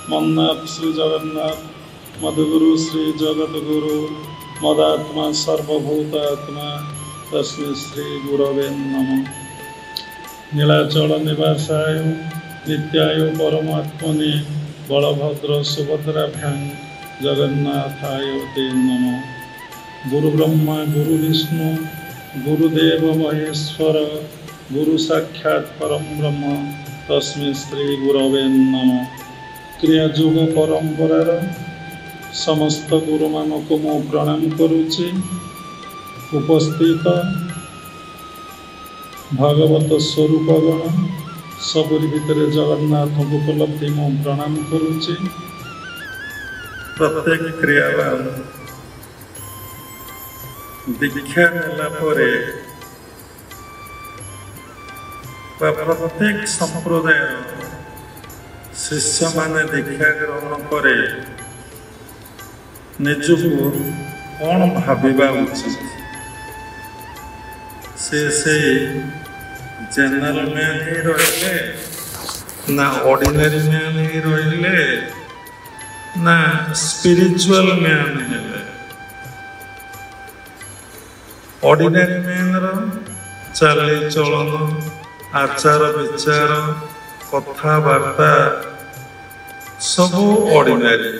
मन्नाथ श्री जगन्नाथ मधुगुरु श्री जगद्गुरु मदात्मा सर्वभूतात्मा तस्मै श्री गुरवे नमः। नीलाचल निवासाय नित्याय परमात्मने बलभद्र सुभद्राभ्यां जगन्नाथाय ते नमः। गुरु ब्रह्मा गुरु विष्णु गुरुदेव महेश्वर गुरु साक्षात् परम ब्रह्म तस्मै श्री गुरवे नमः। क्रियायुग परंपरार समस्त गुरु मानक मु प्रणाम करुछि। उपस्थित भागवत स्वरूपगण सबुरी भितर जगन्नाथ उपलब्धि मु प्रणाम करुछि। प्रत्येक क्रियावान दीक्षा नेला परे प्रत्येक संप्रदाय शिष्य माने दीक्षा ग्रहण करे निजको कौन भाविबा उचित। से जनरल मैन ही रहिले ना ऑर्डिनरी मैन ही रहिले ना स्पिरिचुअल मैन हेले। ऑर्डिनरी मैन रो चाली चलन आचार विचार कथबार्ता सबू ऑर्डिनरी।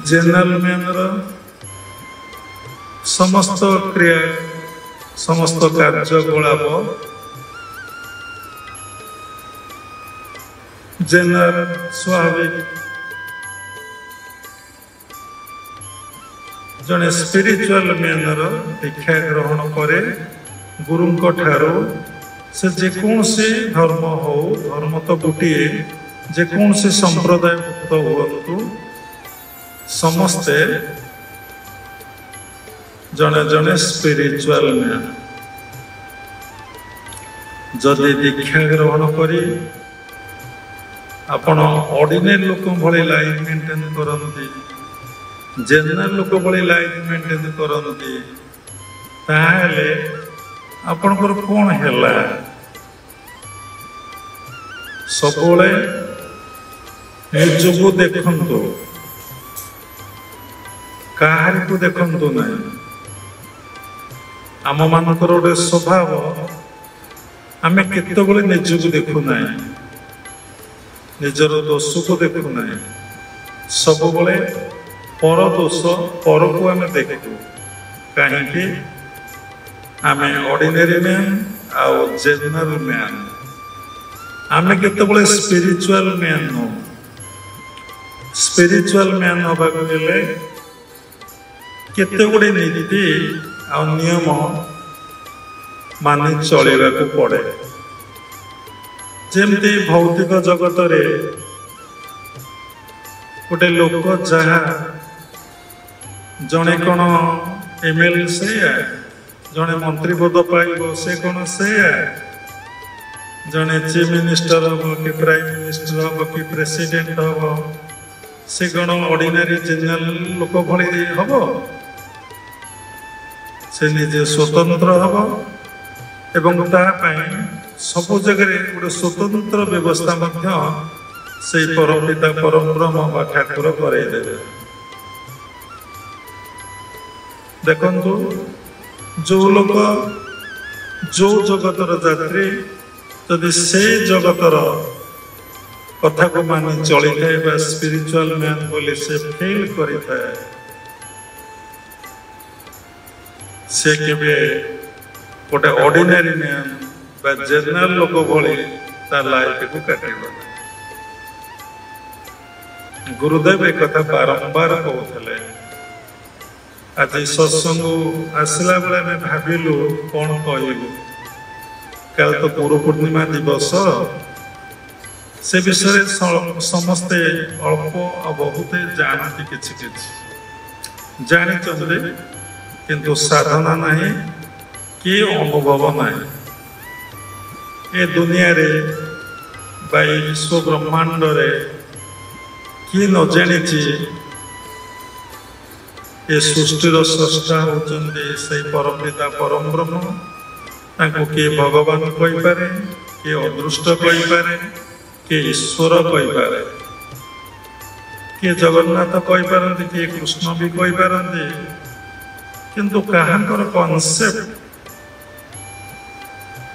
जनरल मैन रो समस्त क्रिया समस्त कार्यकलाप जनरल स्वाभाविक। जने स्पिरिचुअल मैन रो दीक्षा ग्रहण करे गुरुंको ठारो से जेकोसी धर्म हो धर्म तो गोटे जेकोसी संप्रदाय मुक्त हुअतु समस्ते जने जने स्पिरिचुअल मैन। जदि दीक्षा ग्रहण करी आपण ऑर्डिनरी लोक भली लाइफ मेंटेन करंती जनरल लोक भली लाइफ मेंटेन करंती ताहले आपनकर कोन हैला। सबले निजको देखंतु काहारी को देखंतु ना। आम मानकर गोटे स्वभाव आमे केतेबेले निजको देखु ना निजर दोष को देखु ना सब बेले पर दोष पर को आमे देखु। कहीं आमे ऑर्डिनरी मैन आउ जनरल मैन आमे केतेबेले स्पिरिचुअल मैन नो। स्पिरिचुअल मैन होबा गले केते गुडे नीति आ नियम मानि चलेबा को पड़े। जेमती भौतिक जगत रे गोटे लोक जहा जने कोन एमएलए से जने मंत्री पद पाइबो से कोन से जने चीफ मिनिस्टर हो कि प्राइम मिनिस्टर हो कि प्रेसिडेंट हो से कोन ऑर्डिनरी जनरल लोक भली हबो। से निजे स्वतंत्र हबो एवं ता पई सब जगह गोटे स्वतंत्र व्यवस्था मध्य से परम पिता परम ब्रह्म बा ठाकुर करे देबे। देखंतु जो लोक जो जगतर यात्री यदि से जगतर कथा को मानि चली था स्पिरिचुअल मैन बोली से फेल करी था से केबे गोटे ऑर्डिनरी मैन बा जनरल लोक भली ता लाइफ को काटिबो। गुरुदेव एक कथा बारंबार कहते। आज सत्संग आसला बेले मैं भाविलु कौन कहलु कल तो गुरु पूर्णिमा दिवस से विषय समस्ते अल्प बहुत जानती किछि जानी किंतु साधना नहीं कि अनुभव नहीं। ए दुनिया रे बाई विश्व ब्रह्मांड रे कि न जानी ଏ ସୃଷ୍ଟିର ସ୍ରଷ୍ଟା ହେଉଛନ୍ତି ସେଇ ପରମପିତା ପରମ ବ୍ରହ୍ମ। ତାଙ୍କୁ କିଏ ଭଗବାନ କହିପାରେ, କିଏ ଅଦୃଷ୍ଟ କହିପାରେ, କିଏ ଈଶ୍ୱର କହିପାରେ, କିଏ ଜଗନ୍ନାଥ କହିପାରନ୍ତି, କିଏ କୃଷ୍ଣ ବି କହିପାରନ୍ତି। କିନ୍ତୁ କାହାଙ୍କର କନସେପ୍ଟ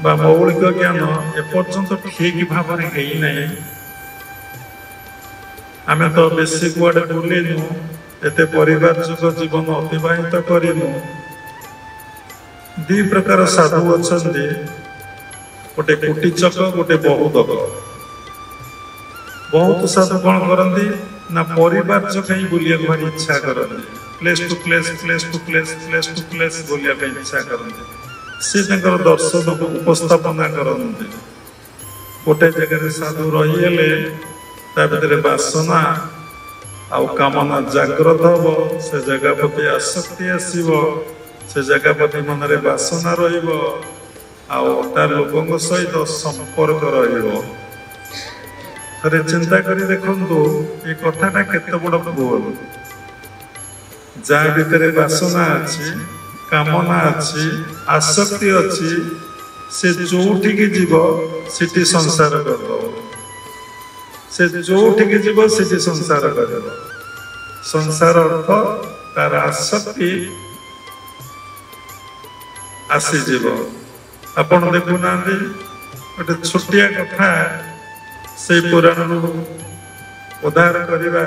ବା ମୌଳିକ ଜ୍ଞାନ ଏପର୍ଯ୍ୟନ୍ତ ଠିକ ଭାବରେ ହେଇନାହିଁ। ଆମେ ତ ବେଶୀ କୁଆଡେ ବୁଲିନୁ, ଏତେ ପରିବାର ଯୁଗ ଜୀବନ ଅତିବାହିତ କରିନୁ। ଦି ପ୍ରକାର ସାଧୁ ଅଛନ୍ତି, ଗୋଟେ କୁଟିଚକ, ଗୋଟେ ବହୁଦକ। ବହୁତ ସାଧୁ କଣ କରନ୍ତି ନା ପରିବାର ଯୁଗ ହିଁ ବୁଲିବାକୁ ଭାରି ଇଚ୍ଛା କରନ୍ତି। Place to place, place to place, place to place ବୁଲିବା ପାଇଁ ଇଚ୍ଛା କରନ୍ତି। ସେ ତାଙ୍କର ଦର୍ଶନକୁ ଉପସ୍ଥାପନା କରନ୍ତି। ଗୋଟେ ଜାଗାରେ ସାଧୁ ରହିଗଲେ ତା ଭିତରେ ବାସନା ଆଉ କାମନା ଜାଗ୍ରତ ହବ, ସେ ଜାଗା ପ୍ରତି ଆସକ୍ତି ଆସିବ, ସେ ଜାଗା ପ୍ରତି ମନରେ ବାସନା ରହିବ, ଆଉ ତା ଲୋକଙ୍କ ସହିତ ସମ୍ପର୍କ ରହିବ। ଥରେ ଚିନ୍ତା କରି ଦେଖନ୍ତୁ ଏ କଥାଟା କେତେ ବଡ଼ ଭୁଲ। ଯାହା ଭିତରେ ବାସନା ଅଛି, କାମନା ଅଛି, ଆସକ୍ତି ଅଛି, ସେ ଯୋଉଠିକି ଯିବ ସେଠି ସଂସାର କରିବ। ସେ ଯୋଉଠିକି ଯିବ ସେଠି ସଂସାର କରିବ। ସଂସାର ଅର୍ଥ ତାର ଆସକ୍ତି ଆସିଯିବ। ଆପଣ ଦେଖୁନାହାନ୍ତି, ଗୋଟେ ଛୋଟିଆ କଥା ସେଇ ପୁରାଣରୁ ଉଦ୍ଧାର କରିବା।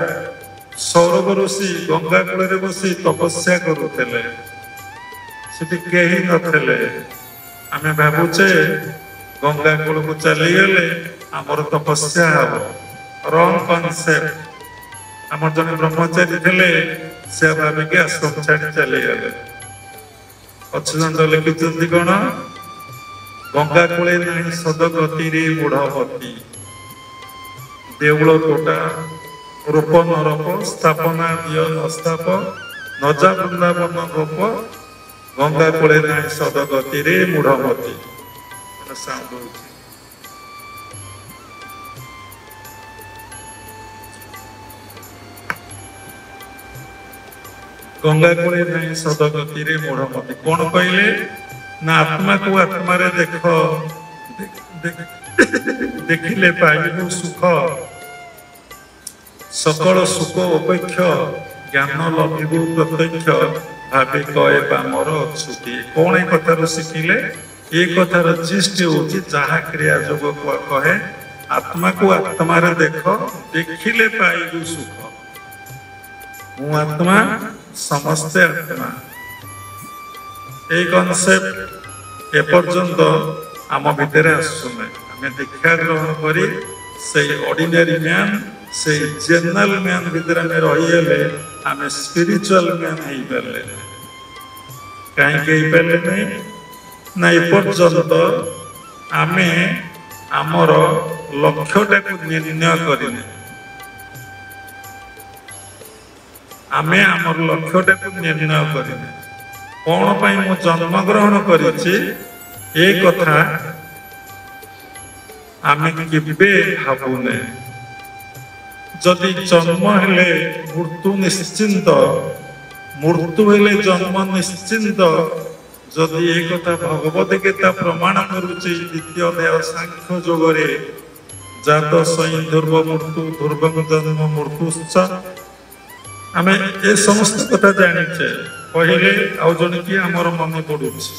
ସୌରଭ ଋଷି ଗଙ୍ଗା କୂଳରେ ବସି ତପସ୍ୟା କରୁଥିଲେ, ସେଠି କେହି ନଥିଲେ। ଆମେ ଭାବୁଛେ ଗଙ୍ଗା କୂଳକୁ ଚାଲିଗଲେ ଆମର ତପସ୍ୟା ହବ। ରଙ୍ଗ କନସେପ୍ଟ। ଆମର ଜଣେ ବ୍ରହ୍ମଚାରୀ ଥିଲେ, ସେ ଭାବିକି ଆଶ୍ରମ ଛାଡ଼ି ଚାଲିଗଲେ। ଅଚ୍ୟୁତାନନ୍ଦ ଲେଖିଛନ୍ତି କଣ, ଗଙ୍ଗା କୂଳେ ନାହିଁ ସଦଗତିରେ ମୂଢ଼ମତି, ଦେଉଳ ତୋଟା ରୂପ ନରପ, ସ୍ଥାପନା ଦିଅ ନସ୍ଥାପ, ନଜା ବୃନ୍ଦାବନ ଗୋପ, ଗଙ୍ଗା କୂଳେ ନାହିଁ ସଦଗତିରେ ମୂଢ଼ମତି। ସାଉଣ୍ଡ ହଉଛି। ଗଙ୍ଗା କୂଳେ ନାହିଁ ସଦଗତିରେ ମୂଢ଼ମତି। କଣ କହିଲେ ନା ଆତ୍ମାକୁ ଆତ୍ମାରେ ଦେଖ, ଦେଖିଲେ ପାଇବୁ ସୁଖ, ସକଳ ସୁଖ ଅପେକ୍ଷ, ଜ୍ଞାନ ଲଭିବୁ ପ୍ରତ୍ୟକ୍ଷ, ଭାବି କଏ ପାମର ଅଛୁଟି। କଣ ଏ କଥାରୁ ଶିଖିଲେ? ଏ କଥାର ଜିଷ୍ଟ ହଉଛି ଯାହା କ୍ରିୟା ଯୋଗ କହେ ଆତ୍ମାକୁ ଆତ୍ମାରେ ଦେଖ, ଦେଖିଲେ ପାଇବୁ ସୁଖ। ମୁଁ ଆତ୍ମା, ସମସ୍ତେ ଆତ୍ମା। এই কনসেপ্ট এপর্যন্ত ଆମ ଭିତରେ ଆସୁନାହିଁ। ଆମେ ଦୀକ୍ଷା ଗ୍ରହଣ କରି ସେଇ ଅର୍ଡିନାରୀ ମ୍ୟାନ୍, ସେଇ ଜେନେରାଲ ମ୍ୟାନ୍ ଭିତରେ ଆମେ ରହିଗଲେ ଆମେ ସ୍ପିରିଚୁଆଲ ମ୍ୟାନ୍ ହେଇପାରିଲେ। କାହିଁକି ହେଇପାରିଲେ ନାହିଁ ନା ଏପର୍ଯ୍ୟନ୍ତ ଆମେ ଆମର ଲକ୍ଷ୍ୟଟାକୁ ନିର୍ଣ୍ଣୟ କରିନେ। ଆମେ ଆମର ଲକ୍ଷ୍ୟଟାକୁ ନିର୍ଣ୍ଣୟ କରିନେ। କଣ ପାଇଁ ମୁଁ ଜନ୍ମଗ୍ରହଣ କରିଛି ଏ କଥା ଆମେ କେବେ ଭାବୁନେ। ଯଦି ଜନ୍ମ ହେଲେ ମୃତ୍ୟୁ ନିଶ୍ଚିନ୍ତ, ମୃତ୍ୟୁ ହେଲେ ଜନ୍ମ ନିଶ୍ଚିନ୍ତ, ଯଦି ଏ କଥା ଭଗବତ ଗୀତା ପ୍ରମାଣ କରୁଛି ଦ୍ୱିତୀୟ ଅଧ୍ୟାୟ ସାଂଖ୍ୟ ଯୋଗରେ, ଜାତ ସ୍ୱୟଂ ଧ୍ରୁବ ମୃତ୍ୟୁ ଧ୍ରୁବଂ ଜନ୍ମ ମୃତ୍ୟୁଶ୍ଚ। ଆମେ ଏ ସମସ୍ତ କଥା ଜାଣିଛେ, କହିଲେ ଆଉ ଜଣେ କିଏ ଆମର ମନେ ପଡୁଛି।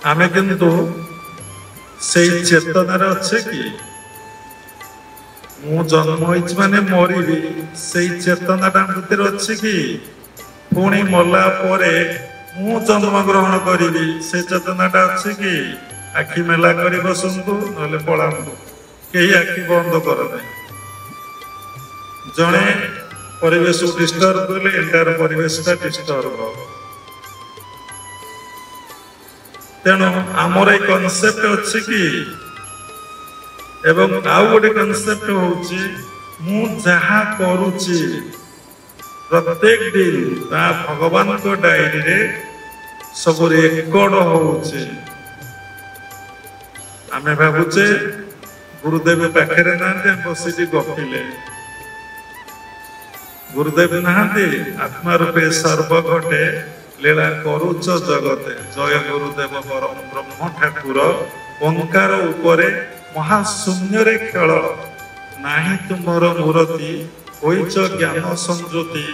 ଆମେ କିନ୍ତୁ ସେଇ ଚେତନାରେ ଅଛେ କି ମୁଁ ଜନ୍ମ ହେଇଛି ମାନେ ମରିବି, ସେଇ ଚେତନାଟା ଭିତରେ ଅଛି କି ପୁଣି ମଲା ପରେ ମୁଁ ଜନ୍ମଗ୍ରହଣ କରିବି, ସେ ଚେତନାଟା ଅଛି କି? ଆଖି ମେଲା କରି ବସନ୍ତୁ, ନହେଲେ ପଳାନ୍ତୁ, କେହି ଆଖି ବନ୍ଦ କରନାହିଁ। ଜଣେ ପରିବେଶକୁ ଡିଷ୍ଟର୍ବ କଲେ ଏଣ୍ଟାର ପରିବେଶଟା ଡିଷ୍ଟର୍ବ ହବ। ତେଣୁ ଆମର ଏଇ କନସେପ୍ଟ ଅଛି କି? ଏବଂ ଆଉ ଗୋଟେ କନସେପ୍ଟ ହଉଛି ମୁଁ ଯାହା କରୁଛି ପ୍ରତ୍ୟେକ ଦିନ ତା ଭଗବାନଙ୍କ ଡାଏରୀରେ ସବୁ ରେକର୍ଡ ହଉଛି। ଆମେ ଭାବୁଛେ ଗୁରୁଦେବ ପାଖରେ ନାହାନ୍ତି, ଆମେ ବସିକି ଗପିଲେ। गुरुदेव नहांती आत्मा रूपे सर्व घटे लीला करुच जगते जय गुरुदेव परम ब्रह्म ठाकुर ओंकार उपरे महाशून्य रे खेल नाही तुमर मूर्ति होइच ज्ञान संज्योति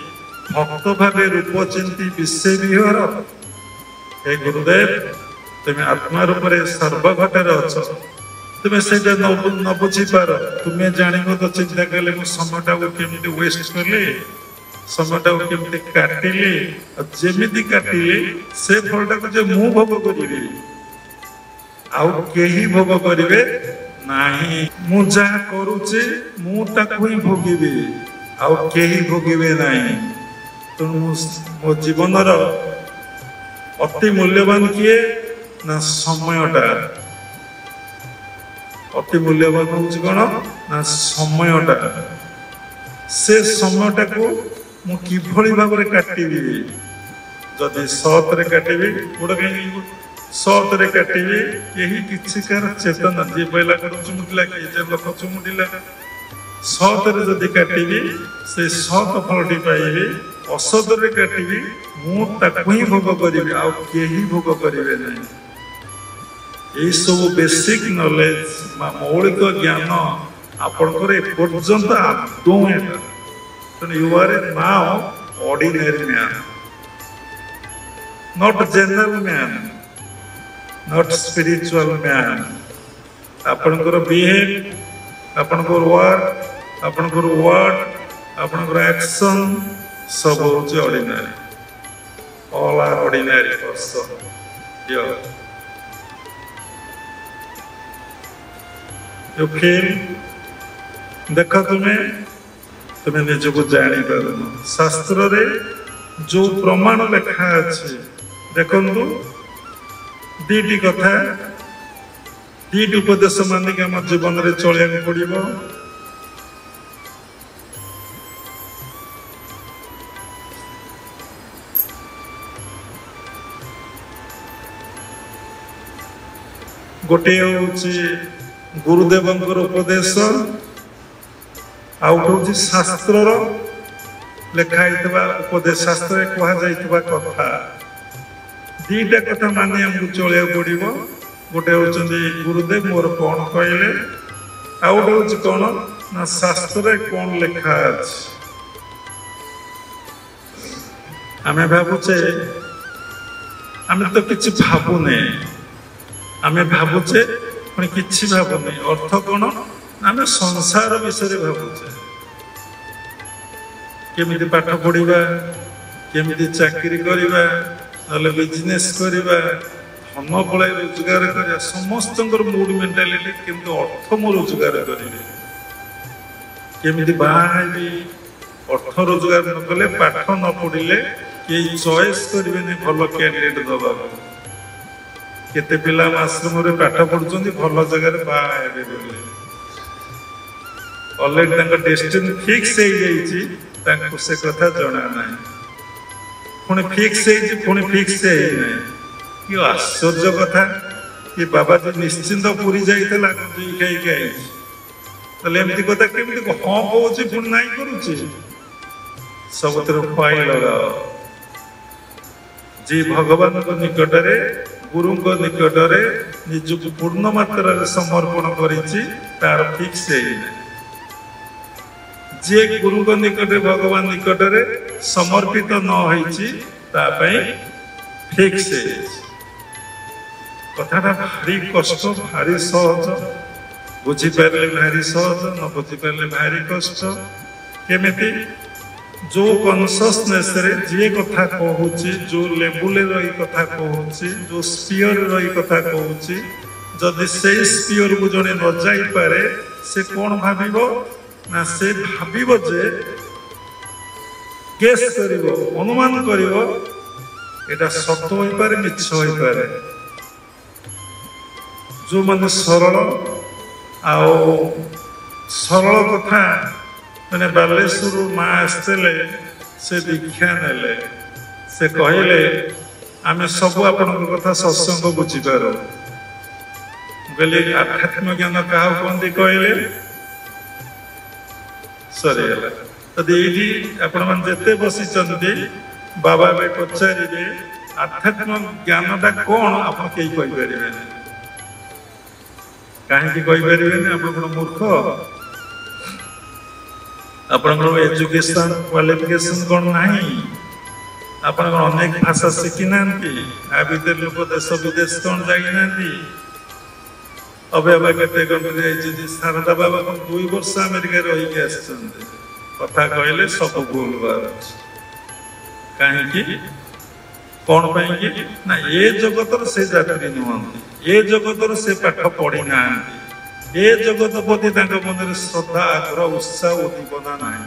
भक्त भावे रूप चिंती विश्व विहर। हे गुरुदेव तुम्हें आत्मा रूपे सर्व घटे अच्छ तुम्हें से न बुझी पार तुम्हें जान तो चिंता कले समयटा केमी वेस्ट कली समयटा केमी काटिली जमी काटिली से फलटा को मु भोग करी आउ केही भोग करिवे नाही मु जहा करूची मु ताकू ही भोगिबी आउ केही भोगिबे नाही। तो मो जीवन अति मूल्यवान किए ना समयटा अति मूल्यवान हूँ कौन ना समयटा से समयटा को मु किभली भाव में काटिबी जदि सतरे काटिबी गोटे कहीं सतरे काटिबी यही किसी कार चेतना जी पहला कर चुमुटिला कि लोक चुमुटिला सतरे जदि काटिबी से सत फलटी पाइबी असतरे काटिबी मु ताकू ही भोग करिबी आ केही भोग करिवे नहीं। ये सब बेसिक नॉलेज मौलिक ज्ञान आपणकर एपर्यंत आदौ you are a now ordinary man not general man not spiritual man. आपणकर बिहेव आपणकर वर्क आपणकर वर्ड आपणकर एक्शन सब होचे ordinary all are ordinary person here. You feel देख तुम्हें निजक जानी पार शास्त्र रे जो प्रमाण लेखा अच्छे देखु दीटी कथा दीटी उपदेश मानिक आम जीवन में चलिया पड़ो। गोटे हूँ गुरुदेवंकर उपदेश आउट शास्त्र लेखाई उपदेश शास्त्र कहुवा कथा दीटा कथा मानी आमको चलिया पड़ो। गोटे हूँ गुरुदेव मोर कौन कहले आउट हूँ कौन ना शास्त्र कौन लेखा अच्छे आमे भावुचे आमे तो किसी भावुने आमे भावुचे पुणी किसी भावुनी अर्थ कौन आम संसार विषय भावुचे केमिति पाठ पढ़ा केमिति चाकरी करवा ना बिजनेस करवा धन बल रोजगार कर समस्त मूड मेंटालिटी केमिति अर्थ मु रोजगार करी केमिति बाहरी अर्थ रोजगार न कले पाठ न पढ़िले कई चॉइस करेंगे भल कैंडिडेट दबा केते पिला आश्रम रे पाठ पढ़ुचंदी भल जगह बाहे ऑलरेडी डेस्टिनी फिक्स हो जाइए से कथा जना ना पुणी फिक्स पुणी फिक्स ना कि आश्चर्य कथा कि बाबा जो निश्चिंत पूरी जाइला एमती कथा केमी हाँ कौच पुणी नाई करुच्ची सब फाई लगाओ जी भगवान को निकटरे गुरु निकटरे निजक पूर्ण मात्रा समर्पण कर फिक्स जे गुरु निकट भगवान निकटरे समर्पित न होइछि फिक्स कथाटा भारी कष्ट भारी सहज बुझीपारे भारी सहज न बुझीपारे भारी कष्ट केमिति जो कॉन्शियसनेस रे जे कथा कहूची जो लेवल रही कथा कहूची जो स्पीयर रही कथा कहूची जदि से स्पीयर को जड़े न जाई पारे से कौन भाविबो ना से भाविबो जे गेस करिवो अनुमान करिवो एटा सत्य होई पारे मिछ होई पारे। जो माने सरल आओ सरल कथा मैंने बालेश्वर माँ आसते से दीक्षा नेले से कहले आमे सब आपण कथा सत्संग बुझीपार कहले आध्यात्म ज्ञान क्या कहते कहले सरीगला ଯଦି ଏଇଠି ଆପଣମାନେ ଯେତେ ବସିଛନ୍ତି ବାବା ଏବେ ପଚାରିବେ ଆଧ୍ୟାତ୍ମ ଜ୍ଞାନଟା କ'ଣ ଆପଣ କେହି କହିପାରିବେନି। କାହିଁକି କହିପାରିବେନି? ଆପଣ କ'ଣ ମୂର୍ଖ? ଆପଣଙ୍କର ଏଜୁକେସନ କ୍ୱାଲିଫିକେସନ କ'ଣ ନାହିଁ? ଆପଣ କ'ଣ ଅନେକ ଭାଷା ଶିଖିନାହାନ୍ତି? ଆ ଭିତରେ ଲୋକ ଦେଶ ବିଦେଶ କ'ଣ ଯାଇନାହାନ୍ତି? ଅବେ ବାବା କେତେ କଣ୍ଟ୍ରି ଯାଇଛନ୍ତି। ଶାରଦା ବାବା 2 ବର୍ଷ ଆମେରିକାରେ ରହିକି ଆସିଛନ୍ତି। କଥା କହିଲେ ସବୁ ଭୁଲ ବାହାରୁଛି। କାହିଁକି? କ'ଣ ପାଇଁକି? ନା ଏ ଜଗତର ସେ ଯାତ୍ରୀ ନୁହନ୍ତି, ଏ ଜଗତର ସେ ପାଠ ପଢି ନାହାନ୍ତି, ଏ ଜଗତ ପ୍ରତି ତାଙ୍କ ମନରେ ଶ୍ରଦ୍ଧା ଆଗ୍ରହ ଉତ୍ସାହ ଉଦ୍ଦୀପନା ନାହିଁ।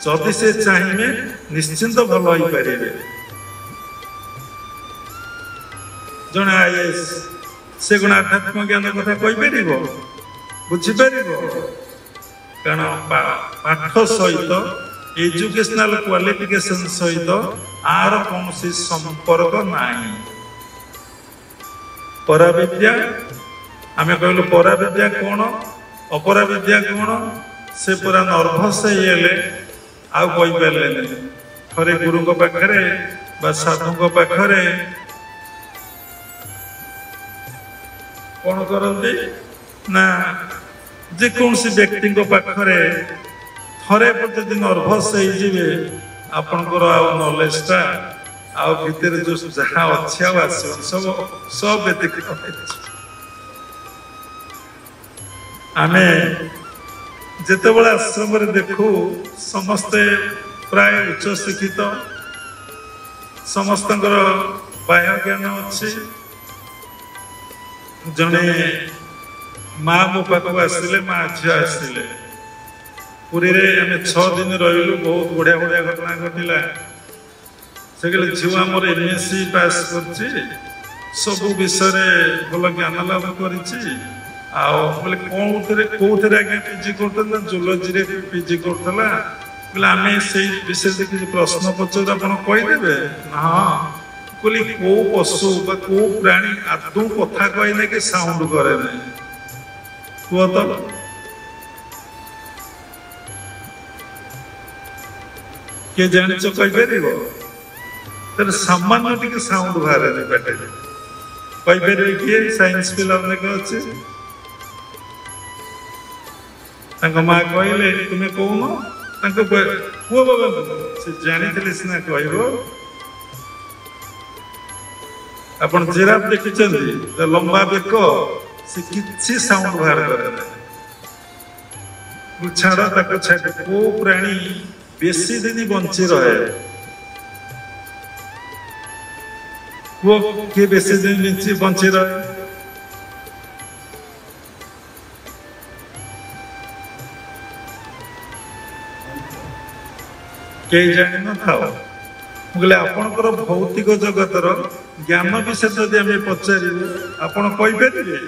ଯଦି ସେ ଚାହିଁବେ ନିଶ୍ଚିନ୍ତ ଭଲ ହେଇପାରିବେ। ଜଣେ IAS ସେ କ'ଣ ଆଧ୍ୟାତ୍ମ ଜ୍ଞାନ କଥା କହିପାରିବ? ବୁଝିପାରିବ? କାରଣ ପାଠ ସହିତ ଏଜୁକେସନାଲ କ୍ୱାଲିଫିକେସନ ସହିତ ଆର କୌଣସି ସମ୍ପର୍କ ନାହିଁ। ପରାବିଦ୍ୟା ଆମେ କହିଲୁ ପରାବିଦ୍ୟା କ'ଣ, ଅପରାବିଦ୍ୟା କ'ଣ? ସେ ପୁରା ନର୍ଭସ ହେଇଗଲେ ଆଉ କହିପାରିଲେନି। ଥରେ ଗୁରୁଙ୍କ ପାଖରେ ବା ସାଧୁଙ୍କ ପାଖରେ କ'ଣ କରନ୍ତି ନା ଯେକୌଣସି ବ୍ୟକ୍ତିଙ୍କ ପାଖରେ ଥରେ ଯଦି ନର୍ଭସ ହେଇଯିବେ ଆପଣଙ୍କର ଆଉ ନଲେଜଟା ଆଉ ଭିତରେ ଯୋଉ ଯାହା ଅଛି ଆଉ ଆସିବ ସବୁ ବ୍ୟତିକ୍ରମ ହେଇଯିବ। ଆମେ ଯେତେବେଳେ ଆଶ୍ରମରେ ଦେଖୁ ସମସ୍ତେ ପ୍ରାୟ ଉଚ୍ଚ ଶିକ୍ଷିତ, ସମସ୍ତଙ୍କର ବାହ୍ୟ ଜ୍ଞାନ ଅଛି। ଜଣେ ମା ମୋ ପାଖକୁ ଆସିଲେ, ମା ଝିଅ ଆସିଲେ। ପୁରୀରେ ଆମେ 6 ଦିନ ରହିଲୁ, ବହୁତ ବଢିଆ ବଢିଆ ଘଟଣା ଘଟିଲା। ସେ କହିଲେ ଝିଅ ଆମର MSc ପାସ୍ କରିଛି, ସବୁ ବିଷୟରେ ଭଲ ଜ୍ଞାନ ଲାଭ କରିଛି। ଆଉ ବୋଲେ କୋଉଥିରେ ଆଜ୍ଞା PG କରୁଥିଲା? ଜୁଲୋଜିରେ PG କରୁଥିଲା। ବୋଲେ ଆମେ ସେଇ ବିଷୟରେ କିଛି ପ୍ରଶ୍ନ ପଚାରୁ, ଆପଣ କହିଦେବେ? ହଁ। କହିଲି କୋଉ ପଶୁ ବା କୋଉ ପ୍ରାଣୀ ଆଦୌ କଥା କହିଲେ କି ସାଉଣ୍ଡ କରେ ନାହିଁ? କୁହ ତ। କିଏ ଜାଣିଛ କହିପାରିବ? ତାହେଲେ ସାମାନ୍ୟ ଟିକେ ସାଉଣ୍ଡ ବାହାରେନି ପାଟିରେ। କହିପାରିବେ କିଏ? ସାଇନ୍ସ ପିଲା ଅନେକ ଅଛି। ତାଙ୍କ ମା କହିଲେ ତୁମେ କହୁନ, ତାଙ୍କ ପୁଅ ବାବା ସେ ଜାଣିଥିଲେ ସିନା କହିବ। ଆପଣ ଜିରାଫ ଦେଖିଛନ୍ତି? ଲମ୍ବା ବେକ, ସେ କିଛି ସାଉଣ୍ଡ ବାହାର କରେ ନାହିଁ। ଛାଡ ତାକୁ ଛାଡ। କୋଉ ପ୍ରାଣୀ ବେଶୀ ଦିନ ବଞ୍ଚି ରହେ? କୁହ କିଏ ବେଶୀ ଦିନ ବଞ୍ଚି ରହେ? କେହି ଜାଣିନଥାଉ। ମୁଁ କହିଲି ଆପଣଙ୍କର ଭୌତିକ ଜଗତର ଜ୍ଞାନ ବିଷୟ ଯଦି ଆମେ ପଚାରିବୁ ଆପଣ କହିପାରିବେ?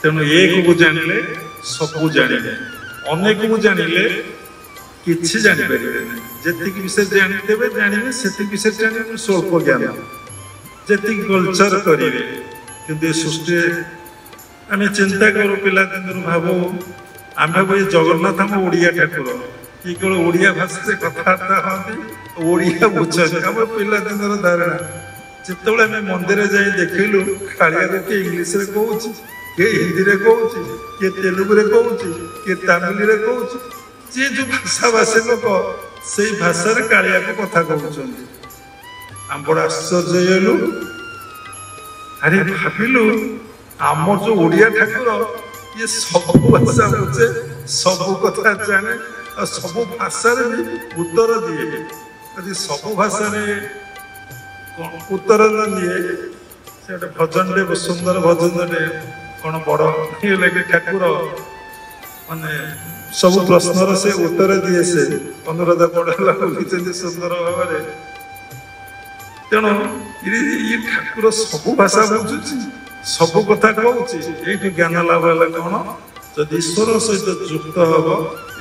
ତେଣୁ ଏକକୁ ଜାଣିଲେ ସବୁ ଜାଣିବେ, ଅନେକକୁ ଜାଣିଲେ କିଛି ଜାଣିପାରିବେ ନାହିଁ। ଯେତିକି ବିଷୟ ଜାଣିଥିବେ ଜାଣିବେ, ସେତିକି ବିଷୟ ଜାଣିବେ ସ୍ୱଳ୍ପ ଜ୍ଞାନ, ଯେତିକି କଲଚର କରିବେ। କିନ୍ତୁ ଏ ସୃଷ୍ଟିରେ ଆମେ ଚିନ୍ତା କରୁ, ପିଲାଦିନରୁ ଭାବୁ ଆମେ ଭାବୁ ଏ ଜଗନ୍ନାଥ ଆମ ଓଡ଼ିଆ ଠାକୁର, କି କେବଳ ଓଡ଼ିଆ ଭାଷାରେ କଥାବାର୍ତ୍ତା ହୁଅନ୍ତି, ଓଡ଼ିଆ ବୁଝନ୍ତି। ଆମ ପିଲାଦିନର ଧାରଣା। ଯେତେବେଳେ ଆମେ ମନ୍ଦିର ଯାଇ ଦେଖିଲୁ କାଳିଆକୁ କିଏ ଇଂଲିଶରେ କହୁଛି, କିଏ ହିନ୍ଦୀରେ କହୁଛି, କିଏ ତେଲୁଗୁରେ କହୁଛି, କିଏ ତାମିଲରେ କହୁଛି, ଯିଏ ଯୋଉ ଭାଷାଭାଷୀ ଲୋକ ସେଇ ଭାଷାରେ କାଳିଆକୁ କଥା କହୁଛନ୍ତି। ଆମେ ବଡ଼ ଆଶ୍ଚର୍ଯ୍ୟ ହେଲୁ। ଆରେ ଭାବିଲୁ ଆମର ଯୋଉ ଓଡ଼ିଆ ଠାକୁର ଇଏ ସବୁ ଭାଷା ବୁଝେ, ସବୁ କଥା ଜାଣେ, ଆଉ ସବୁ ଭାଷାରେ ବି ଉତ୍ତର ଦିଏ। ଯଦି ସବୁ ଭାଷାରେ ଉତ୍ତର ନ ଦିଏ, ସେ ଗୋଟେ ଭଜନଟେ ସୁନ୍ଦର ଭଜନଟେ କଣ ବଡ଼ ଇଏ ଲାଗେ। ଠାକୁର ମାନେ ସବୁ ପ୍ରଶ୍ନର ସେ ଉତ୍ତର ଦିଏ। ସେ ଅନୁରାଧା ପଢ଼େଇଲା ବୁଝିଛନ୍ତି ସୁନ୍ଦର ଭାବରେ। ତେଣୁ ଇଏ ଠାକୁର ସବୁ ଭାଷା ବୁଝୁଛି, ସବୁ କଥା କହୁଛି। ଏଇଠି ଜ୍ଞାନ ଲାଭ ହେଲା କଣ? ଯଦି ଈଶ୍ୱର ସହିତ ଯୁକ୍ତ ହବ,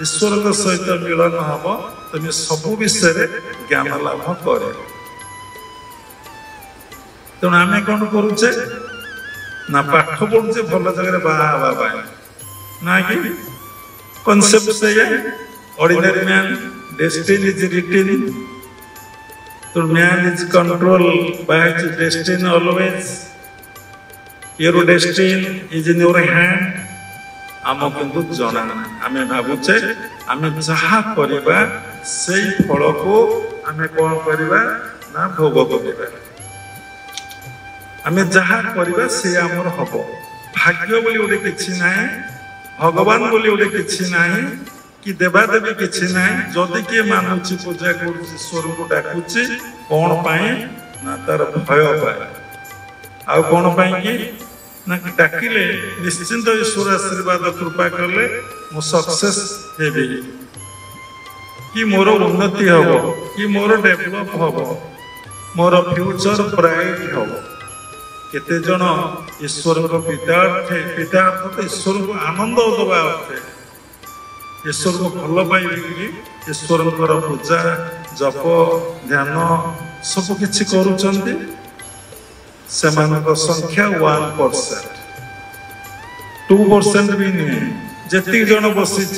ଈଶ୍ୱରଙ୍କ ସହିତ ମିଳନ ହବ, ତମେ ସବୁ ବିଷୟରେ ଜ୍ଞାନ ଲାଭ କରିବ। ତେଣୁ ଆମେ କଣ କରୁଛେ? ନା ପାଠ ପଢୁଛେ ଭଲ ଜାଗାରେ ବାହା ହେବା ପାଇଁ ନା କି କନସେପ୍ଟ ସେଇଆ ordinary man destiny is written the man is control by his destiny always your destiny is in your hand ଆମକୁ କିନ୍ତୁ ଜଣା ନାହିଁ ଆମେ ଭାବୁଛେ ଆମେ ଯାହା କରିବା ସେଇ ଫଳକୁ ଆମେ କଣ କରିବା ନା ଭୋଗ କରିବା ଆମେ ଯାହା କରିବା ସେ ଆମର ହବ ଭାଗ୍ୟ ବୋଲି ଗୋଟେ କିଛି ନାହିଁ ଭଗବାନ ବୋଲି ଗୋଟେ କିଛି ନାହିଁ କି ଦେବାଦେବୀ କିଛି ନାହିଁ ଯଦି କିଏ ମାନୁଛି ପୂଜା କରୁଛି ଈଶ୍ୱରଙ୍କୁ ଡାକୁଛି କଣ ପାଇଁ ନା ତାର ଭୟ ପାଇଁ ଆଉ କଣ ପାଇଁ କି ନା ଡାକିଲେ ନିଶ୍ଚିନ୍ତ ଈଶ୍ୱର ଆଶୀର୍ବାଦ କୃପା କଲେ ମୁଁ ସକ୍ସେସ୍ ହେବି କି ମୋର ଉନ୍ନତି ହବ କି ମୋର ଡେଭଲପ ହବ ମୋର ଫ୍ୟୁଚର ବ୍ରାଇଟ୍ ହବ କେତେ ଜଣ ଈଶ୍ୱରଙ୍କ ପିତା ଅର୍ଥ ଈଶ୍ୱରଙ୍କୁ ଆନନ୍ଦ ଦେବା ଅର୍ଥେ ଈଶ୍ୱରଙ୍କୁ ଭଲ ପାଇବେ ବୋଲି ଈଶ୍ୱରଙ୍କର ପୂଜା ଜପ ଧ୍ୟାନ ସବୁ କିଛି କରୁଛନ୍ତି ସେମାନଙ୍କ ସଂଖ୍ୟା 1% 2% ବି ନୁହେଁ ଯେତିକି ଜଣ ବସିଛ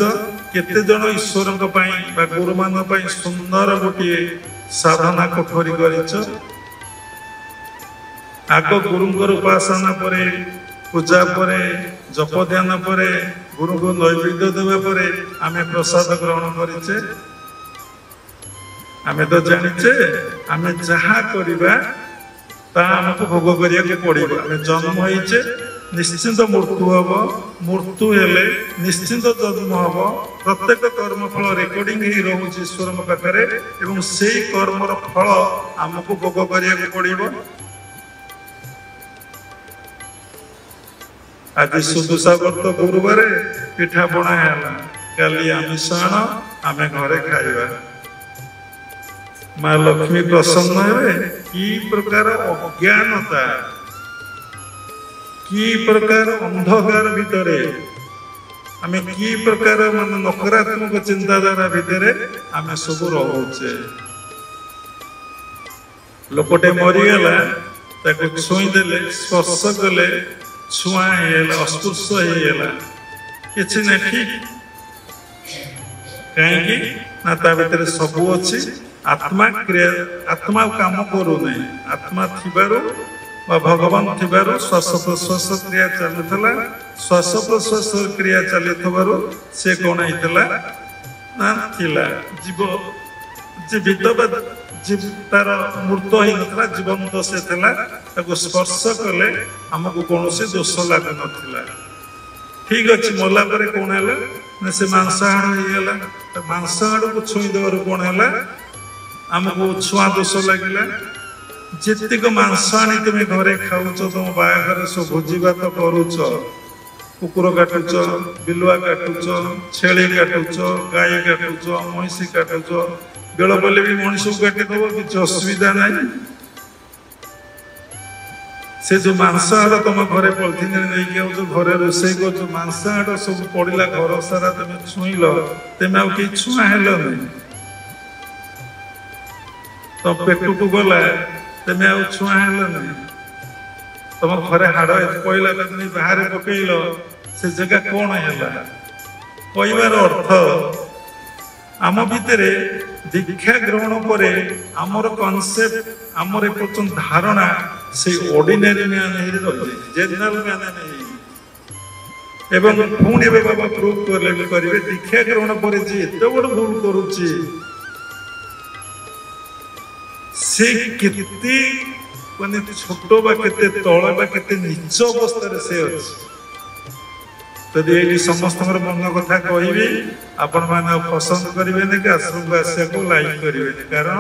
କେତେ ଜଣ ଈଶ୍ୱରଙ୍କ ପାଇଁ ବା ଗୁରୁମାନଙ୍କ ପାଇଁ ସୁନ୍ଦର ଗୋଟିଏ ସାଧନା କୋଠରୀ କରିଛ ଆଗ ଗୁରୁଙ୍କର ଉପାସନା ପରେ ପୂଜା ପରେ ଜପ ଧ୍ୟାନ ପରେ ଗୁରୁଙ୍କୁ ନୈବେଦ୍ୟ ଦେବା ପରେ ଆମେ ପ୍ରସାଦ ଗ୍ରହଣ କରିଛେ ଆମେ ତ ଜାଣିଛେ ଆମେ ଯାହା କରିବା ତାହା ଆମକୁ ଭୋଗ କରିବାକୁ ପଡିବ ଆମେ ଜନ୍ମ ହେଇଛେ ନିଶ୍ଚିନ୍ତ ମୃତ୍ୟୁ ହବ ମୃତ୍ୟୁ ହେଲେ ନିଶ୍ଚିନ୍ତ ଜନ୍ମ ହବ ପ୍ରତ୍ୟେକ କର୍ମ ଫଳ ରେକର୍ଡିଂ ହେଇ ରହୁଛି ଈଶ୍ୱରଙ୍କ ପାଖରେ ଏବଂ ସେଇ କର୍ମର ଫଳ ଆମକୁ ଭୋଗ କରିବାକୁ ପଡିବ ଆଜି ସୁଦୁଷା ବ୍ରତ ଗୁରୁବାର ପିଠାପଣା ହେଲା କାଲି ଆମିଷ ଆଣ ଆମେ ଘରେ ଖାଇବା ମା ଲକ୍ଷ୍ମୀ ପ୍ରସନ୍ନ ହେବେ କି ପ୍ରକାର ଅଜ୍ଞାନତା କି ପ୍ରକାର ଅନ୍ଧକାର ଭିତରେ ଆମେ କି ପ୍ରକାର ମାନେ ନକାରାତ୍ମକ ଚିନ୍ତାଧାରା ଭିତରେ ଆମେ ସବୁ ରହୁଛେ ଲୋକଟେ ମରିଗଲା ତାକୁ ଛୁଇଁଦେଲେ ସ୍ପର୍ଶ କଲେ ଛୁଆଁ ହେଇଗଲା ଅସ୍ପୃଶ୍ୟ ହେଇଗଲା କିଛି ନାହିଁ ଠିକ କାହିଁକି ନା ତା ଭିତରେ ସବୁ ଅଛି ଆତ୍ମା କାମ କରୁନାହିଁ ଆତ୍ମା ଥିବାରୁ ବା ଭଗବାନ ଥିବାରୁ ଶ୍ୱାସ ପ୍ରଶ୍ୱାସ କ୍ରିୟା ଚାଲୁଥିଲା ଶ୍ୱାସ ପ୍ରଶ୍ୱାସ କ୍ରିୟା ଚାଲିଥିବାରୁ ସେ କଣ ହେଇଥିଲା ନା ଥିଲା ଜୀବିତ ବା ତାର ମୃତ ହେଇନଥିଲା ଜୀବନ୍ତ ସେ ଥିଲା ତାକୁ ସ୍ପର୍ଶ କଲେ ଆମକୁ କୌଣସି ଦୋଷ ଲାଗୁନଥିଲା ଠିକ ଅଛି ମଲା ପରେ କଣ ହେଲା ନା ସେ ମାଂସାହାଡ଼ ହେଇଗଲା ମାଂସ ହାଡ଼କୁ ଛୁଇଁ ଦେବାରୁ କଣ ହେଲା ଆମକୁ ଛୁଆଁ ଦୋଷ ଲାଗିଲା ଯେତିକ ମାଂସ ଆଣି ତୁମେ ଘରେ ଖାଉଛ ତମ ବାହାଘରେ ସବୁ ଭୋଜି ଭାତ କରୁଛ କୁକୁର କାଟୁଛ ବିଲୁଆ କାଟୁଛ ଛେଳି କାଟୁଛ ଗାଈ କାଟୁଛ ମଇଁଷି କାଟୁଛ ବେଳ ପଡ଼ିଲେ ବି ମଣିଷକୁ କାଟିଦବ କିଛି ଅସୁବିଧା ନାହିଁ ସେ ଯୋଉ ମାଂସ ହାଡ଼ ତମ ଘରେ ପଲିଥିନରେ ନେଇକି ଆଉଛ ଘରେ ରୋଷେଇ କରୁଛ ମାଂସ ହାଡ଼ ସବୁ ପଡିଲା ଘର ସାରା ତମେ ଛୁଇଁଲ ତେମେ ଆଉ କେହି ଛୁଆଁ ହେଲନି ତ ପେଟକୁ ଗଲା ତେମେ ଆଉ ଛୁଆଁ ହେଲନି ତମ ଘରେ ହାଡ଼ ପଇଲା ତମେ ବାହାରେ ପକେଇଲ ସେ ଜାଗା କଣ ହେଲା କହିବାର ଅର୍ଥ ଆମ ଭିତରେ ଦୀକ୍ଷା ଗ୍ରହଣ ପରେ ଆମର କନସେପ୍ଟ ଆମର ଏପର୍ଯ୍ୟନ୍ତ ଧାରଣା ସେଇ ଅର୍ଡିନାରୀ ମ୍ୟାନ ହେଇ ରହିଯାଇଛି ଜେନେରାଲ ମ୍ୟାନ ହେଇ ଏବଂ ପୁଣି ଏବେ ବାବା ପ୍ରୁଭ କରିବେ ଦୀକ୍ଷା ଗ୍ରହଣ ପରେ ଯିଏ ଏତେ ବଡ ଭୁଲ କରୁଛି ସେ କେତେ ମାନେ ଛୋଟ ବା କେତେ ତଳ ବା କେତେ ନିଚ ଅବସ୍ଥାରେ ସେ ଅଛି ଯଦି ଏଇଠି ସମସ୍ତଙ୍କର ମନ କଥା କହିବି ଆପଣ ମାନେ ଆଉ ପସନ୍ଦ କରିବେନି କି ଆଶ୍ରମକୁ ଆସିବାକୁ ଲାଇକ୍ କରିବେନି କାରଣ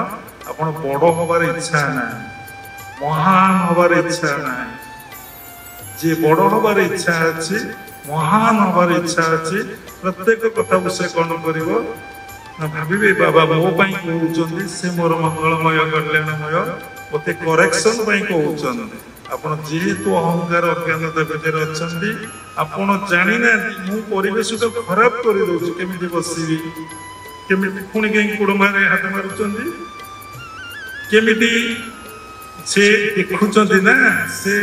ଆପଣ ବଡ ହବାର ଇଚ୍ଛା ନାହିଁ ମହାନ ହବାର ଇଚ୍ଛା ନାହିଁ ଯିଏ ବଡ ହବାର ଇଚ୍ଛା ଅଛି ମହାନ ହବାର ଇଚ୍ଛା ଅଛି ପ୍ରତ୍ୟେକ କଥାକୁ ସେ କଣ କରିବ ନା ଭାବିବେ ବାବା ମୋ ପାଇଁ କହୁଛନ୍ତି ସେ ମୋର ମଙ୍ଗଳମୟ କଲ୍ୟାଣମୟ ମତେ କରେକ୍ସନ ପାଇଁ କହୁଛନ୍ତି ଆପଣ ଯେହେତୁ ଅହଙ୍କାର ଅଜ୍ଞାନତା ଭିତରେ ଅଛନ୍ତି ଆପଣ ଜାଣିନାହାନ୍ତି ମୁଁ ପରିବେଶକୁ ଖରାପ କରିଦଉଛି କେମିତି ବସିବି କେମିତି ପୁଣି କାହିଁକି କୁଡ଼ମାରେ ହାତ ମାରୁଛନ୍ତି କେମିତି ସେ ଦେଖୁଛନ୍ତି ନା ସେ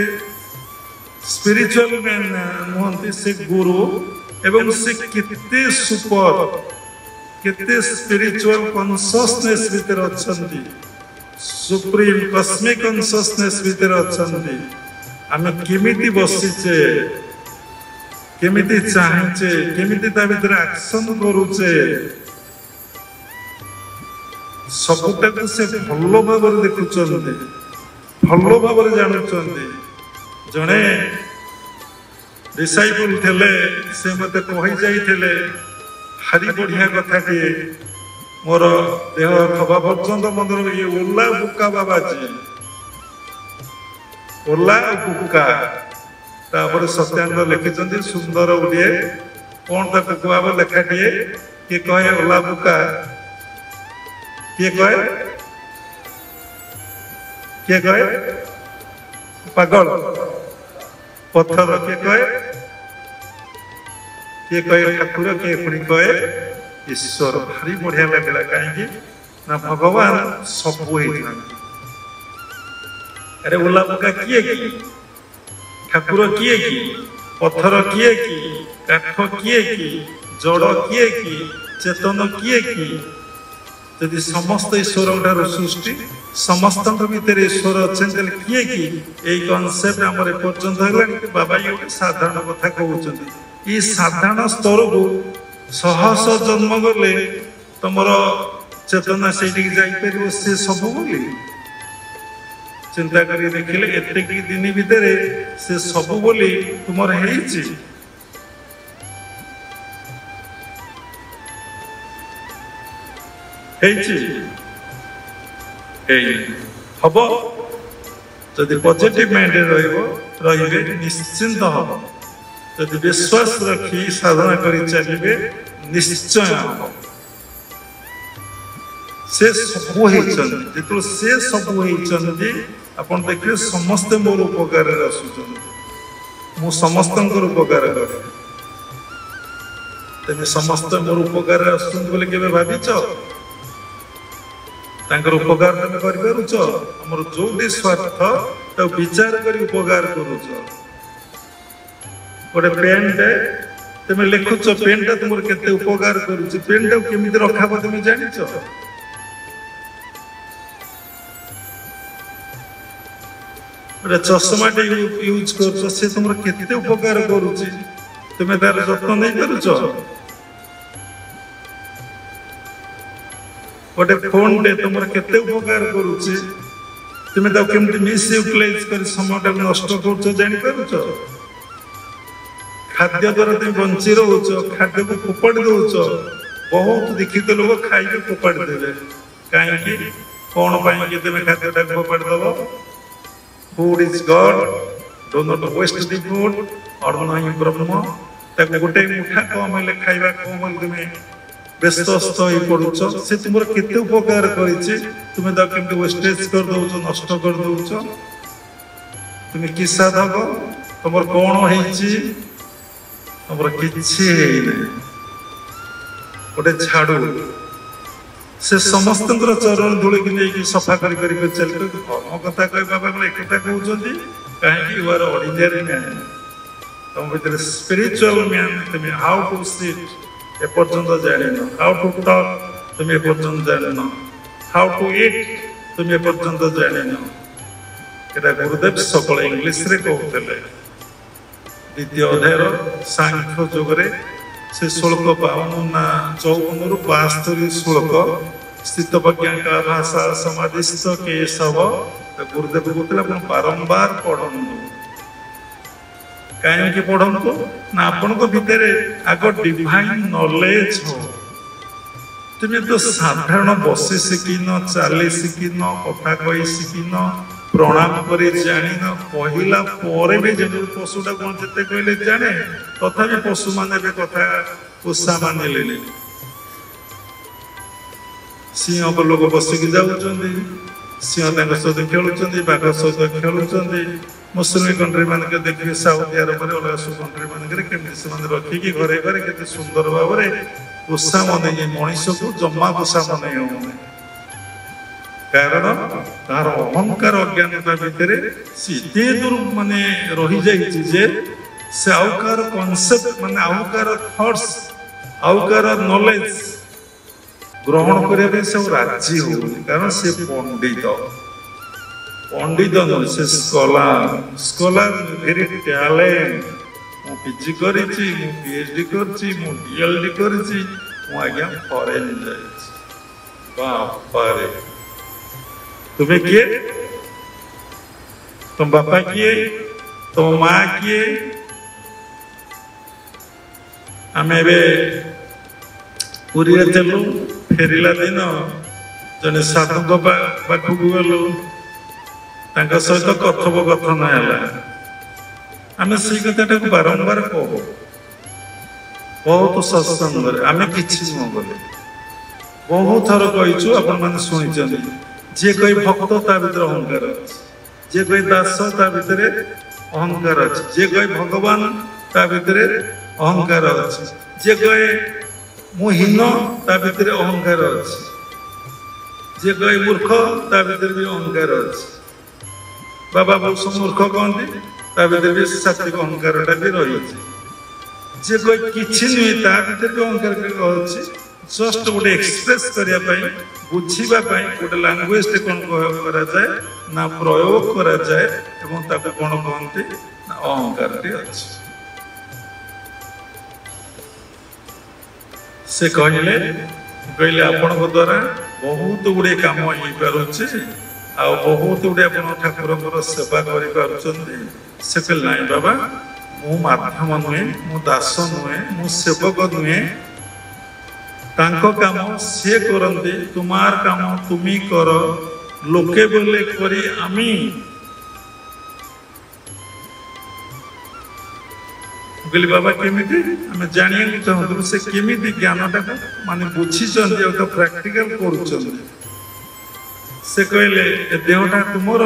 स्पिरिचुअल मैन नुहंती से गुरु एवं से कितने सुपर कितने स्पिरिचुअल कॉन्शियसनेस भीतर अछंती सुप्रीम कॉस्मिक कॉन्शियसनेस भीतर अछंती आमे केमिति बसिचे केमिति चाहेचे केमिति ता भीतर एक्शन करूचे सबुटाକୁ से ଭଲ ଭାବରେ ଦେଖୁଛନ୍ତି ଭଲ ଭାବରେ ଜାଣୁଛନ୍ତି ଜଣେ डिसाइपल थे से मत कही जाइए भारी बढ़िया कथाटे मोर देह हवा पर्यंत मंदिर ये ओला बुका बाबाजी ओला बुका तापर सत्यानंद लिखिं सुंदर गोटे कौन तक कहब लेखाटे किए कहे ओला बुका किए कहे पागल पत्थर किए कहे ठाकुर किए पुणी कहे ईश्वर भारी बढ़िया लगे कहीं ना भगवान सब अरे ओला बुका किए कि ठाकुर किए कि पत्थर किए कि काठ किए कि जड़ किए कि चेतन किए कि यदि समस्त ईश्वर सृष्टि समस्त भीतर ईश्वर अच्छे किए कि यही कनसेप्ट आम एपर्यंत है बाबा ये गोटे साधारण कथा कहते ये साधारण स्तर को शह शह जन्म गले तुम चेतना से जापर से सब बोली चिंता कर देखिले एतिक दिन भितर से सब बोली तुम हम जदि पॉजिटिव माइंड रे निश्चिंत हम जदि विश्वास रखी साधना करी चलिए निश्चय हम से सब जो से सब आप देखिए समस्ते मोर उपकार मु समस्त उपकार करे तेज समस्त मोर उपकार बोले के भाविच उपकार तुम कर जो स्वार्थ विचार कर उपकार करुच गोटे पेनटे तुम लिखुच पेनटा तुम के उपकार करुच पेनटा केमी रखाब तुम जान चश्माटे यूज कर तुम के उपकार करुच तुम तार जत्न नहीं करुच गोटे फोन टे तुम के उपकार करुच तुम केमती मिस यूटिलाइज कर समय नष्ट कर जापार खाद्य द्वारा तुम बंची रोच खाद्य को फोपाड़ी दौच बहुत दीक्षित लोग खाई फोपाड़ी देवे कहीं कौन तुम खाद्यटा फोपाड़ी दब food is God do not waste the food और नहीं ब्रह्म गोटे मुठा कम है खाइबा कम तुम व्यस्तस्त हो पड़ुच से तुम के उपकार कर तुम वेस्टेज कर दौच नष्ट कर दौच तुम कि साधक तुम कौन है तुम कि गोटे झाड़ू से समस्त चरण धूल की नहीं सफा कर चल धर्म कथा कह बाबा एक कहते कहीं यू आर ऑर्डिनरी मैन तुम भर स्पिरिचुअल मैन तुम हाउ टू सिट एपर्यंत जान हाउ टू टॉक तुम एपर्यंत जान हाउ टू ईट तुम एपर्यंत जान एटा गुरुदेव सकल इंग्लिश रे कहते द्वितीय अध्यायर सांख्य जोगरे से श्लोक 52 ना 54 रु 72 श्लोक स्थित प्रज्ञा का भाषा समाधिस्थ केशव गुरुदेव कहते बारंबार पढ़ु कहीं पढ़ु ना आपण भितर आग डिवाइन नॉलेज हो तुम तो साधारण बसी शिखिन चली शिखिन कथा कही शिखिन प्रणाम कर जान कहला भी जब पशुटा कौन जिते कहले जाने तथापि पशु मैंने कथा पोषा मानिले सिंह को लोग बसिक जाऊँच सिंह सहित खेलुंट बाघ सहित खेलुंट मुस्लिम कंट्री मानक देखिए साउथ अरब में अलग सब कंट्री मानक रखिकी घरे घरे के सुंदर भाव में पोषा मन मनीष को जमा पोषा मन कारण तार अहंकार अज्ञानता भितर सीधे दूर माने रही जाइए जे से आउकार कॉन्सेप्ट माने आउकार थॉट्स आउकार नॉलेज ग्रहण करने से राजी हो कारण से पंडित पंडित न से स्कॉलर स्कॉलर वेरी टैलेंट मु पीजी करिछि मु पीएचडी करछि मु डीएलडी करछि मु आज्ञा फॉरेन जाइछि बापा रे तुम्हें किए तुम बापा किए तुम माँ किए आम पुरी चलू फेरला दिन जने साधु पाखक गलु सहित कथोपकथन है आम से कथा बारंबार कहू बहुत सत्संग आम कि गले बहुत थर कहीचु आपण मैंने शुणी जे कोई भक्त ता भीतर अहंकार अच्छे जे कोई दास ता भीतर अहंकार अच्छे जे कोई भगवान ता भीतर अहंकार अच्छे जे कोई मुहीन ता भीतर अहंकार अच्छे जे कोई मूर्ख ता भीतर भी अहंकार अच्छे बाबा बहुत मूर्ख कहते ता भीतर भी सात्विक अहंकार भी रही जे कोई किसी नुहे ता भीतर भी अहंकार अच्छे जस्ट गोटे एक्सप्रेस करने बुझा गोटे लैंग्वेज कौन करा जाए ना प्रयोग करा जाए कौन कहते अहंकार अच्छे से कहले कहले आपण द्वारा बहुत गुड़े काम हो पारे आ बहुत गुड़े आप ठाकुर सेवा कर बाबा मु माध्यम नुहे मु दास नुहे मु सेवक नुहे तांको काम से करते तुमार काम तुमी कर लोके बोले करी आमी कहली बाबा केमिति आम जानिया चाहूँ से केमिति ज्ञानटा माने बुझी तो प्रैक्टिकल कर से कहले देहटा तुमर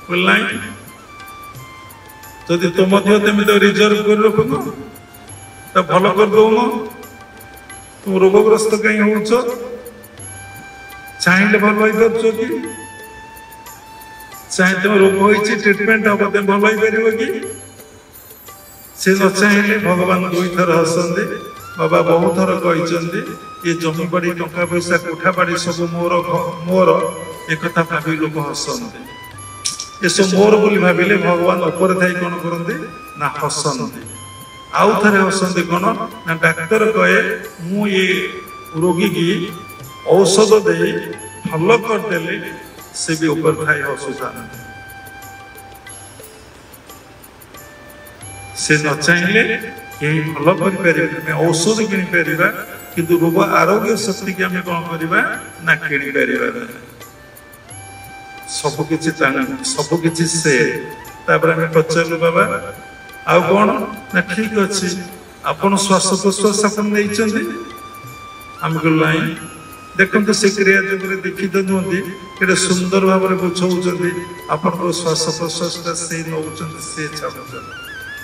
बोलना जदि तुम तुम तो रिजर्व कर रख तो भल कर दौन तुम रोगग्रस्त कहीं हो चाहिए भल हो कि चाहे तुम रोग हो ट्रिटमेंट हम तुम भल हो पार कि से न चाहिए भगवान दुई थर हसते बाबा बहुत थर कहते ये जमी बाड़ी टंका पैसा कोठा बाड़ी सब मोर मोर एक भावी लोक हसते ये सब मोर बोली भाविले भगवान ऊपर थी कौन करते ना हसते आउ थे हसते कौन ना डाक्तर कहे मु ये रोगी की औषध दे भल करदे से भी ऊपर थाई हसुचा से न चाहिए कहीं भल कर औषध किनी पार किंतु रोग आरोग्य शक्ति की आम कौन करवा ना किनी पार सबकि से पचारू बाबा आउ कौन ना ठीक अच्छे आपन श्वास प्रश्वास आप आम कहूँ देखते से क्रिया जगह देखी तो नुहति कि सुंदर भाव में बुझाऊँ आप श्वास प्रश्वास से नौ से छाड़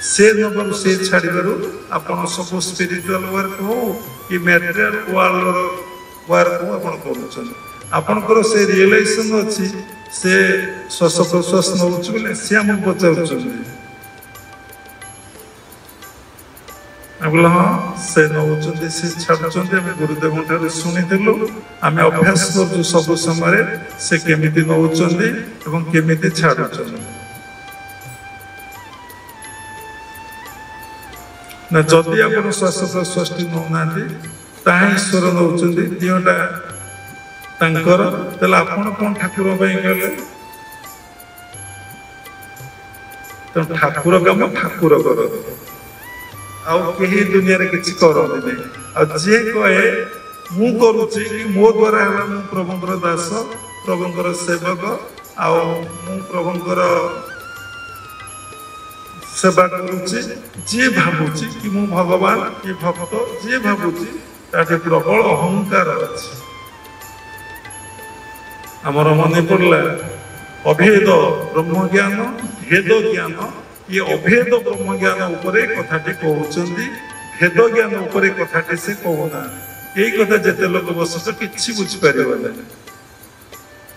से नबार से छाड़ू आप सब स्पिरिचुअल वर्क हो कि मैटेरियल वर्क हो आपंकर से रियलाइजेशन अच्छी से श्वास प्रश्वास नौ बोले सी आम पचार हाँ से नौ से छाड़ुं गुरुदेव शुणीलु आम अभ्यास कर सब समय से केमी नौ केमी छाड़ुं ना जदि आप श्वास प्रश्वास नौना ईश्वर नौ दिहटा आपड़ कौन ठाकुर कहले तो ठाकुर काम ठाकुर कर दुनिया किसी करते जे कहे मु करुच्ची मो द्वारा है मु प्रभुंर दास प्रभुंर सेवक आउ प्रभुंर सेवा करुच्ची जे भावुची कि मु भगवान कि भक्त जे भावुची ताटे प्रबल अहंकार अच्छे आमर मन पड़ला अभेद ब्रह्म ज्ञान भेद ज्ञान ये अभेद ब्रह्म ज्ञान उपरे कथाटी कहते भेद ज्ञान उपरे कथाटी से कहना यही कथा जिते लोक बस कि बुझीपार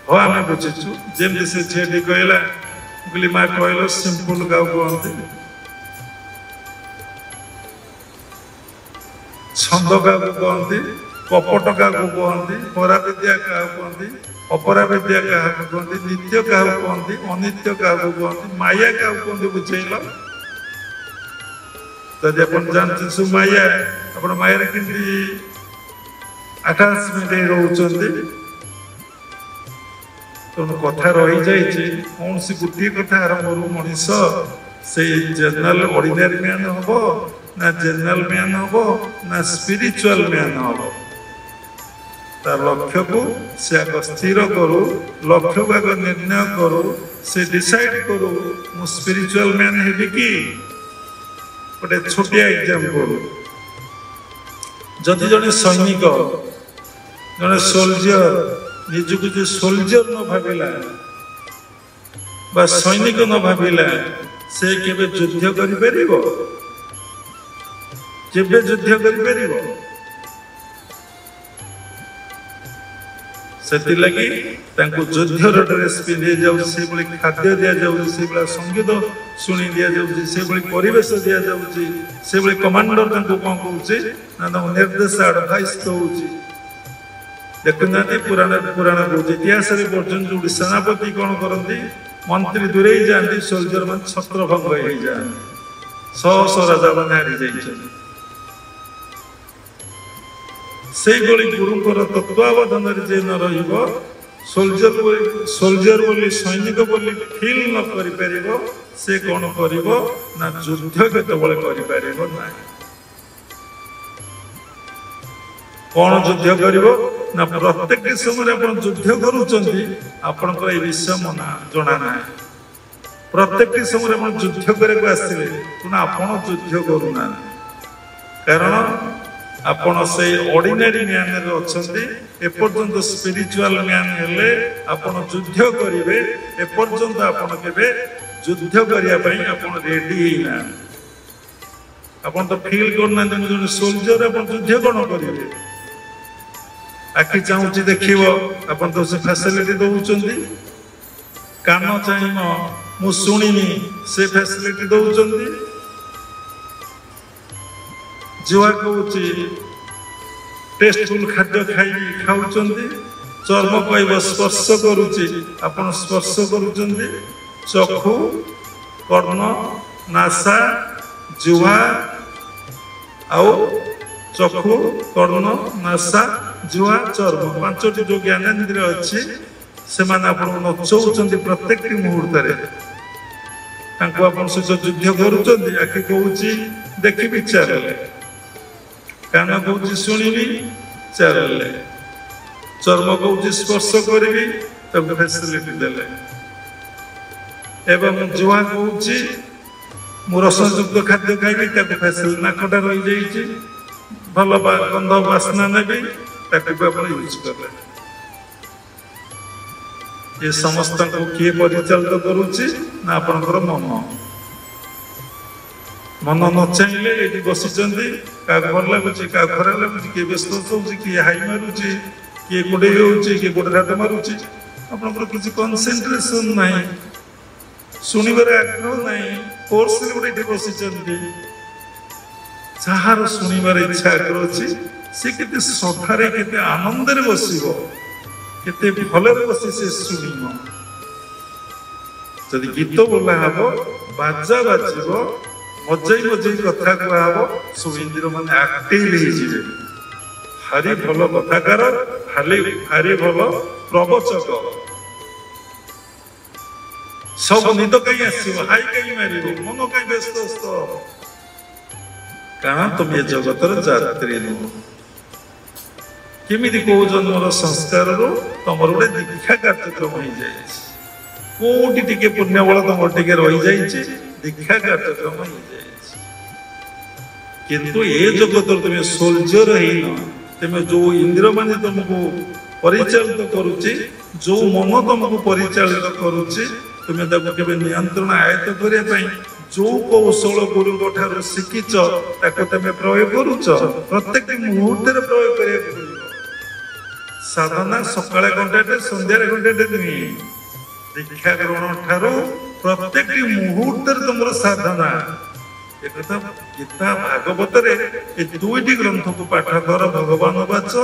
ହଁ ଆମେ ବୁଝିଛୁ ଯେମିତି ସେ ଝିଅଟି କହିଲା ବୋଲି ମା କହିଲ ସିମ୍ପଲ କାହାକୁ କୁହନ୍ତି ଛନ୍ଦ କାହାକୁ କୁହନ୍ତି କପଟ କାହାକୁ କୁହନ୍ତି ପରାବିଦ୍ୟା କାହାକୁ କୁହନ୍ତି ଅପରାବିଦ୍ୟା କାହାକୁ କୁହନ୍ତି ନିତ୍ୟ କାହାକୁ କୁହନ୍ତି ଅନିତ୍ୟ କାହାକୁ କୁହନ୍ତି ମାୟା କାହାକୁ କୁହନ୍ତି ବୁଝେଇଲ ଯଦି ଆପଣ ଜାଣିଛନ୍ତି ସବୁ ମାୟା ଆପଣ ମାୟାରେ କେମିତି ଆଟାଚମେଣ୍ଟ ରହୁଛନ୍ତି ତେଣୁ କଥା ରହିଯାଇଛି କୌଣସି ଗୋଟିଏ କଥା ଆରମ୍ଭରୁ ମଣିଷ ସେଇ ଜେନେରାଲ ଅର୍ଡିନାରୀ ମ୍ୟାନ ହବ ନା ଜେନେରାଲ ମ୍ୟାନ ହବ ନା ସ୍ପିରିଚୁଆଲ ମ୍ୟାନ ହବ ତା ଲକ୍ଷ୍ୟକୁ ସେ ଆଗ ସ୍ଥିର କରୁ ଲକ୍ଷ୍ୟକୁ ଆଗ ନିର୍ଣ୍ଣୟ କରୁ ସେ ଡିସାଇଡ କରୁ ମୁଁ ସ୍ପିରିଚୁଆଲ ମ୍ୟାନ ହେବି କି ଗୋଟେ ଛୋଟିଆ ଏକ୍ଜାମ୍ପଲ ଯଦି ଜଣେ ସୈନିକ ଜଣେ ସୋଲଜର ନିଜକୁ ଯେ ସୋଲଜର ନ ଭାବିଲା ବା ସୈନିକ ନ ଭାବିଲା ସେ କେବେ ଯୁଦ୍ଧ କରିପାରିବ କେବେ ଯୁଦ୍ଧ କରିପାରିବ ସେଥିଲାଗି ତାଙ୍କୁ ଯୁଦ୍ଧର ଡ୍ରେସ୍ ପିନ୍ଧି ଯାଉଛି ସେଇଭଳି ଖାଦ୍ୟ ଦିଆଯାଉଛି ସେଇଭଳି ସଙ୍ଗୀତ ଶୁଣି ଦିଆଯାଉଛି ସେଇଭଳି ପରିବେଶ ଦିଆଯାଉଛି ସେଇଭଳି କମାଣ୍ଡର ତାଙ୍କୁ କଣ କହୁଛି ନା ତାଙ୍କୁ ନିର୍ଦ୍ଦେଶ ଆଡଭାଇସ୍ ଦଉଛି ଦେଖୁନାହାନ୍ତି ପୁରାଣ କହୁଛି ଇତିହାସରେ ପର୍ଯ୍ୟନ୍ତ ଯୋଉଠି ସେନାପତି କଣ କରନ୍ତି ମନ୍ତ୍ରୀ ଦୂରେଇ ଯାଆନ୍ତି ସୋଲଜର ମାନେ ଛତ୍ରଭଙ୍ଗ ହେଇଯାଆନ୍ତି ଶହ ଶହ ରାଜା ମାନେ ହାରି ଯାଇଛନ୍ତି ସେଇଭଳି ଗୁରୁଙ୍କର ତତ୍ତ୍ୱାବଧାନରେ ଯେ ନ ରହିବ ସୋଲଜର ବୋଲି ସୈନିକ ବୋଲି ଫିଲ୍ ନ କରିପାରିବ ସେ କଣ କରିବ ନା ଯୁଦ୍ଧ କେତେବେଳେ କରିପାରିବ ନାହିଁ କଣ ଯୁଦ୍ଧ କରିବ ନା ପ୍ରତ୍ୟେକ ସମୟରେ ଆପଣ ଯୁଦ୍ଧ କରୁଛନ୍ତି ଆପଣଙ୍କର ଏ ବିଷୟ ଜଣା ନାହିଁ ପ୍ରତ୍ୟେକ ସମୟରେ ଆପଣ ଯୁଦ୍ଧ କରିବାକୁ ଆସିବେ କିନ୍ତୁ ଆପଣ ଯୁଦ୍ଧ କରୁନାହାନ୍ତି କାରଣ ଆପଣ ସେଇ ଅର୍ଡିନାରୀ ମ୍ୟାନରେ ଅଛନ୍ତି ଏପର୍ଯ୍ୟନ୍ତ ସ୍ପିରିଚୁଆଲ ମ୍ୟାନ ହେଲେ ଆପଣ ଯୁଦ୍ଧ କରିବେ ଏପର୍ଯ୍ୟନ୍ତ ଆପଣ କେବେ ଯୁଦ୍ଧ କରିବା ପାଇଁ ଆପଣ ରେଡି ହେଇନାହାନ୍ତି ଆପଣ ତ ଫିଲ୍ କରୁନାହାନ୍ତି ମୁଁ ଜଣେ ସୋଲଜର ଆପଣ ଯୁଦ୍ଧ କଣ କରିବେ ଆଖି ଚାହୁଁଛି ଦେଖିବ ଆପଣ ତ ସେ ଫ୍ୟାସିଲିଟି ଦଉଛନ୍ତି କାନ ଚାହିଁବ ମୁଁ ଶୁଣିନି ସେ ଫ୍ୟାସିଲିଟି ଦଉଛନ୍ତି ଜିହ୍ୱା କହୁଛି ଟେଷ୍ଟଫୁଲ ଖାଦ୍ୟ ଖାଉଛନ୍ତି ଚର୍ମ କହିବ ସ୍ପର୍ଶ କରୁଛି ଆପଣ ସ୍ପର୍ଶ କରୁଛନ୍ତି ଚକ୍ଷୁ କର୍ଣ୍ଣ ନାସା ଜିହ୍ୱା ଆଉ ଚକ୍ଷୁ କର୍ଣ୍ଣ ନାସା ଜିହ୍ୱା ଚର୍ମ ପାଞ୍ଚଟି ଯୋଉ ଜ୍ଞାନେନ୍ଦ୍ରିୟ ଅଛି ସେମାନେ ଆପଣଙ୍କୁ ନଚଉଛନ୍ତି ପ୍ରତ୍ୟେକଟି ମୁହୂର୍ତ୍ତରେ ତାଙ୍କୁ ଆପଣ ସହିତ ଯୁଦ୍ଧ କରୁଛନ୍ତି ଆଖି କହୁଛି ଦେଖିବି ଚାଲିଲେ କାନ କହୁଛି ଶୁଣିବି ଚାଲିଲେ ଚର୍ମ କହୁଛି ସ୍ପର୍ଶ କରିବି ତାକୁ ଫ୍ୟାସିଲିଟି ଦେଲେ ଏବଂ ଜିହ୍ୱା କହୁଛି ମୁଁ ରସଯୁକ୍ତ ଖାଦ୍ୟ ଖାଇବି ତାକୁ ଫ୍ୟାସିଲିଟି ନାକଟା ରହିଯାଇଛି ଭଲ ଗନ୍ଧ ବାସ୍ନା ନେବି ତାକୁ ବି ଆପଣ ୟୁଜ କଲେ ଏ ସମସ୍ତଙ୍କୁ କିଏ ପରିଚାଳିତ କରୁଛି ନା ଆପଣଙ୍କର ମନ ମନ ନ ଚାହିଁଲେ ଏଠି ବସିଛନ୍ତି କାହାକୁ ଭଲ ଲାଗୁଛି କାହାକୁ ଖରାପ ଲାଗୁଛି କିଏ ବ୍ୟସ୍ତ ହଉଛି କିଏ ହାଇ ମାରୁଛି କିଏ ଗୋଡେଇ ହଉଛି କିଏ ଗୋଡେ ହାତ ମାରୁଛି ଆପଣଙ୍କର କିଛି କନସେନ୍ଟ୍ରେସନ ନାହିଁ ଶୁଣିବାର ଆଗ୍ରହ ନାହିଁ କୋର୍ସରେ ଗୋଟେ ଏଠି ବସିଛନ୍ତି ଯାହାର ଶୁଣିବାର ଇଚ୍ଛା ଆଗ୍ରହ ଅଛି ସେ କେତେ ଶ୍ରଦ୍ଧାରେ କେତେ ଆନନ୍ଦରେ ବସିବ କେତେ ଭଲରେ ବସି ସେ ଶୁଣିବ ଯଦି ଗୀତ ବୋଲା ହବ ବାଜା ବାଜିବ ମଜେଇ ମଜେଇ କଥା କୁହାହବ ସବୁ ଇନ୍ଦ୍ରିୟ ମାନେ ଆକ୍ଟିଭ ହେଇଯିବେ ଭାରି ଭଲ କଥାକାର ଭାରି ଭଲ ପ୍ରବଚକ ସବୁ ନିଦ କାହିଁ ଆସିବ ହାଇ କାହିଁ ମାରିବ ମନ କାହିଁ ବ୍ୟସ୍ତ କାରଣ ତମେ ଏ ଜଗତର ଯାତ୍ରୀ ନୁହ କେମିତି କୋଉ ଜନ୍ମର ସଂସ୍କାରରୁ ତମର ଗୋଟେ ଦୀକ୍ଷା କାର୍ଯ୍ୟକ୍ରମ ହେଇଯାଇଛି କୋଉଠି ଟିକେ ପୁଣ୍ୟ ବଳ ତମର ଟିକେ ରହିଯାଇଛି ଦୀକ୍ଷା କାର୍ଯ୍ୟକ୍ରମ ହେଇଯାଇଛି କିନ୍ତୁ ଏ ଜଗତର ତମେ ସୋଲଜର ହେଇନ ତମେ ଯୋଉ ଇନ୍ଦ୍ର ମାନେ ତମକୁ ପରିଚାଳିତ କରୁଛି ଯୋଉ ମନ ତମକୁ ପରିଚାଳିତ କରୁଛି ତୁମେ ତାକୁ କେବେ ନିୟନ୍ତ୍ରଣ ଆୟତ୍ତ କରିବା ପାଇଁ ଯୋଉ କୌଶଳ ଗୁରୁଙ୍କ ଠାରୁ ଶିଖିଛ ତାକୁ ତମେ ପ୍ରୟୋଗ କରୁଛ ପ୍ରତ୍ୟେକ ମୁହୂର୍ତ୍ତରେ ପ୍ରୟୋଗ କରିବାକୁ ପଡିବ साधना सकाळे घंटाटे संध्यारे घंटाटे नुहे दीक्षा ग्रहण ठारू प्रत्येक मुहूर्त तुम साधना एक गीता भागवत दुईटी ग्रंथ को पाठ कर भगवान वाच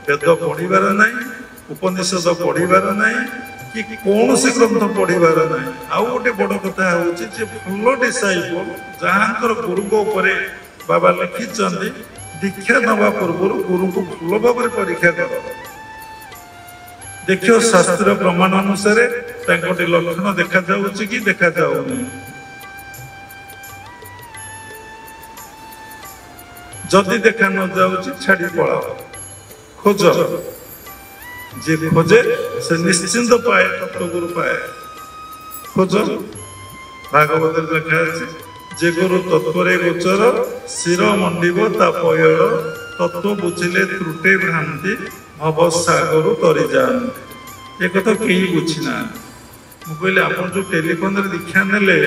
वेद पढ़ार ना उपनिषद पढ़ार ना कि कौन से ग्रंथ पढ़ार ना आउ गोटे बड़ कथा हूँ भल डिसाइपल जहाँ गुरु बाबा लिखिं दीक्षा नवा पूर्व गुरु को भल भाव परीक्षा कर देखियो शास्त्र प्रमाण अनुसार लक्षण देखा जाउछि कि देखा जाउनी जदि देखा न जाउछि छाड़ी पळाओ खोज जे खोजे से निश्चिंत पाए तत्व गुरु पाए खोज भागवत लिखा अछि जे गुरु तत्वरे गोचर शिर मंडिब ता पयड़ तत्व बुझिले त्रुटे भ्रांति भव सागर तरी जाते एक तो कहीं बुझीना मुझे आप जो टेलीफोन दीक्षा नेले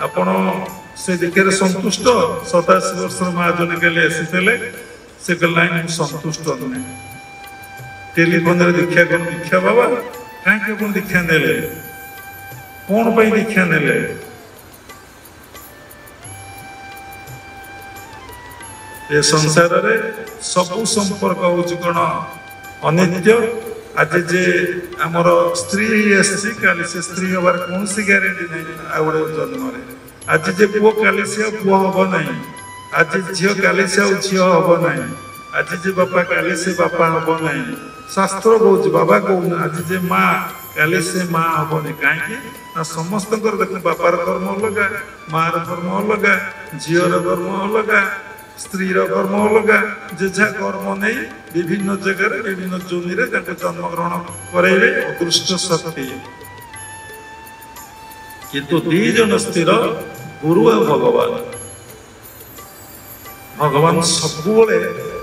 आपण से दीक्षार संतुष्ट 87 वर्ष महाजन के आसी से कहला संतुष्ट नुहे टेलीफोन दीक्षा कौन दीक्षा बाबा कहीं दीक्षा नेले कौन पर दीक्षा नेले ये संसार रे सबु संपर्क हूँ कौन अनित्य आज जे आमर स्त्री आसी काली से स्त्री हबार कौन सी ग्यारंटी नहीं आउे जन्म आज जे पुओ काली से पुओ हम ना आज झील काली से झील हम ना आज जे बापा काली से बापा हम ना शास्त्र कौच बाबा कौन आज जे माँ काली से माँ हम कहीं समस्त देख बापार कर्म अलग माँ कर्म अलग झीर कर्म अलग स्त्री कर्म अलग जेझा कर्म नहीं विभिन्न जगह विभिन्न जोनि जन्म ग्रहण करे अदृष्ट शक्ति किंतु दी जन स्थिर गुरु भगवान भगवान सबुले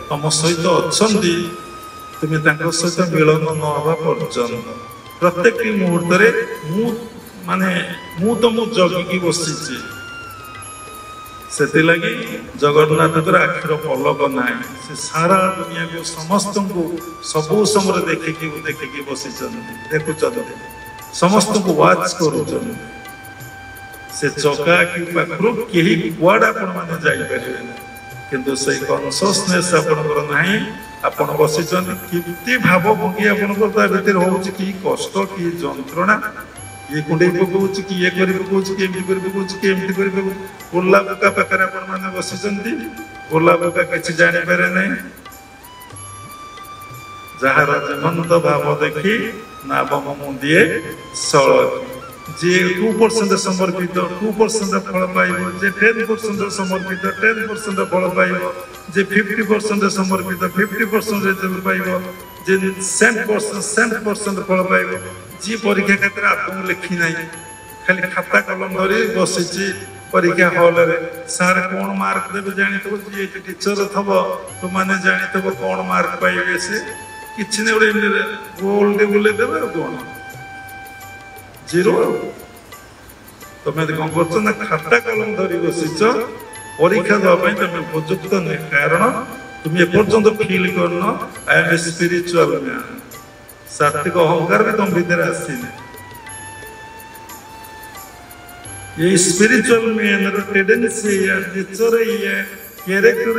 तुम सहित अच्छा तुम्हें सहित मिलन न हवा पर्यंत प्रत्येक मुहूर्त माने मु तुम जगिकी बसी से जगन्नाथ आखिर पलक ना से सारा दुनिया को समस्त को सबू समय देखिकी बसी देखुं समस्त को वाच कर से चका आखि पाखु कहीं कुआडे आपण मैंने जापर किंतु से कनसियसनेस आपणकर ना आपण बसी कि भाव भोगी आपंकर होची कि कष्ट कि जंत्रणा ये कुंडे पकाउछि कि ये करि पकाउछि कि एमति करि पकाउछि कि एमति करि पकाउछि ओला पका पाखरे आपण माने बसिचंती ओला पका किछि जानि पारे नै जहार जमंत भाव देखि नाम मुंदिए सळ जे 2% समर्पित 2% फल पाइबो जे 10% समर्पित 10% फल पाइबो जे 50% समर्पित 50% रिजल्ट पाइबो जे 100% फल पाइबो जी परीक्षा क्षेत्र आपको लिखी ना खाली खाता कलम धरी बसी परीक्षा हॉल रे सार कौन मार्क देवे जानी जी टीचर थब तो मैंने जानी थब कौन मार्क पाइबे से किसी ने गोल टे बुले देवे कौन जीरो तुम्हें कौन कर ना खाता कलम धरी बसी परीक्षा देवाई तुम उपयुक्त नुहे कारण तुम एपर्यंत फील करन I am a spiritual man सात्विक अहंकार भी तुम भीतर आसीने ये spiritual man tendency nature character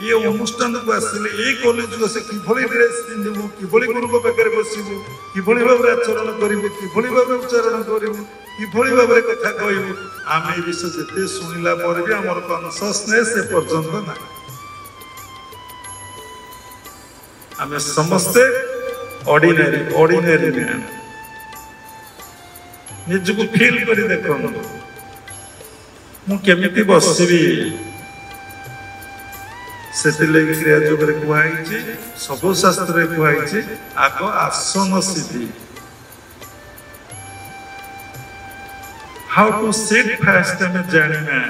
ये अनुष्ठान को आसिले ये कॉलेज को से किभली ड्रेस पिंधबू किभली गुरु को पाखे बसबू किभली भाव आचरण करू किभली भाव उच्चारण करू किभली भाव कथा कहबू आम ए विषय जिते शुणिला पर भी आमर कनसियसनेस ए पर्यंत ना आम समस्ते ऑर्डिनरी मैन निजको फील कर देखो मुझे बसबी से क्रिया योग कहुई सब शास्त्र कहुई आग आसन सिद्धि हाउ टू सिट फास्ट आम जाना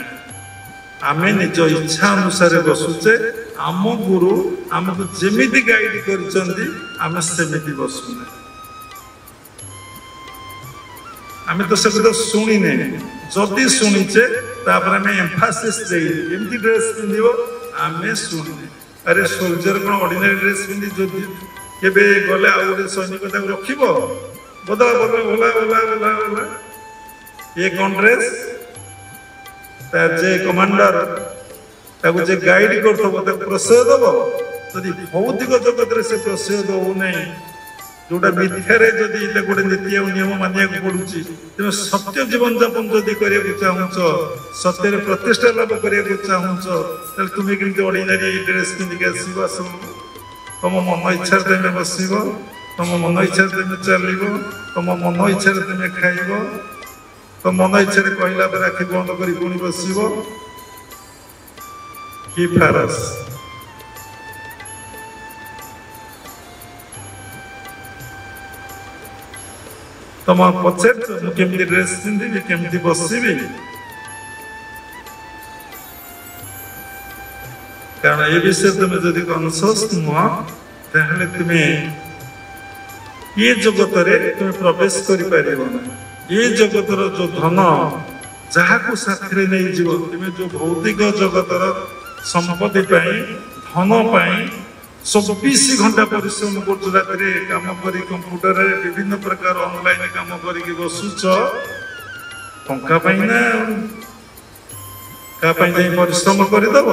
आम निज इच्छा अनुसार बसुचे आम गुरु आमको जमी गाइड कर बसुने आम तो सब शुणिने जदि शुणीचे आम एम्फासिस एमती ड्रेस पिंध आम शुणुने अरे सोल्जर कौन ऑर्डिनरी ड्रेस पिंधि केबे गले आ गोटे सैनिक ताको रखिबो बदला बदला ओला ओला ओला ओला ये कौन ड्रेस तार जे कमांडर ताको जे गाइड करथबो ताको प्रश्रय दबो यदि भौतिक जगत रे से प्रश्रय दो नहीं जोटा मिथ्यारे जदि इले गोटे नीति और नियम मानिया को पड़ुची तेज सत्य जीवन यापन जदि करिया चाहूच सत्य प्रतिष्ठा लाभ करिया चाहूच ताले तुमे केमती ऑर्डिनरी ड्रेस पिंधिक आसीबो तुम मन इच्छा तुम बस तुम मन इच्छा तुम चल तुम मन इच्छा तुम खाइब तुम मन इच्छा कहला आखि बंद कर पुणी बस कि फारस तुम पचार केमती ड्रेस पिंधि केमती बसबी कारण ये विषय तुम जदि कनसियस नुह ताहले तुम्हें ये जगत रे तुम प्रवेश करि परिबो ना ये जगतर जो धन जहाँ को साथी नहीं जीव तुम्हें जो भौतिक जगतर संपत्ति धन 24 घंटा परिश्रम कर राति काम कर कंप्यूटर विभिन्न प्रकार ऑनलाइन काम करके बसुच टंका ना क्या परिश्रम करदेव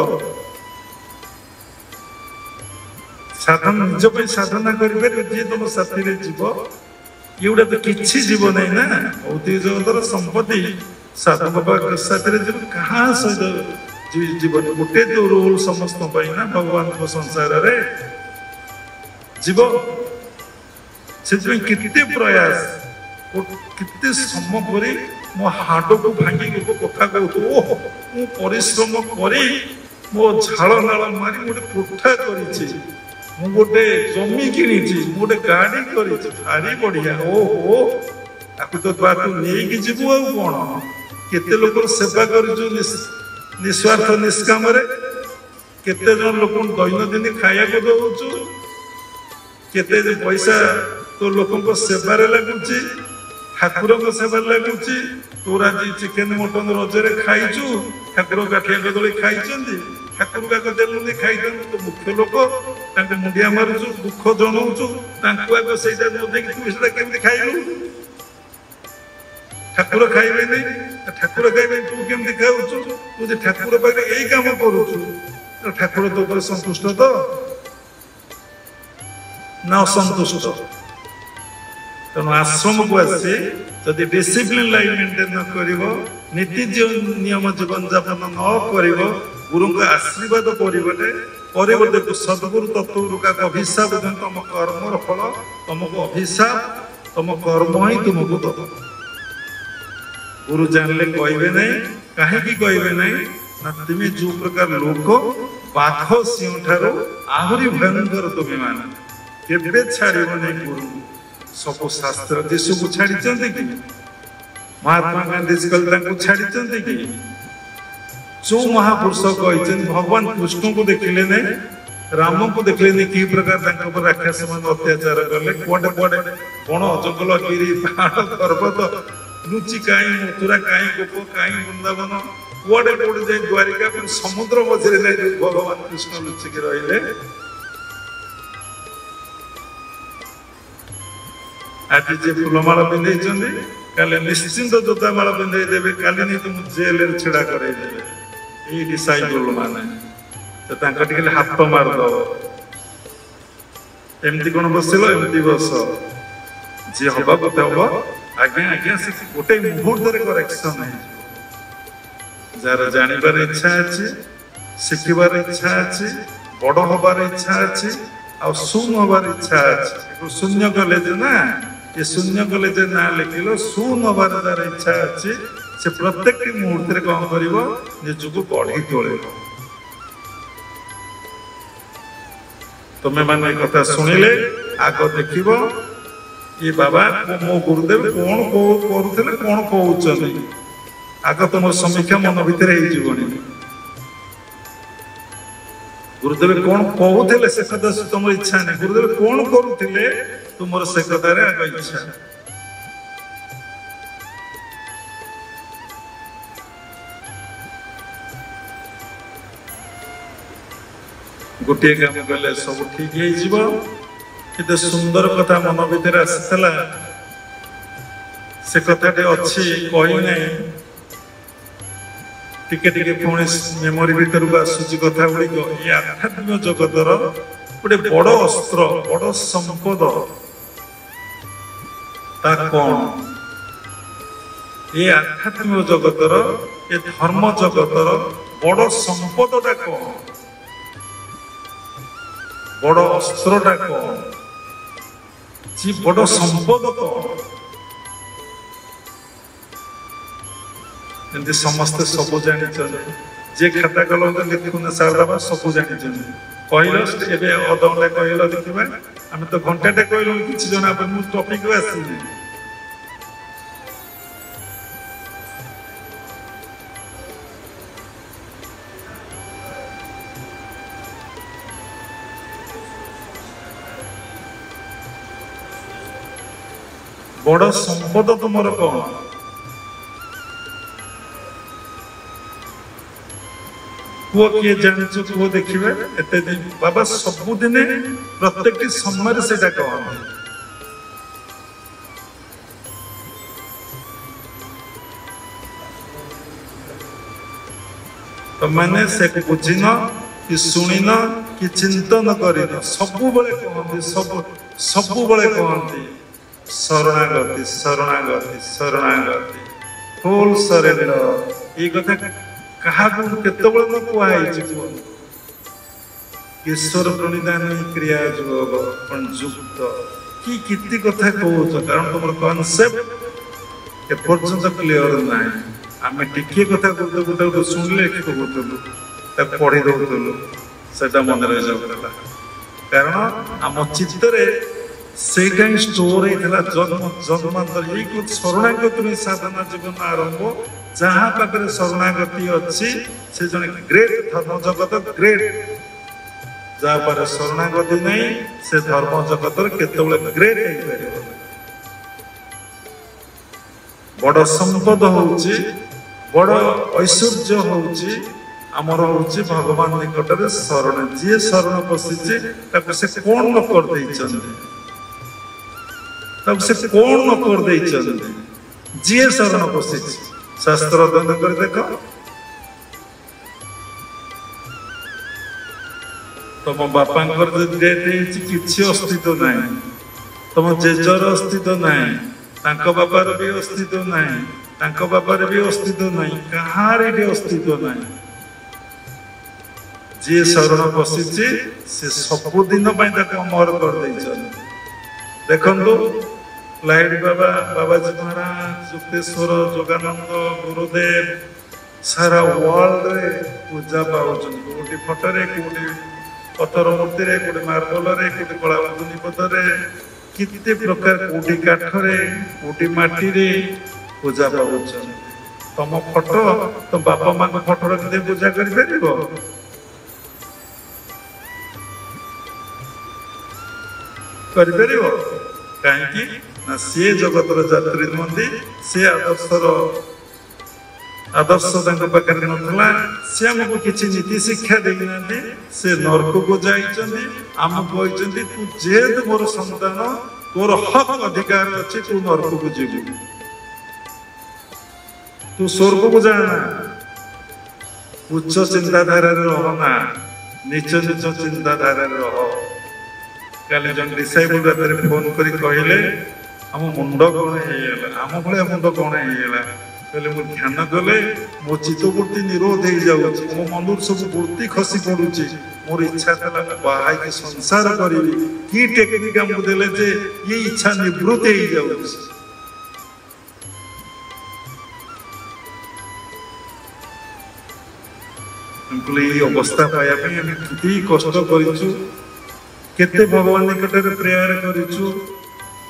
साधन निज साधना कर तुम साथी जीव ये गुड़ा तो किसी जीव नहीं ना भौतिक जगतर संपत्ति साधु बाबा साथी जीव कहाँ सहित जीवन गोटे तो रोल समस्त ना भगवान को संसार रे जीव से कितने प्रयास कितने समय करी मो हाड़ को भांगी कथा कहू परिश्रम करी मो झाड़ नाल मारी गोटे कोठा कर गोटे जमी कि गोटे गाड़ी कर भारी बढ़िया ओहो ताकू तो तू नहीं जीवु आ कौन केते लोक सेवा कर निस्वार्थ निष्काम केते जन लोक दैनंदिन खाया को दौचु केते पैसा तो लोक सेवार लगुच ठाकुर सेवा लगुच तोर आज चिकेन मटन रजरे खाइचु ठाकुर गाठिया कदली खाई ठाकुर का देलुनि खाई तो मुख्य लोक मुंडिया मारुचु दुख जनाऊचु से केमती खाइलु ठाकुर खाइबे नहीं ठाकुर खाइबे तू केमती खाऊचु तू जे ठाकुर पाखे यही काम करुचु ठाकुर तो ऊपर संतुष्ट तो ना असंतुष्ट तेणु आश्रम को आसी जदि डिसिप्लिन लाइफ मेंटेन न करिवो नीति नियम जीवन यापन न करिवो गुरु को आशीर्वाद परिबने परिवर्ते को सद्गुरु तत्व का अभिशाप तुम कर्मर फल तुमको अभिशाप तुम कर्म ही तुमको दब गुरु जानले कहबे नहीं कहीं कहबे नहीं ना तुम जो प्रकार लोक बाघ सिंह ठारो आहरी भयंकर तुम मान केबे छाड़िब नहीं गुरु सब शास्त्र जीशु को छाड़ी कि महात्मा गांधी कल छाड़ी कि जो महापुरुष कहते भगवान कृष्ण को देखिले नहीं राम को देखिले नहीं कि प्रकार राक्षस मान अत्याचार कले कुआडे कुआडे बण जंगल गिरी पहाड़ पर्वत लुचि काई मथुरा काई गोप काई वृंदावन कुआडे कुआडे जाए द्वारिका फिर समुद्र मझे नहीं भगवान कृष्ण लुचिक रहिले आज जे फूलमाला पिंधे काले निश्चिंत जोता माला पिंधे देवे काले नहीं तुम जेल छेड़ा करे ये डिसाइबल माने तो तांका टिके हाथ मार दो एमती कोन बसिलो एमती बस जे हबा कते हबो आगे आगे से गोटे मुहूर्त रे करेक्शन है जार जानिबार इच्छा अछि सिखिबार इच्छा अछि बड़ होबार इच्छा अछि आ सुन होबार इच्छा अछि शून्य कॉलेज ना ये शून्य कॉलेज ना लिखिलो सुन होबार जार इच्छा अछि से प्रत्येक मुहूर्त रे कौन करिवो निजको बढ़ी तोलेबो तुम्हें माने कथा सुनिले आग देखिबो ये बाबा मो गुरुदेव कौन करुले कौन कहते आग तुम समीक्षा मन भितर गुरुदेव कौन कहते से कथा तुम इच्छा नहीं गुरुदेव कौन करुले तुम से कथार आग इच्छा गोटे काम कले सब ठीक हो କେତେ ସୁନ୍ଦର କଥା ମନ ଭିତରେ ଆସିଥିଲା, ସେ କଥାଟି ଅଛି କହି ନାହିଁ, ଟିକେ ଟିକେ ପୁଣି ମେମୋରି ଭିତରକୁ ଆସୁଛି କଥା ଗୁଡ଼ିକ। ଏ ଆଧ୍ୟାତ୍ମିକ ଜଗତର ଗୋଟେ ବଡ଼ ଅସ୍ତ୍ର, ବଡ଼ ସମ୍ପଦ ତା କଣ? ଏ ଆଧ୍ୟାତ୍ମିକ ଜଗତର, ଏ ଧର୍ମ ଜଗତର ବଡ଼ ସମ୍ପଦଟା କଣ? ବଡ଼ ଅସ୍ତ୍ରଟା କଣ? যে বড় সম্পদ কଣ? ଏମିତି ସମସ୍ତେ ସବୁ ଜାଣିଛନ୍ତି, ଯେ ଖାତା କଲମ ଲେଖୁନା ସାରଦବା ସବୁ ଜାଣିଛନ୍ତି। କହିଲ ଏବେ ଅଧଘଣ୍ଟା କହିଲ ଦେଖିବା, ଆମେ ତ ଘଣ୍ଟାଟେ କହିଲୁ କିଛି ଜଣା ପଡୁନି। ମୁଁ ଟପିକକୁ ଆସିଲି। ବଡ଼ ସମ୍ପଦ ତୁମର କଣ? କୁହ, କିଏ ଜାଣିଛ କୁହ ଦେଖିବେ। ଏତେ ଦିନ ବାବା ସବୁଦିନେ ପ୍ରତ୍ୟେକଟି ସମୟରେ ସେଇଟା କହନ୍ତି। ତମାନେ ସେ ବୁଝିନ କି ଶୁଣିନ କି ଚିନ୍ତନ କରିନ, ସବୁବେଳେ କହନ୍ତି, ସବୁବେଳେ କହନ୍ତି ଶରଣାଗତି, ଶରଣାଗତି, ଶରଣାଗତି, ଫୁଲ୍ ସରେଣ୍ଡର। ଏଇ କଥା କାହାକୁ କେତେବେଳେ ନ କୁହାଯାଇଛି? ଈଶ୍ୱର ପ୍ରଣିଧାନ କ୍ରିୟା ଯୋଗ ଯୁକ୍ତ କି କେତେ କଥା କହୁଛ, କାରଣ ତମର କନସେପ୍ଟ ଏପର୍ଯ୍ୟନ୍ତ କ୍ଲିୟର ନାହିଁ। ଆମେ ଟିକିଏ କଥା ଗୋଟେ ଶୁଣିଲେ କହୁଥିଲୁ, ତାକୁ ପଢି ଦଉଥିଲୁ, ସେଟା ମନେ ରହିଯାଉଥିଲା। କାରଣ ଆମ ଚିତ୍ତରେ ସେଇଟା ହିଁ ଷ୍ଟୋର ହେଇଥିଲା ଜନ୍ମାନ୍ତର। ଏଇ ଶରଣାଗତିରୁ ସାଧନା ଜୀବନ ଆରମ୍ଭ। ଯାହା ପାଖରେ ଶରଣାଗତି ଅଛି ସେ ଜଣେ ଗ୍ରେଟ୍ ଧର୍ମ ଜଗତ, ଗ୍ରେଟ୍। ଯାହା ପାଖରେ ଶରଣାଗତି ନାହିଁ ସେ ଧର୍ମ ଜଗତରେ କେତେବେଳେ ଗ୍ରେଟ୍ ହେଇପାରିବ। ବଡ ସମ୍ପଦ ହଉଛି, ବଡ ଐଶ୍ୱର୍ଯ୍ୟ ହଉଛି ଆମର ହଉଛି ଭଗବାନ ନିକଟରେ ଶରଣ। ଯିଏ ଶରଣ ପଶିଛି ତାକୁ ସେ କଣ ନ କରିଦେଇଛନ୍ତି, ତାକୁ ସେ କଣ ନ କରିଦେଇଛନ୍ତି? ଯିଏ ଶରଣ ପଶିଛି, ଶାସ୍ତ୍ର ଅଧ୍ୟୟନ କରି ଦେଖ। ତମ ବାପାଙ୍କର ଯଦି ଡେଥ୍ ହେଇଛି କିଛି ଅସ୍ତିତ୍ୱ ନାହିଁ, ତମ ଜେଜର ଅସ୍ତିତ୍ୱ ନାହିଁ, ତାଙ୍କ ବାବାର ବି ଅସ୍ତିତ୍ୱ ନାହିଁ, ତାଙ୍କ ବାବାର ବି ଅସ୍ତିତ୍ୱ ନାହିଁ, କାହାର ଏଠି ଅସ୍ତିତ୍ୱ ନାହିଁ। ଯିଏ ଶରଣ ପଶିଛି ସେ ସବୁଦିନ ପାଇଁ ତାକୁ ଅମର କରିଦେଇଛନ୍ତି। ଦେଖନ୍ତୁ ଲାଇଟ ବାବା, ବାବାଜୀ ମହାରାଜ, ଯୁକ୍ତେଶ୍ୱର, ଯୋଗାନନ୍ଦ, ଗୁରୁଦେବ ସାରା ୱାର୍ଲଡରେ ପୂଜା ପାଉଛନ୍ତି। କୋଉଠି ଫଟୋରେ, କୋଉଠି ପଥର ମୂର୍ତ୍ତିରେ, କୋଉଠି ମାର୍ବଲରେ, କୋଉଠି କଳାବତୀ ପଥରରେ, କେତେ ପ୍ରକାର, କୋଉଠି କାଠରେ, କୋଉଠି ମାଟିରେ ପୂଜା ପାଉଛନ୍ତି। ତମ ଫଟୋ ତମ ବାପା ମାଙ୍କ ଫଟୋ ରଖିଦେଇ ପୂଜା କରିପାରିବ? କରିପାରିବ? କାହିଁକି ନା ସିଏ ଜଗତର ଯାତ୍ରୀ ନୁହନ୍ତି। ସେ ଆଦର୍ଶ ତାଙ୍କ ପାଖରେ ନଥିଲା। ସେ ଆମକୁ କିଛି ନୀତି ଶିକ୍ଷା ଦେଇନାହାନ୍ତି। ସେ ନରକକୁ ଯାଇଛନ୍ତି, ଆମକୁ କହିଛନ୍ତି ତୁ ଯେହେତୁ ମୋର ସନ୍ତାନ, ତୋର ହକ୍ ଅଧିକାର ଅଛି, ତୁ ନରକକୁ ଯିବୁ, ତୁ ସ୍ୱର୍ଗକୁ ଯାଆନା। ଉଚ୍ଚ ଚିନ୍ତାଧାରାରେ ରହନା, ନିଚ ନିଚ ଚିନ୍ତାଧାରାରେ ରହ। କାଲି ଜଣେ ଡିସାଇବଲ୍ ରାତିରେ ଫୋନ କରି କହିଲେ ଆମ ମୁଣ୍ଡ କଣ ହେଇଗଲା, ଆମ ଭଳିଆ ମୁଣ୍ଡ କଣ ହେଇଗଲା? କହିଲେ ମୁଁ ଧ୍ୟାନ କଲେ ମୋ ଚିତ୍ତବୃତ୍ତି ନିରୋଧ ହେଇଯାଉଛି, ମୋ ମନରୁ ସବୁ ବୃତ୍ତି ଖସି ପଡୁଛି। ମୋର ଇଚ୍ଛା ଥିଲା ମୁଁ ବାହା ହେଇକି ସଂସାର କରିବି। କି ଟେକ୍ନିକ ଆମକୁ ଦେଲେ ଯେ ଇଏ ଇଚ୍ଛା ନିବୃତ୍ତି ହେଇଯାଉଛି। ଏଇ ଅବସ୍ଥା ପାଇବା ପାଇଁ ଆମେ କେତେ କଷ୍ଟ କରିଛୁ, କେତେ ଭଗବାନ ନିକଟରେ ପ୍ରେୟାର କରିଛୁ।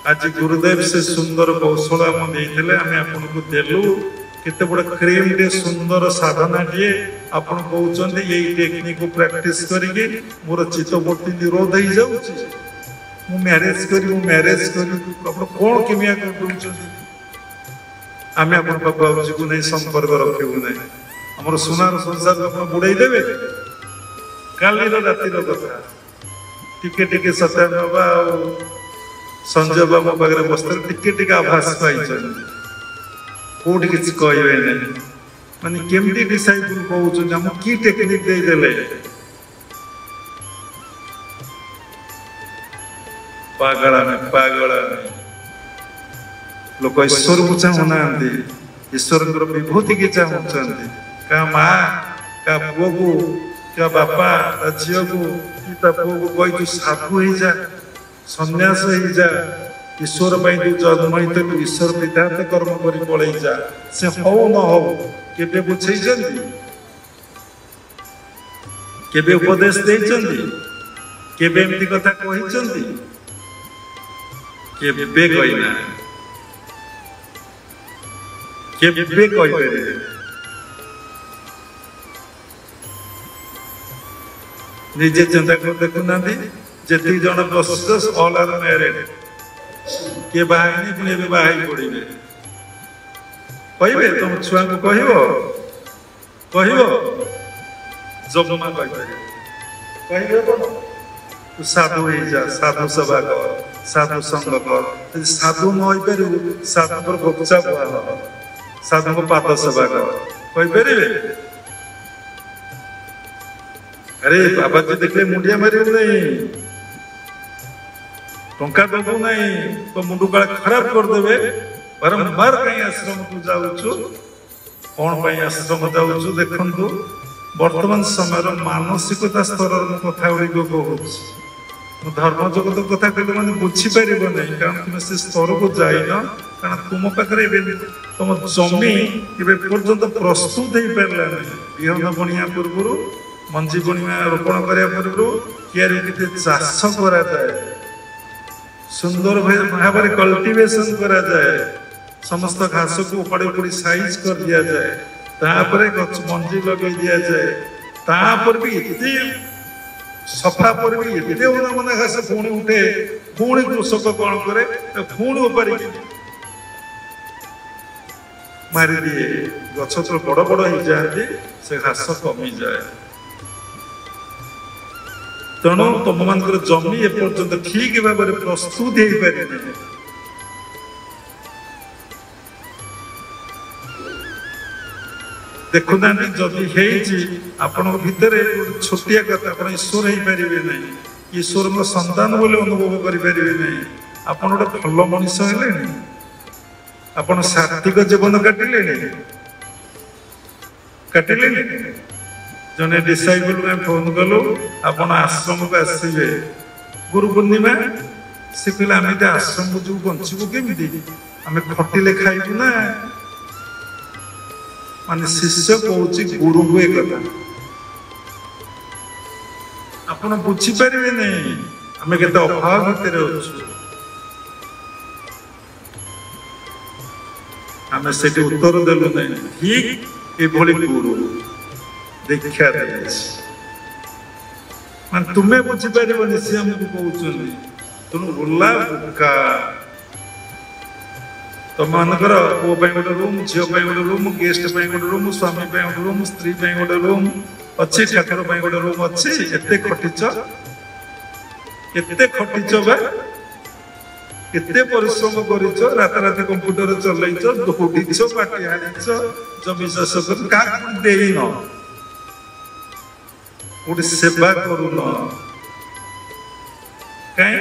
ଆଜି ଗୁରୁଦେବ ସେ ସୁନ୍ଦର କୌଶଳ ଆମ ଦେଇଥିଲେ, ଆମେ ଆପଣଙ୍କୁ ଦେଲୁ। କେତେ ବଡ଼ କ୍ରିମଟେ, ସୁନ୍ଦର ସାଧନାଟିଏ। ଆପଣ କହୁଛନ୍ତି ଏଇ ଟେକ୍ନିକ ପ୍ରାକ୍ଟିସ କରିକି ମୋର ଚିତ୍ତବୃତ୍ତି ନିରୋଧ ହେଇଯାଉଛି, ମୁଁ ମ୍ୟାରେଜ କରିବି। ଆପଣ କଣ କିମିଆ କରିଦଉଛନ୍ତି? ଆମେ ଆପଣଙ୍କ ପାଖକୁ ଯିବୁ ନାହିଁ, ସମ୍ପର୍କ ରଖିବୁ ନାହିଁ। ଆମର ସୁନାର ସଂସାର ଆପଣ ବୁଡେଇ ଦେବେ। କାଲିର ରାତିର କଥା, टिके टिके सत्यान बाबा संजय बाबू पाखे बसते टिके टिके आभास पाई कौटी किसी कहे माने केमती डिसाइबल कहूँ कि टेक्निक देदेले पागला पागला लोक ईश्वर को चाहूना ईश्वर विभूति की चाहते क्या माँ क्या पुओ को क्या बापा झी को कि पुओ को कही तू साधु हो जा सन्यास हो जा ईश्वर तू जन्म होते ईश्वर विधाते कर्म कर पलि जा से हो न हो केबे बुझे केबे उपदेश देइचंदी केबे एमती कथा कहिचंदी केबे कहिना केबे कहि परिबे निजे चिंता कर देखुना जेति जन प्रोसेस ऑल आर मैरिड के बाहानी पुणे भी बाहाई पड़े कहे तुम छुआ को कह जमा कह तू साधु हो जा साधु सेवा कर साधु संग कर साधु न हो पार साधु पर भोक्चा बुआ साधु को पाद सेवा कर अरे बाबा जी देखले मुंडिया मारे नहीं टंका दबू नहीं तो मुंडू काला खराब करदेवे बारंबार कहीं आश्रम को जाऊँ कौन पाई आश्रम जाऊँ देखु वर्तमान समय मानसिकता स्तर कथा गुड़ कहूँ धर्म जगत कथा कहले मैंने बुझीपर नहीं कारण तुम से स्तर को जाइन कारण तुम पाखे तुम जमी पर्यंत प्रस्तुत हो पारा विहन बुणिया पूर्व मंजी बुणिया रोपण करने पूर्व किए चाष करा जाए सुंदर भाव में कल्टिवेशन करा जाए समस्त घास को उपाड़ी उपाड़ी साइज कर दिया जाए तापर मंजी लगे दि जाए तापर भी इतने सफा पर भी इतने उन्ना घास पुणी उठे पुणी कृषक कौन करे पुणी उपाड़ी मारी दिए गछ तो बड़ बड़ हो जाती से घास कमी जाए तेणु तुम मान जमी एपर्यंत ठीक भाव में प्रस्तुत हो पारे देखुना जदि आपण भितर छोटिया कथा आप ईश्वर हो पारे ना ईश्वर संतान बोले अनुभव करें ना आप गोटे भल मनीष है आपण सात्विक जीवन काटिले जने डिसाइबल में फोन कलु आपण आश्रम को आसवे गुरु पूर्णिमा से कहले आम आश्रम को जो बचबू केमी आम खटिले खाइबू ना मान शिष्य कहूँ गुरु को एक कथा आपण बुझीपारे नहीं आम के अभाव भितर अच्छु आम से उत्तर देलु नहीं ठीक ये गुरु दीक्षा मान तुम्हें बुझीपार सी आमको कहते तुम बुला बुका तुम मानकर पुओ गोटे रूम झील गोटे रूम गेस्ट गोटे रूम स्वामी गोटे रूम स्त्री गोटे रूम अच्छी ठाकुर गोटे रूम अच्छी एत खटिच बा केते परिश्रम करिच रात रात कंप्यूटर चलैच दौड़ीच पाटी हाणीच जमी चाष कर क्या देन गोटे सेवा करुन कहीं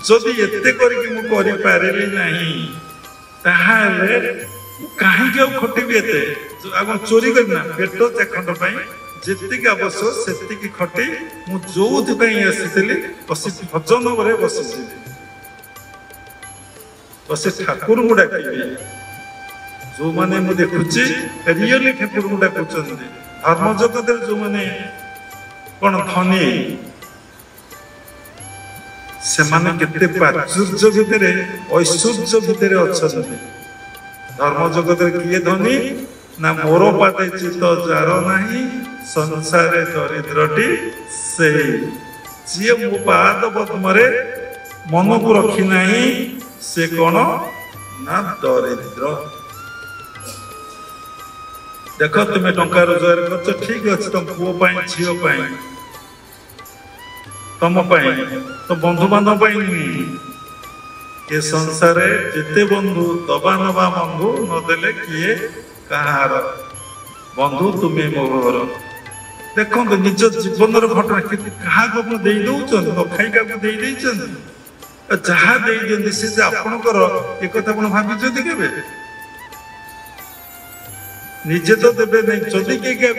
जदि एते करपारे ना कहीं खटिबी एते चोरी करना पेट चाखंड जी आवश्यक से खटी मुझे आसी बस भजन बसी बस ठाकुर को डाक जो मैंने मुझे देखुची रियली ठाकुर को डाकुं धर्म जगत जो मैंने कौन धनी से केते प्राचुर्य भितर ऐश्वर्य भितर अच्छा धर्म जगत किए धनी ना मोर पाटे चित जार नाही संसार दरिद्रटी से जी मो पाद पद्मरे मन को रखी नहीं से कौन ना दरिद्र देख तुम्हें टंका रोजगार कर ठीक अच्छे तुम पुओ झील तुम तो बंधु बांधव ये संसार जिते बंधु दबा नबा बंधु नदेले किए कहार बंधु तुम्हें मोर देखो निज जीवन घटना क्या न खाई क्या जहाँ दे से आपणकर एक भाई के निजे तो देवे नहीं जदि किए क्या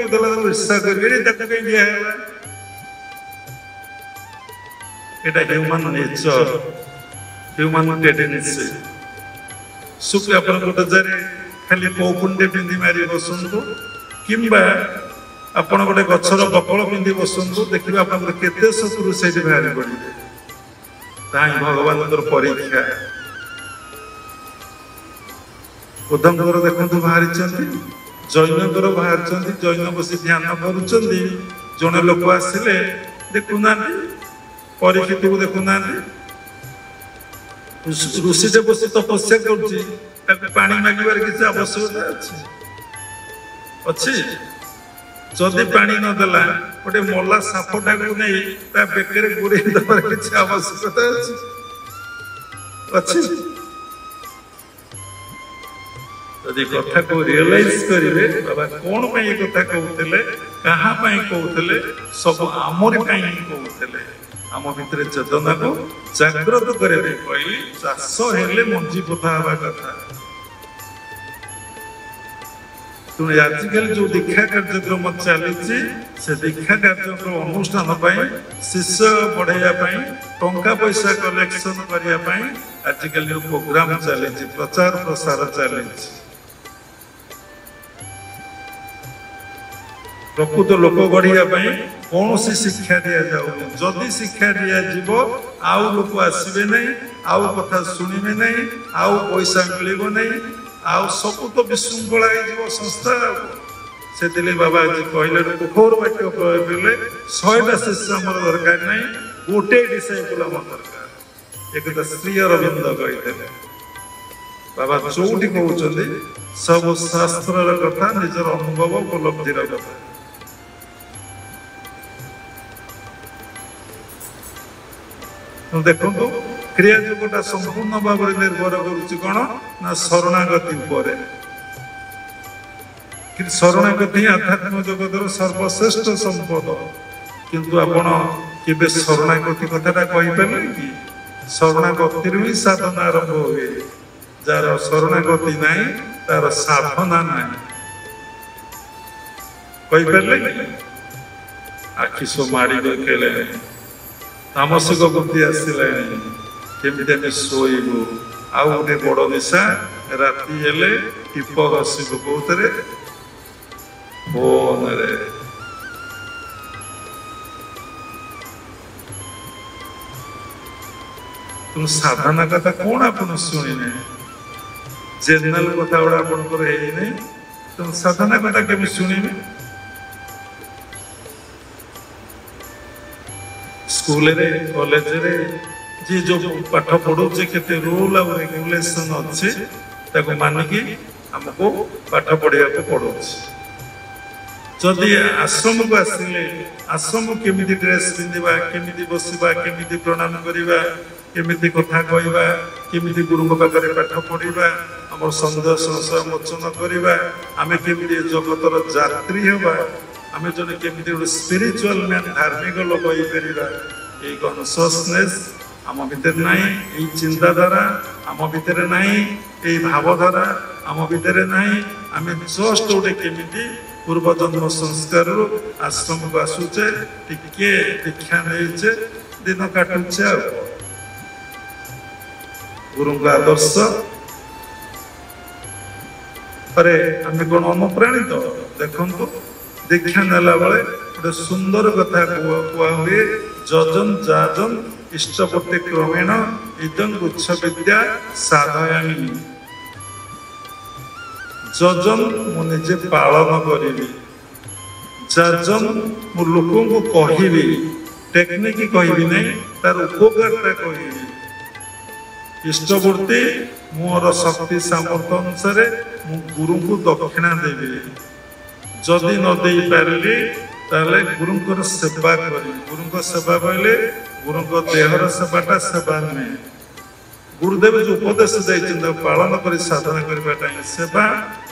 ईर्षा करेंगे कहीं दिहला এটা হিউম্যান নেচর হিউম্যান টেন্ডেন্সি সুখ ଆପଣ ଗୋଟେ ଜାରେ ଖାଲି କୌକୁଣ୍ଡେ ପିନ୍ଧି ମାରି ବସନ୍ତୁ କିମ୍ବା ଆପଣ ଗୋଟେ ଗଛର ବକଳ ପିନ୍ଧି ବସନ୍ତୁ ଦେଖିବେ ଆପଣଙ୍କର କେତେ ଶତ୍ରୁ ସେଇଠି ବାହାରି ପଡ଼ିବେ ତାହା ହିଁ ଭଗବାନଙ୍କର ପରୀକ୍ଷା ବୁଦ୍ଧଙ୍କର ଦେଖନ୍ତୁ ବାହାରିଛନ୍ତି ଜୈନଙ୍କର ବାହାରିଛନ୍ତି ଜୈନ ବସି ଧ୍ୟାନ କରୁଛନ୍ତି ଜଣେ ଲୋକ ଆସିଲେ ଦେଖୁନାହାନ୍ତି परीक्षित को देखुना ऋषि से बस तपस्या करी मांगार किसी आवश्यकता अच्छी जदि पा नदेला गोटे मला सापटा को नहीं बेकर गुड़े देवार किसी आवश्यकता अच्छी जदि कथा को रियलाइज करेंगे बाबा कौन कथा कहते क्या कहते सब आमरी कहते आम भितर चेतना को जागृत करे कहली चाष हेले मंजी पोता हवा कथा तेणु आजिकल जो दीक्षा कार्यक्रम चली से दीक्षा कार्यक्रम अनुष्ठान शिष्य बढ़ाई टंका पैसा कलेक्शन करने आजिकल जो प्रोग्राम चली प्रचार प्रसार चली प्रकृत लोक गढ़ाई कौन सी शिक्षा दि जाऊ जदि शिक्षा दि आउ लोक आसबे नहीं आउ कथा शुणे नहीं आउ पैसा मिल नहीं आउ सब तो विशृंखला हो संस्था से बाबा आज कहले कठोर वाक्य कहले 100टा शिष्य आम दरकार नहीं गोटे डिसाइपल आम दरकार एक श्री अरविंद कहते बाबा चौटी कहते सब शास्त्र कथा निजर अनुभव उपलब्धिर कथा देखो क्रिया जुगटा संपूर्ण भाव में निर्भर कौन ना शरणागति शरणागति आध्यात्मिक जगतर सर्वश्रेष्ठ संपद किंतु आपण केबे शरणागति कथाटा कहीपर कि शरणागति ही साधना आरंभ हुए जार शरणागति ना तार साधना ना कहीपर आखि सो माड़ी देखेले तामसिक बुद्धि आसला केमी शोबू आउ गोटे बड़ निशा राति हेले टीप घसबू कौथे फोन तुम साधना कथा कौन आप शुणिने जेनराल कथा गुड़ा आपंकर तुम साधना कथा केमी शुणिने स्कूल रे कॉलेज रे जी जो पाठ पढ़ुचे केते रूल और रेगुलेशन अच्छे ताको मानिकी हमको पाठ पढ़िया को पड़ोचे जदि आश्रम को आसिले आश्रम केमी ड्रेस पिंधा केमी बसवा केमी प्रणाम करवा केमी कथा कहवा केमी गुरु पाखे पाठ पढ़ा आम सन्देह संशय मोचन करवा आम केमी जगतर यात्री हवा आम जन केमी गोटे स्पिरिचुअल मैन धार्मिक लोक हो पार कनसियसनेस आम भितर ना चिंताधारा आम भितर ना भावधारा आम भितर ना आम जस्ट गोटे केमी पूर्वजन्म संस्कार आश्रम को आसुचे टिके दीक्षा नहींचे दिन काटुचे गुरु आदर्श अरे आम कौन अनुप्राणित देखु दीक्षा नेला बेले गोटे सुंदर कथा कह हुए जजन जाजन इष्टपति क्रमेण इदं गुच्छ विद्या साधयामि जजन मुझे पालन करी जाजन मु लोक को कहि टेक्निक कहि नहीं तार उपकारटा कहि इष्टपूर्ति मोर शक्ति सामर्थ्य अनुसार मु गुरु को दक्षिणा देवी जदि न दे पारे ताले गुरुंकर सेवा करी गुरुंकर सेवा कहले गुरुंकर देहर सेवाटा सेवा नहीं गुरुदेव जो उपदेश देते पालन कर साधना करने सेवा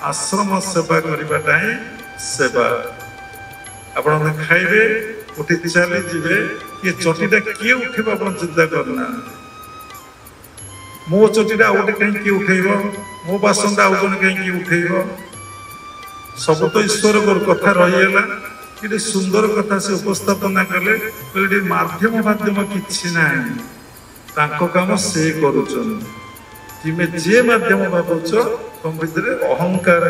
आश्रम सेवा करने सेवा आपण खाइबे उठी चली जीवे ये चटीटा किए उठे आप चिंता करना मो चटीटा आउ गोटे कहीं उठेब मो बासनटा आउ जन कहीं उठेब सब तो ईश्वर कथा रहीगला कि सुंदर कथा से उपस्थापना कले माध्यम माध्यम किसी ना काम से करें जे माध्यम भावुच तुम भीतर अहंकार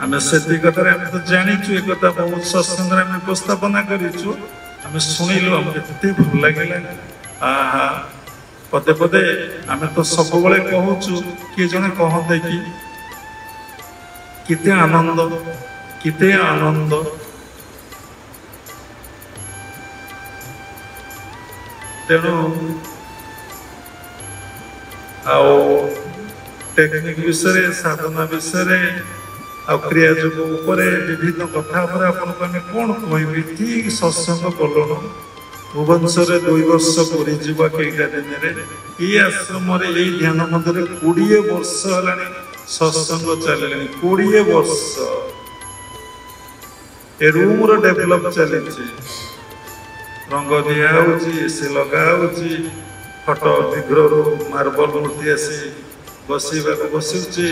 आम से कथा तो जाचु एक बहुत सत्संग उपस्थापना करूँ आम शुणिलु आमते भल लगे आहा पदे पदे आम तो सब कहूँ किए जने कहते कि किते आनंद तेणु टेक्निक विषय साधना विषय क्रिया योग विभिन्न कथा आपको कौन कहबी ठीक सत्संग कलुन भुवनेश्वर 2 वर्ष पूरी कईटा दिन ये आश्रम ध्यान मंदिर 20 वर्ष है सत्संग चलिए 20 वर्ष ए रूम डेभलप चली रंग दिया एसी लगा फटो विग्रह मार्बल मूर्ति आसी बसवा बसुची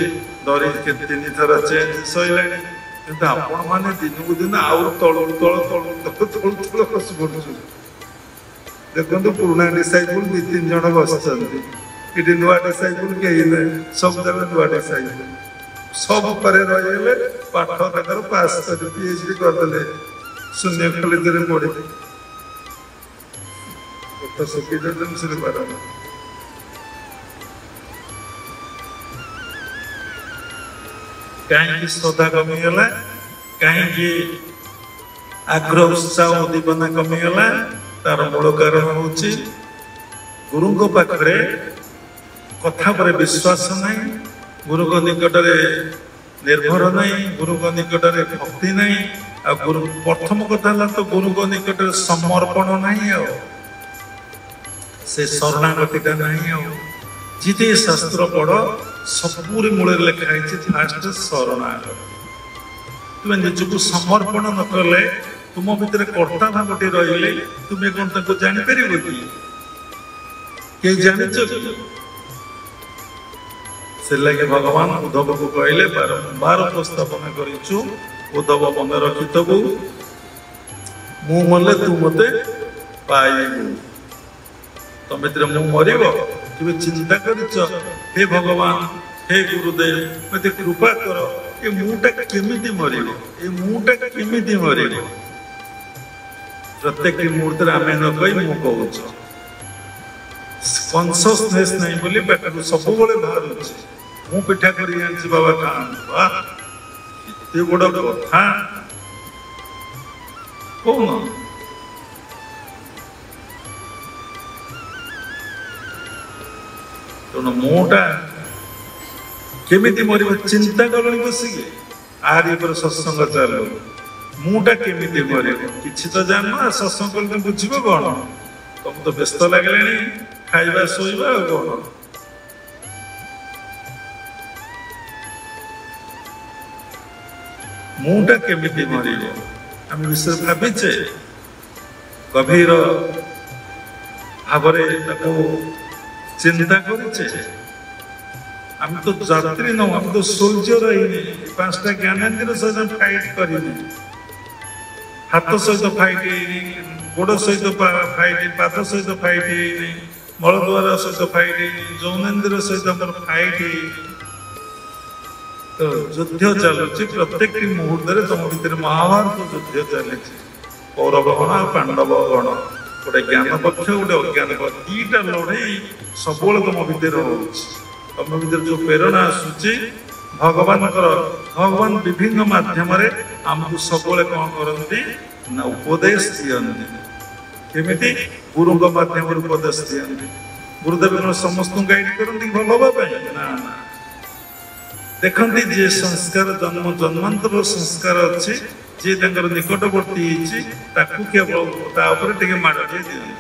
दरी 3 थर चेंज सैला कि आपण मैंने दिन को दिन आउ तल तल तल तल तल बस पड़ु देखो पुराना डिसाइबल 2-3 जन बस ये नुआ डिसाइबल कहीं ना सब जगह नुआ डिसाइबल सब पर रही पाठ तक पास कर पीएचडी करदे शून्य कॉलेज में पढ़े तो सुखी श्री पार कहीं श्रद्धा कमीगला कहीं आग्रह उत्साह उद्दीपना कमीगला तार मूल कारण हूँ गुरु पाखे कथा पर विश्वास नहीं गुरु निकट निर्भर नहीं गुरु निकट भक्ति नहीं आ गुरु प्रथम कथा तो गुरु निकट समर्पण नहीं से शरणागतिटा नहीं जिते शास्त्र पढ़ सबूरी मूल लिखाई फास्ट शरणागति तुम्हें निजक समर्पण न कले तुम भीतर कर्ता भावटी रही तुम्हें कौन तक जापर कि जाच से लगे भगवान उद्धव को कहले बारंबार उपस्थापना करूँ उद्धव मन रखिथबु मु मले तू मते पाइबु तुम भीतर मु मरिब तुम चिंता करिच हे भगवान हे गुरुदेव मते कृपा कर ये मुटा केमिति मरिब ये मुटा केमिति मरिब प्रत्येक मुहूर्त आम न कही मु कहूँ कॉन्शियसनेस नहीं बोली पेट सब बाहर मु पिठा कर बाबा खाते बड़ कथा कौन तेणु मुटा केमिति मर चिंता कल बसिकी आरी पर सत्संग चलो मुटा केमिति मर कि तो जान सत्संग कल बुझब कौन तुम तो व्यस्त लगे खाइबा शोइबा कौन मुटा केमिति मर आम विषय भाविचे गभीर भाव चिंता करें आम तो यात्री नौ आम तो सोल्जर ही 5टा ज्ञानेन्द्र सहित फाइट करें हाथ सहित फाइट गोड़ सहित फाइट पाद सहित फाइट मलद्वार सहित फाइट जौनेन्द्र सहित फाइट तो युद्ध चलुची प्रत्येक मुहूर्त तुम भर महाभारत युद्ध चली कौरव गण पांडव गण गोटे ज्ञान पक्ष गोटे अज्ञान पक्ष दीटा लड़े सब तुम भर तुम भर जो प्रेरणा आसूची भगवान विभिन्न माध्यम आमको सब कौन करती ना उपदेश दियंती केमिति गुरु माध्यम उपदेश दियंती गुरुदेव समस्त गाइड करती भल हवा ना देखते जे संस्कार जन्म जन्मांतर संस्कार अच्छी जी निकटवर्ती केवल माड़ दे दिखते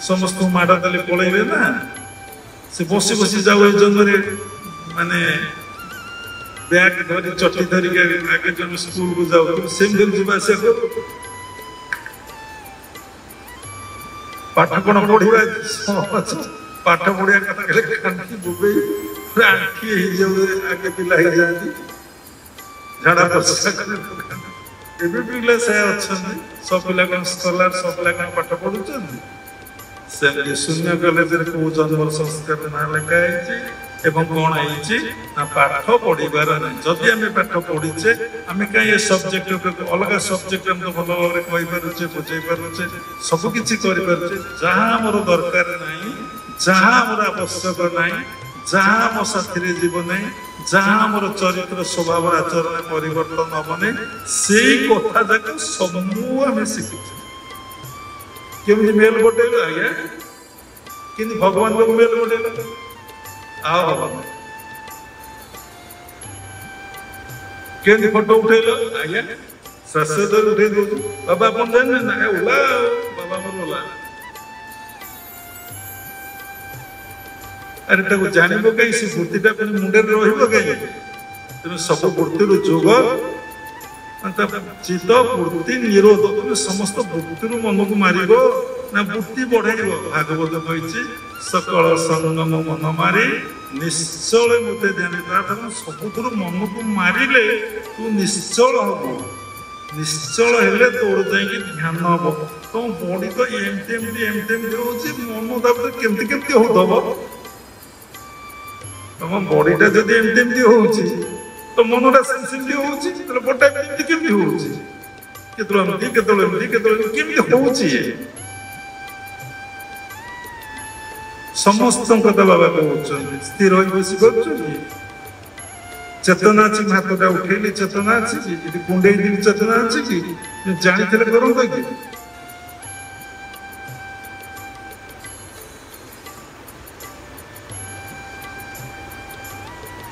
समस्त माड़ देले पलैबे ना से बसी बसी जाऊ जंगल माने बैग धरी चटी धरिक आगे जन स्कूल को जाऊ सेम जावास पाठ कौन पढ़ा पाठ पढ़िया कथा कहले बुबे आखि आगे पिला जाती झाड़ा बसा पिला से अच्छा सब पिला स्कॉलर सब पिला पाठ पढ़ुं शून्य कॉलेज को जन्म संस्कार ना लिखाई कौन है पाठ पढ़ार नहीं जदि आम पाठ पढ़ीचे आम कहीं सब्जेक्ट अलग सब्जेक्ट आम तो भल भाव कहीपे बुझे पारे सबकि जहाँ आमर दरकार नहीं जहाँ आमर आवश्यक नहीं जहाँ आम साथी जीव नहीं जहाँ आमर चरित्र स्वभाव आचरण परिवर्तन हेनी से कथा जाक सबू आम शिखुचे केमी मेल बटेल आज्ञा कि भगवान को मेल बटेल केमी फोटो उठेल आज्ञा शाश्वत उठे दौ बाबा अपन जाने ना ओला बाबा मोर ओला अरे ताको जानिबो कहीं से वृत्तिटा मुंडे रहिबो कहीं तेणु सब वृत्ति जोग चित्त वृत्ति निरोध तुम समस्त वृत्ति मन को मार ना वृत्ति बढ़ाइब भागवत कही सकल संगम मन मारी निश्चल मते ध्यान सबुठ मन को मारे तू निश्चल हम निश्चल हेले तोर जाइए ध्यान हम तुम बॉडी तो एमती मन तापर केमती केमती होथब तुम बॉडीटा जब एमती हो तो मनटा सेमती होती बटा केमती होती समस्त कथा बाबा कहते स्थिर हो बस चेतना अच्छी हाथटा उठेली चेतना अच्छी कि कुंडे चेतना अच्छी कि जानी करता कि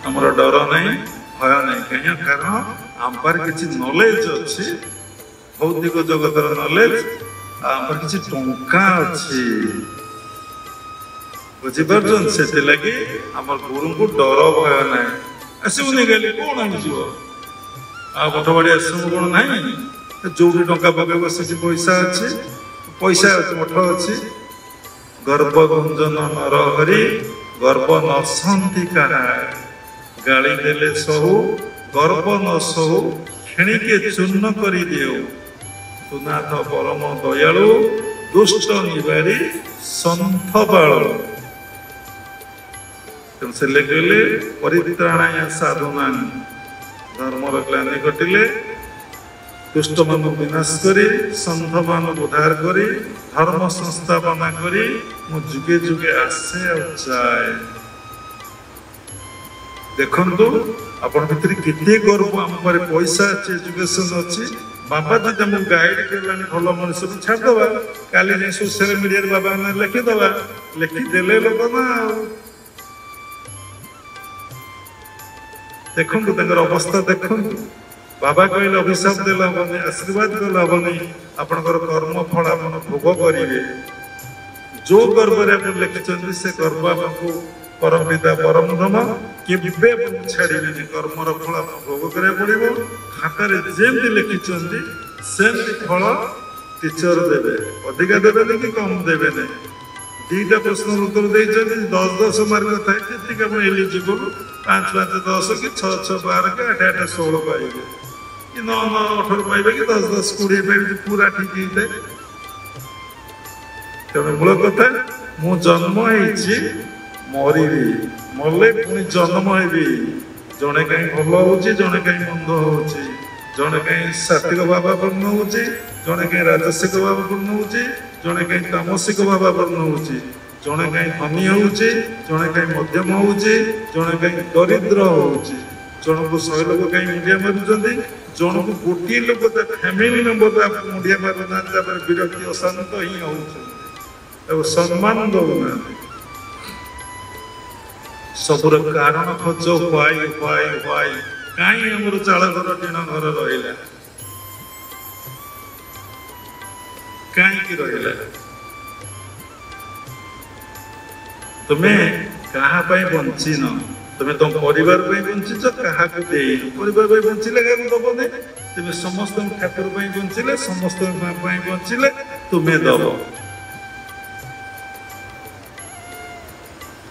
आमर डर नहीं भय नहीं कहीं कारण आम पार किसी नॉलेज अच्छी भौतिक जगतर नॉलेज आम पार किसी टंका अच्छी बुझीपार से लगी आम गुरु को डर भय ना आसबुनि गली कौन आनीज आठ बाड़ी आसबू कौन ना जो भी टंका पकड़ से पैसा अच्छी पैसा मठ अच्छी गर्भ गुंजन नर हरि गर्भ नसंती कहा गाली देले सहु गर्भ न सहु क्षणिके चूर्ण कर दियो तुनाथ परम दयालु दुष्ट निवारी सन्थ बाल से लिखले परित्राणाय साधुना धर्मर ग्लानि घटिले दुष्ट मान विनाश करी सन्थ मान उद्धार करी धर्म संस्थापना करी मु जुगे जुगे आसे आ जाए देखु आपण भीतर केते गर्व आम पर पैसा अच्छी एजुकेशन अच्छी बाबा जी तुमको गाइड कला भल मनुष्य को छाड़दे काली जाए सोशल मीडिया बाबा ने लिखिदे लिखिदेले लोक ना देखु अवस्था देखु बाबा कहले अभिशाप देला हबनी आशीर्वाद कल हबनी आपनकर कर्म फल आप भोग करेंगे जो गर्व लिखिं से गर्व आपको परम पिता परम धम के छाड़े कर्मर फल भोग करा पड़ो खातार जमी लिखिं सेमती फल टीचर देवे अधिका देवे कि कम देवे दुईटा प्रश्न उत्तर देते 10-10 मार्क था एलिजिबल 5-5 10 कि 6-6 12 कि 8-8 16 पाइबे कि 9-9 18 पाइबे कि 10-10 20 पाइबे पूरा ठीक होता तेणु मूल कथा मु जन्म होती मरबी मरले पुणी जन्म हेबी जड़े कहीं भल हो जड़े कहीं मंद हो जड़े कहीं सात्विक भावापन्न हो जड़े कहीं राजसिक भावापन्न हो जड़े कहीं तामसिक भावापन्न हो जड़े कहीं धनी हो जड़े कहीं मध्यम हो जड़े कहीं दरिद्र हो जन को 100 लोग कहीं मुंडिया मारुंट जन को गोटे लोक फैमिली मेम्बर मुंडिया मारुना विरक्ति अशांत ही हो सम्मान दौना सबुर कारण खोज व्हाई व्हाई व्हाई कहीं हमर चाल घर टीण घर रहा कहीं रहा तुम्हें कहा बंचीन तुम्हें तुम परिवार बंचीच क्या परिवार बंचिले क्या दब नहीं तुम्हें समस्त ठाकुर बंचिले समस्त बंचिले तुम्हें दब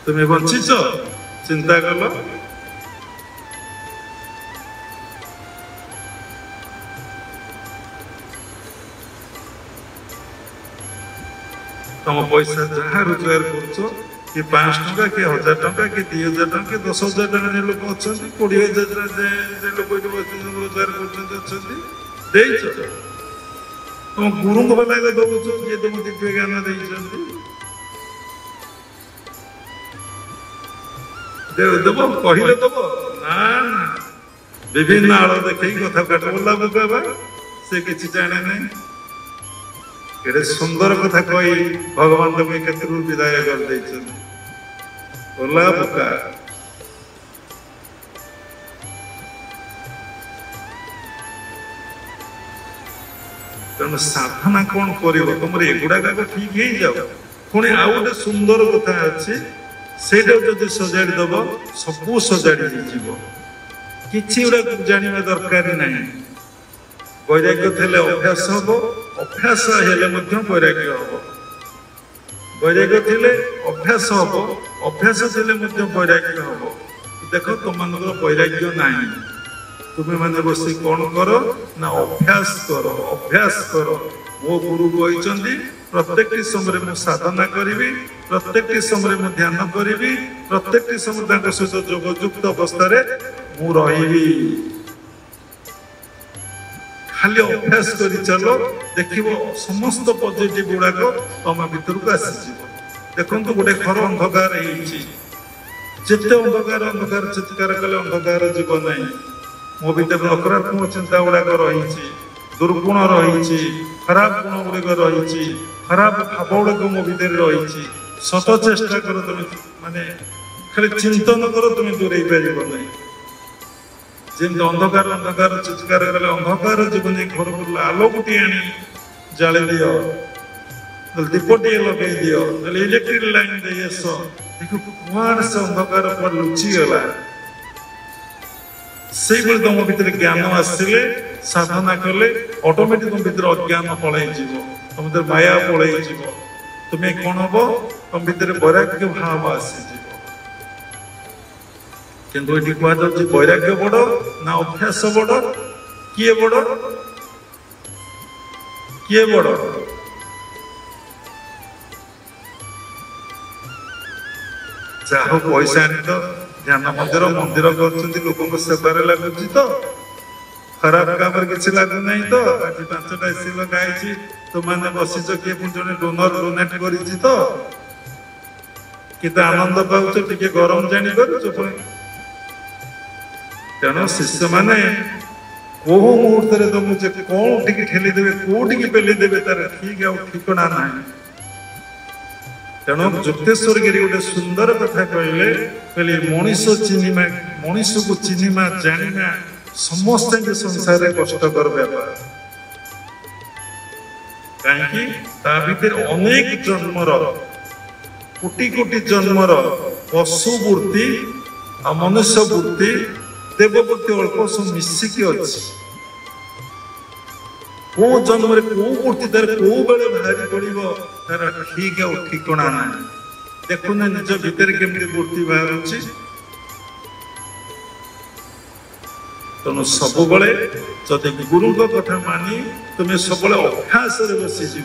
तुम्हें बंचीच चिंता कल तुम पैसा जहाँ रोजगार कर कि 5 टंका कि 1000 टंका कि 2000 टंका कि 10,000 टंका लोक अच्छा 20,000 लोक रोजगार कर तुम गुरु भला दौच किए तुम दिव्य ज्ञान देव कहले दब ना विभिन्न आड़ देख कथा काट बोला बुका से किसी जाने नहीं केड़े सुंदर कथा कही भगवान तुम्हें क्षेत्र विदाय कर बोला बुका तेणु साधना कौन कर तुम एगुड़ाक ठीक हो जाओ पुणी आउ गोटे सुंदर कथा अच्छी से सजाड़ी दब सबू सजाड़ी किसी गुड़ा जानवा दरकार नहीं वैराग्य थे अभ्यास हम अभ्यास हेले वैराग्य हम वैराग्य थे अभ्यास हम अभ्यास थे वैराग्य हम देख तुम वैराग्य ना तुम्हें मैंने बस कौन कर ना अभ्यास कर मो गुरु कहते प्रत्येक समय मु साधना करी प्रत्येक समय मु ध्यान करी प्रत्येक समय सहित जोगयुक्त अवस्था मु रही खाली अभ्यास कर चलो देख समस्त पॉजिटिव गुड़ाक तुम भीतर को आसी देखो गोटे घर अंधकार जिते अंधकार अंधकार चित्कार कले अंधकार जीव ना मो भीतर नकारात्मक चिंता गुड़ाक रही दुर्गुण रही खराब गुण गुड़िक रही खराब भाव गुड़ाक मो भीतर रही सत चेष्टा कर तुम माने खाली चिंतन कर तुम दूरे पार ना जमी अंधकार अंधकार चित्कार कले अंधकार जीवन घर को आलोकटी आनी जाली दियो दीपटे लगे दियो इलेक्ट्रिक लाइन दे देख कुआड़ से अंधकार पर लुचिगला से तुम भीतर ज्ञान आसिले साधना कले ऑटोमेटिक तुम भीतर अज्ञान पलि तुम भीतर माया पलि तुम्हें कौन हम तुम भीतर वैराग्य भाव आसी किंतु ये कहुच्छे वैराग्य बड़ ना अभ्यास बड़ किए बड़ किए बड़ चाह पैसा आनी तो ध्यान मंदिर मंदिर कर लोक सेवार लगुच तो खराब काम किसी लगुना तो आज 5टा एसी लगाई तुमने बसीच किए जड़े डोनर डोनेट कर आनंद पाच टे गरम जापर तेणु शिष्य मैंने कौ मुहूर्त तुमको कौन ठेलीदे कौटी पेलीदे तार ठीक आ ठिकना ना तेणु जुक्तेश्वर गिरी गोटे सुंदर कथा कहले मनीष चिन्हिमा मनीष को चिन्हिमा जानिमा समस्त संसार कष्टकर व्यापार कहीं भीतर अनेक जन्मर कोटि कोटि जन्मर पशु वृत्ति आ मनुष्य वृत्ति देववृत्ति अल्प सब मिसिकी अच्छी को जन्म को वृत्ति तार को बेले बाहरी पड़ो तार ठीक आ ठिकना ना देखुना निज भीतर केमती वृत्ति बाहर तेणु सब जदि गुरु कथा मानी तुम्हें सब अभ्यास बसीज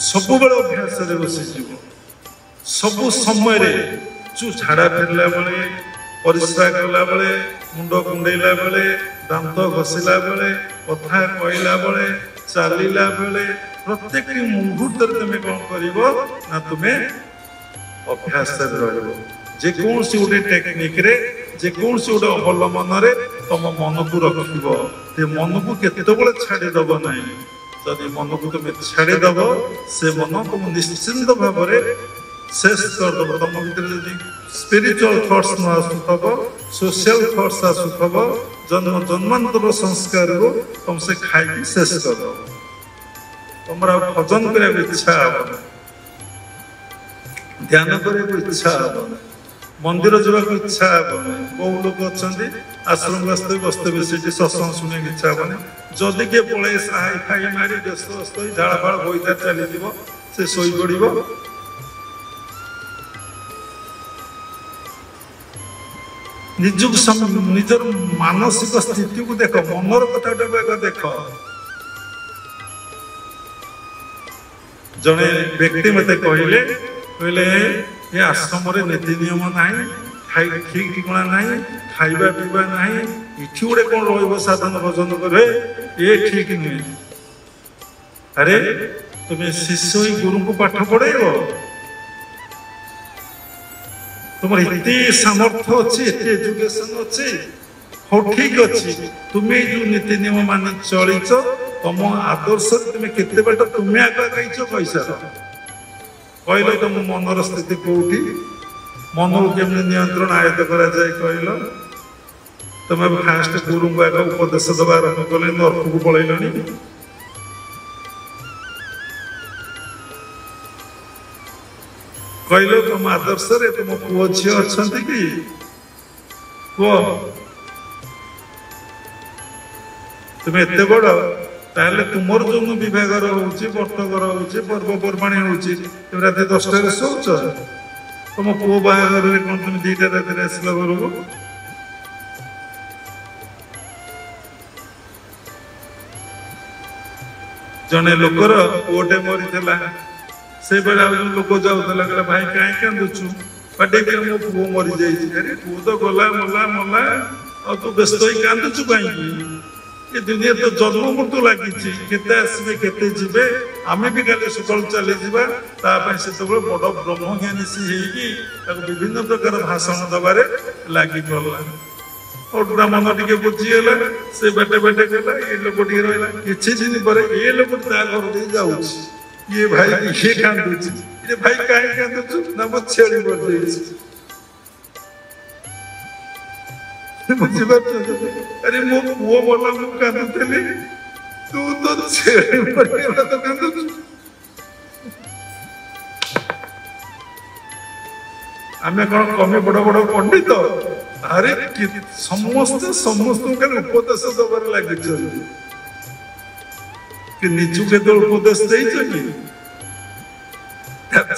सब अभ्यास बसीज सब समय झाड़ा फिरला बेले परिश्रा कला बेले मुंड कुंडेला बेले दांत घषिला बेले कथा कहला बेले चलला बेले प्रत्येक मुहूर्त तुम्हें कौन कर तुम्हें अभ्यास जेकोसी गोटे टेक्निक रे जेकोसी गोटे अवलंबन तुम मन को रख मन को केतबेले छाड़ीदब ना जदि मन को तुम छाड़ीदब से मन तुम निश्चिंत भाव शेष करदेव तुम भर स्पिरिचुअल थॉट्स न आसुथब सोशल थॉट्स आसुथब जन्म जन्मांतर संस्कार को तुम से खाई शेष करदेव तुम भजन करने इच्छा हे ध्यान करने इच्छा हे मंदिर जावाक इच्छा हे बहु लोग अच्छा आश्रम बसते बसते बेसी सत्संग शुणा इच्छा हेनी जदि किए पड़े साई खाई मारी व्यस्त व्यस्त झाड़ा फाड़ बोईता चली से शोई पड़ निजर मानसिक स्थिति को देख मनर कथा देख जड़े व्यक्ति मत कहले ये आश्रम नीति नियम ना ठीक ठिकना ना खाइबा पीवा ना इठी गोटे कौन रधन भजन करे ये ठीक नुहे अरे तुम्हें शिष्य गुरु को पाठ पढ़ेब तुम इतनी सामर्थ्य अच्छी एजुकेशन अच्छी हाँ ठीक अच्छी तुम्हें जो नीति नियम मान चलीच तुम आदर्श तुम्हें केते बाट तुम्हें आगे गईच पैसा कहल तुम मनर स्थिति कौटी मन को केमि नियंत्रण आयत्त करा जाए कहल तुम फास्ट गुरु को आगे उपदेश दबा आरंभ कले नर्क को पलैल कहल तुम आदर्श रे तुम पुओ झी अच्छा कि पुओ तुम्हें एत बड़ ताहले तुमर जो विभागर होची बर्तगर होची पर्वपर्वाणी होची रात 10टार शोच तुम पुओ बाहागर कौन तुम 2टा रात आसला घर को जड़े लोकर पुओटे मरी से बेला लोक जाऊला भाई कहीं कांदुचु बाटे मो पुओ मरी जाइए अरे पुओ तो गला मला मला और तू व्यस्त ही कांदुचु कहीं ये दुनिया तो जन्म मृत्यु लगी केते आसबे केते जीवे आमे भी काले सकाल चली जीवा से बड़ ब्रह्मज्ञानी सी होगी विभिन्न प्रकार भाषण दबारे लगी पड़ा और मन टे बुझीगला से बेटे बेटे गला ये लोक टे रहा किसी दिन पर ये लोक घर जाऊँ ये भाई ये कांदुची ये भाई कहीं कांदुचु ना मो छेड़ी मर जाइए बुझीपार अरे मो पुओ बोला मु कांदुली तू तो छेड़ी मरगला तो कांदुचु आमे कौन कमी बड़ बड़ पंडित अरे समस्त समस्त उपदेश दबार लगे कि निजु के उपदेश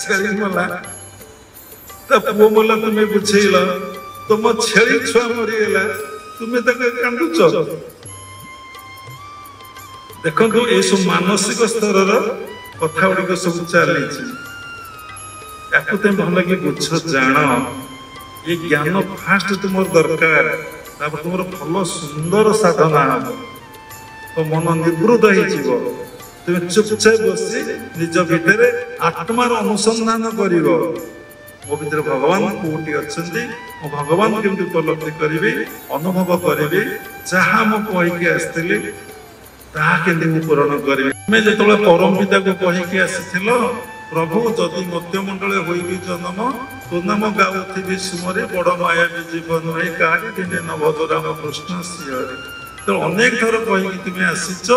छेली मला पुओ मला तुम्हें बुझेल तुम छेली छुआ मरीगला तुम्हें कांदुच देखो ये सब मानसिक स्तर कथा गुड़िक सब चली भल कि बुझ जान ये ज्ञान फास्ट तुम दरकार तुम भल सुंदर साधना हम तो मन निवृत हो तुम चुपचाप बसी निज भितर आत्मार अनुसंधान कर मो भर भगवान कौटी अच्छा मो भगवान केमती उपलब्धि करी अनुभव करी जहाँ मुझे आसती केमती पूरण करी तुम्हें जो परम पिता को कहीकि आसी प्रभु जदि मध्यमंडल हो जन्म तो नाम गाँथी सुमरे बड़ माया भी जीवन है कहानी दिने नवद राम कृष्ण श्रीहरि तो अनेक थर कहीकि तुम्हें आसीच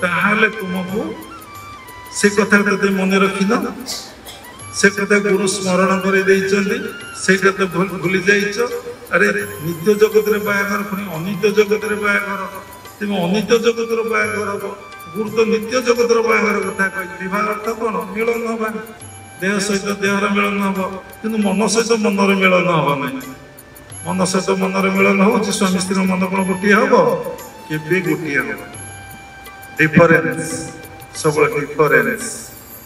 ताहले तुमको से कथा तो मन रखिन से कथा गुरु स्मरण कर तो भूली जाइच अरे नित्य जगत बाहागर पुणी अनित्य जगत बाहागर तुम अनित्य जगत बाहागर गुरु तो नित्य जगत बाहागर कथा कह अर्थ कौन मिलन हवा देह सहित देहर मिलन हम कि मन सहित मनर मिलन हम ना मन सहित मनर मिलन हो स्वामी स्त्री मन कौन गोटे हम के गोटे हम डिफरेन्स सब डिफरेन्स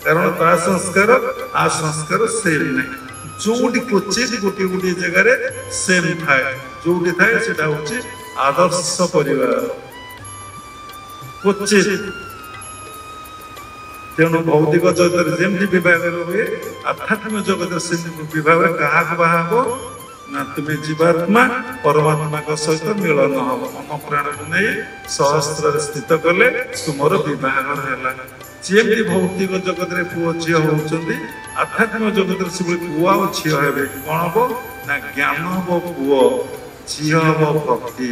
कारण ता संस्कार आ संस्कार सेम नहीं जोटी क्वचित गोटे गोटे जगार सेम थाए जोटी थाए से आदर्श परिवार क्वचित तेणु भौतिक जगत जमी बहुत हुए आध्यात्मिक जगत से बहुत क्या बाहा ନା ତୁମେ ଜୀବାତ୍ମା ପରମାତ୍ମାଙ୍କ ସହିତ ମିଳନ ହବ। ମନ ପ୍ରାଣକୁ ନେଇ ସହସ୍ରରେ ସ୍ଥିତ କଲେ ତୁମର ବିବାହର ହେଲା। ଯେମିତି ଭୌତିକ ଜଗତରେ ପୁଅ ଝିଅ ହଉଛନ୍ତି, ଆଧ୍ୟାତ୍ମିକ ଜଗତରେ ସେଭଳି ପୁଅ ଆଉ ଝିଅ ହେବେ। କଣ ହବ ନା ଜ୍ଞାନ ହବ ପୁଅ, ଝିଅ ହବ ଭକ୍ତି।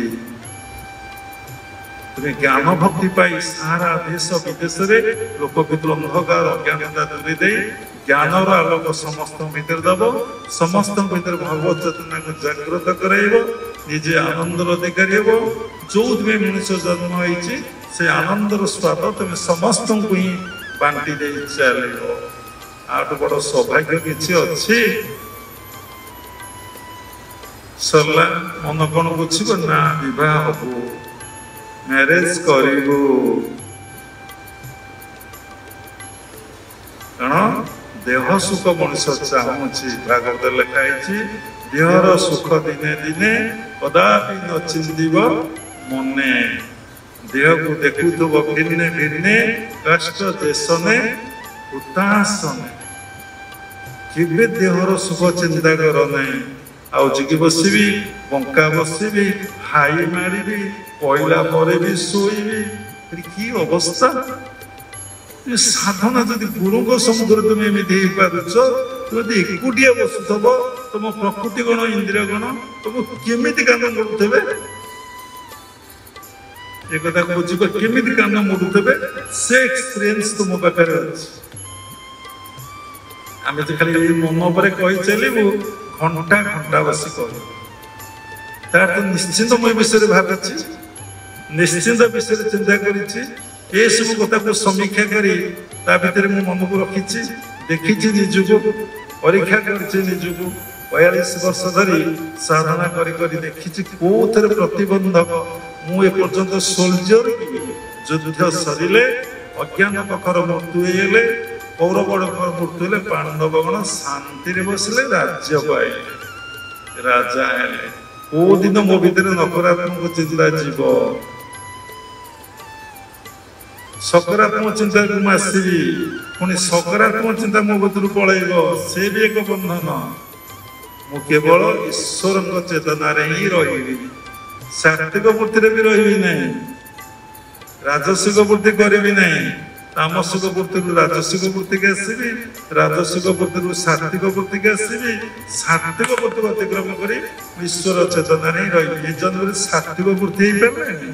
ତୁମେ ଜ୍ଞାନ ଭକ୍ତି ପାଇ ସାରା ଦେଶ ବିଦେଶରେ ଲୋକ ଭିତରୁ ଅନ୍ଧକାର ଅଜ୍ଞାନତା ଦୂରେଇ ଦେଇ ଜ୍ଞାନର ଆଲୋକ ସମସ୍ତଙ୍କ ଭିତରେ ଦବ, ସମସ୍ତଙ୍କ ଭିତରେ ଭଗବତ ଚେତନାକୁ ଜାଗ୍ରତ କରାଇବ, ନିଜେ ଆନନ୍ଦର ଅଧିକାରୀ ହେବ। ଯୋଉଥିପାଇଁ ମଣିଷ ଜନ୍ମ ହେଇଛି ସେ ଆନନ୍ଦର ସ୍ୱାଦ ତମେ ସମସ୍ତଙ୍କୁ ହିଁ ବାଣ୍ଟି ଦେଇ ଚାଲିବ। ଆଠୁ ବଡ ସୌଭାଗ୍ୟ କିଛି ଅଛି? ସରିଲା, ମନ କଣ ବୁଝିବ ନା ବିବାହ ହବୁ, ମ୍ୟାରେଜ କରିବୁ। କାରଣ ଦେହ ସୁଖ ମଣିଷ ଚାହୁଁଛି। ଭାଗବତ ଲେଖା ହେଇଛି, ଦେହର ସୁଖ ଦିନେ ଦିନେ କଦାପି ନ ଚିନ୍ତିବ ମନେ। ଦେହକୁ ଦେଖୁଥିବ ଭିନ୍ନେ ଭିନ୍ନେ, କଷ୍ଟ ଦେଶନେ ଉଦାସନେ। କେବେ ଦେହର ସୁଖ ଚିନ୍ତା କର ନାହିଁ। ଆଉ ଜିକି ବସିବି, ବଙ୍କା ବସିବି, ହାଇ ମାରିବି, ପଇଲା ପରେ ବି ଶୋଇବି, କି ଅବସ୍ଥା! ସାଧନା ଯଦି ଗୁରୁଙ୍କ ସମୁଦ୍ର ତୁମେ ଏମିତି ହେଇପାରୁଛ, ତୁମେ ଯଦି ଏକୁଟିଆ ବସୁଥିବ, ତମ ପ୍ରକୃତି ଗଣ ଇନ୍ଦ୍ରିୟ ଗଣ ତମକୁ କେମିତି କାମ କରୁଥିବେ? ଏ କଥା ବୁଝିବ, କେମିତି କାମ ମୋଡୁଥିବେ? ସେ ଏକ୍ସପିରିଏନ୍ସ ତୁମ ପାଖରେ ଅଛି। ଆମେ ତ ଖାଲି ମନ ଉପରେ କହି ଚାଲିବୁ, ଘଣ୍ଟା ଘଣ୍ଟା ବସି କହିବୁ। ତାର ତ ନିଶ୍ଚିନ୍ତ ମୁଁ ଏ ବିଷୟରେ ଭାବିଛି, ନିଶ୍ଚିନ୍ତ ବିଷୟରେ ଚିନ୍ତା କରିଛି। ଏସବୁ କଥାକୁ ସମୀକ୍ଷା କରି ତା ଭିତରେ ମୁଁ ମନକୁ ରଖିଛି, ଦେଖିଛି ନିଜକୁ, ପରୀକ୍ଷା କରିଛି ନିଜକୁ। 42 ବର୍ଷ ଧରି ସାଧନା କରି କରି ଦେଖିଛି କୋଉଥିରେ ପ୍ରତିବନ୍ଧକ। ମୁଁ ଏପର୍ଯ୍ୟନ୍ତ ସୋଲଜର କି? ଯୁଦ୍ଧ ସରିଲେ ଅଜ୍ଞାନ ପଖର ମୃତ୍ୟୁ ହେଇଗଲେ, କୌରବଙ୍କର ମୃତ୍ୟୁ ହେଲେ, ପାଣ୍ଡବଗଣ ଶାନ୍ତିରେ ବସିଲେ, ରାଜ୍ୟ ପାଇଲେ, ରାଜା ହେଲେ। କୋଉ ଦିନ ମୋ ଭିତରେ ନକାରାତ୍ମକ ଚିନ୍ତା ଯିବ? ସକାରାତ୍ମକ ଚିନ୍ତାକୁ ମୁଁ ଆସିବି, ପୁଣି ସକାରାତ୍ମକ ଚିନ୍ତା ମୋ ଭିତରୁ ପଳେଇବ, ସେ ବି ଏକ ବନ୍ଧନ। ମୁଁ କେବଳ ଈଶ୍ୱରଙ୍କ ଚେତନାରେ ହିଁ ରହିବି, ସାତ୍ତ୍ୱିକ ବୃତ୍ତିରେ ବି ରହିବି ନାହିଁ, ରାଜସିକ ବୃତ୍ତି କରିବି ନାହିଁ। ତାମସିକ ବୃତ୍ତିରୁ ରାଜସିକ ବୃତ୍ତିକି ଆସିବି, ରାଜସିକ ବୃତ୍ତିରୁ ସାତ୍ତ୍ୱିକ ବୃତ୍ତିକି ଆସିବି, ସାତ୍ତ୍ୱିକ ବୃତ୍ତିକୁ ଅତିକ୍ରମ କରି ଈଶ୍ୱର ଚେତନାରେ ହିଁ ରହିବି। ଏ ଜନ୍ମରେ ସାତ୍ତ୍ୱିକ ବୃତ୍ତି ହେଇପାରିଲାନି।